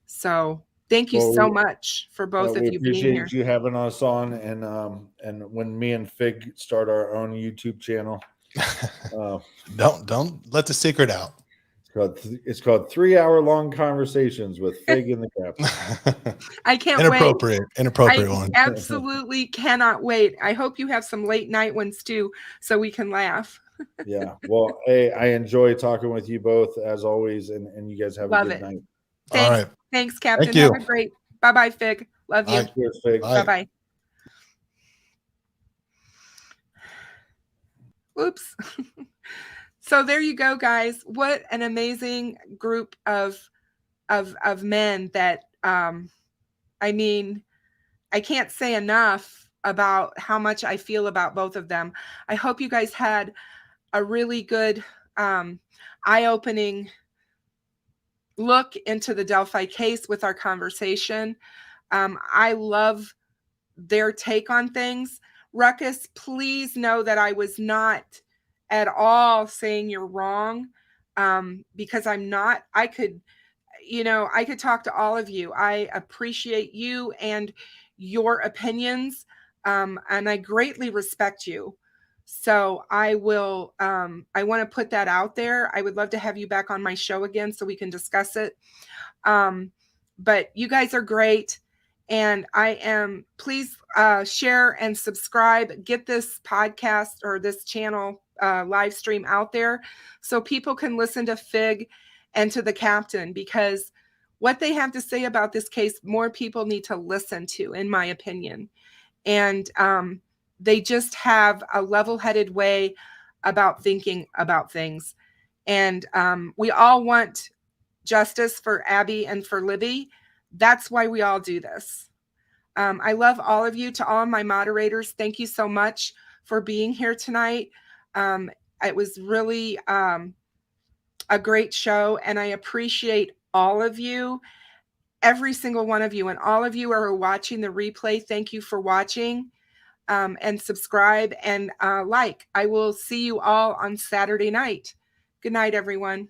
So thank you so much for both of you being here. We appreciate you having us on, and when me and Fig start our own YouTube channel, don't let the secret out. It's called 3-hour-long conversations with Fig and the Captain. I can't wait. Inappropriate one. Absolutely cannot wait. I hope you have some late night ones too, so we can laugh. Yeah. Well, hey, I enjoy talking with you both as always, and you guys have a good night. Thanks. All right. Thanks, Captain. Thank you. Have a great. Bye-bye, Fig. Love you. Cheers, Fig. Bye-bye. Oops. So there you go, guys. What an amazing group of men that, I mean, I can't say enough about how much I feel about both of them. I hope you guys had a really good, eye-opening look into the Delphi case with our conversation. I love their take on things. Ruckus, please know that I was not at all saying you're wrong, because I'm not. I could talk to all of you. I appreciate you and your opinions, and I greatly respect you. So I will, I want to put that out there. I would love to have you back on my show again so we can discuss it. But you guys are great. And please share and subscribe, get this podcast or this channel live stream out there so people can listen to Fig and to the Captain, because what they have to say about this case, more people need to listen to, in my opinion. And they just have a level-headed way about thinking about things. And we all want justice for Abby and for Libby. That's why we all do this. I love all of you. To all of my moderators, thank you so much for being here tonight. It was really a great show, and I appreciate all of you, every single one of you, and all of you who are watching the replay. Thank you for watching, and subscribe and like. I will see you all on Saturday night. Good night, everyone.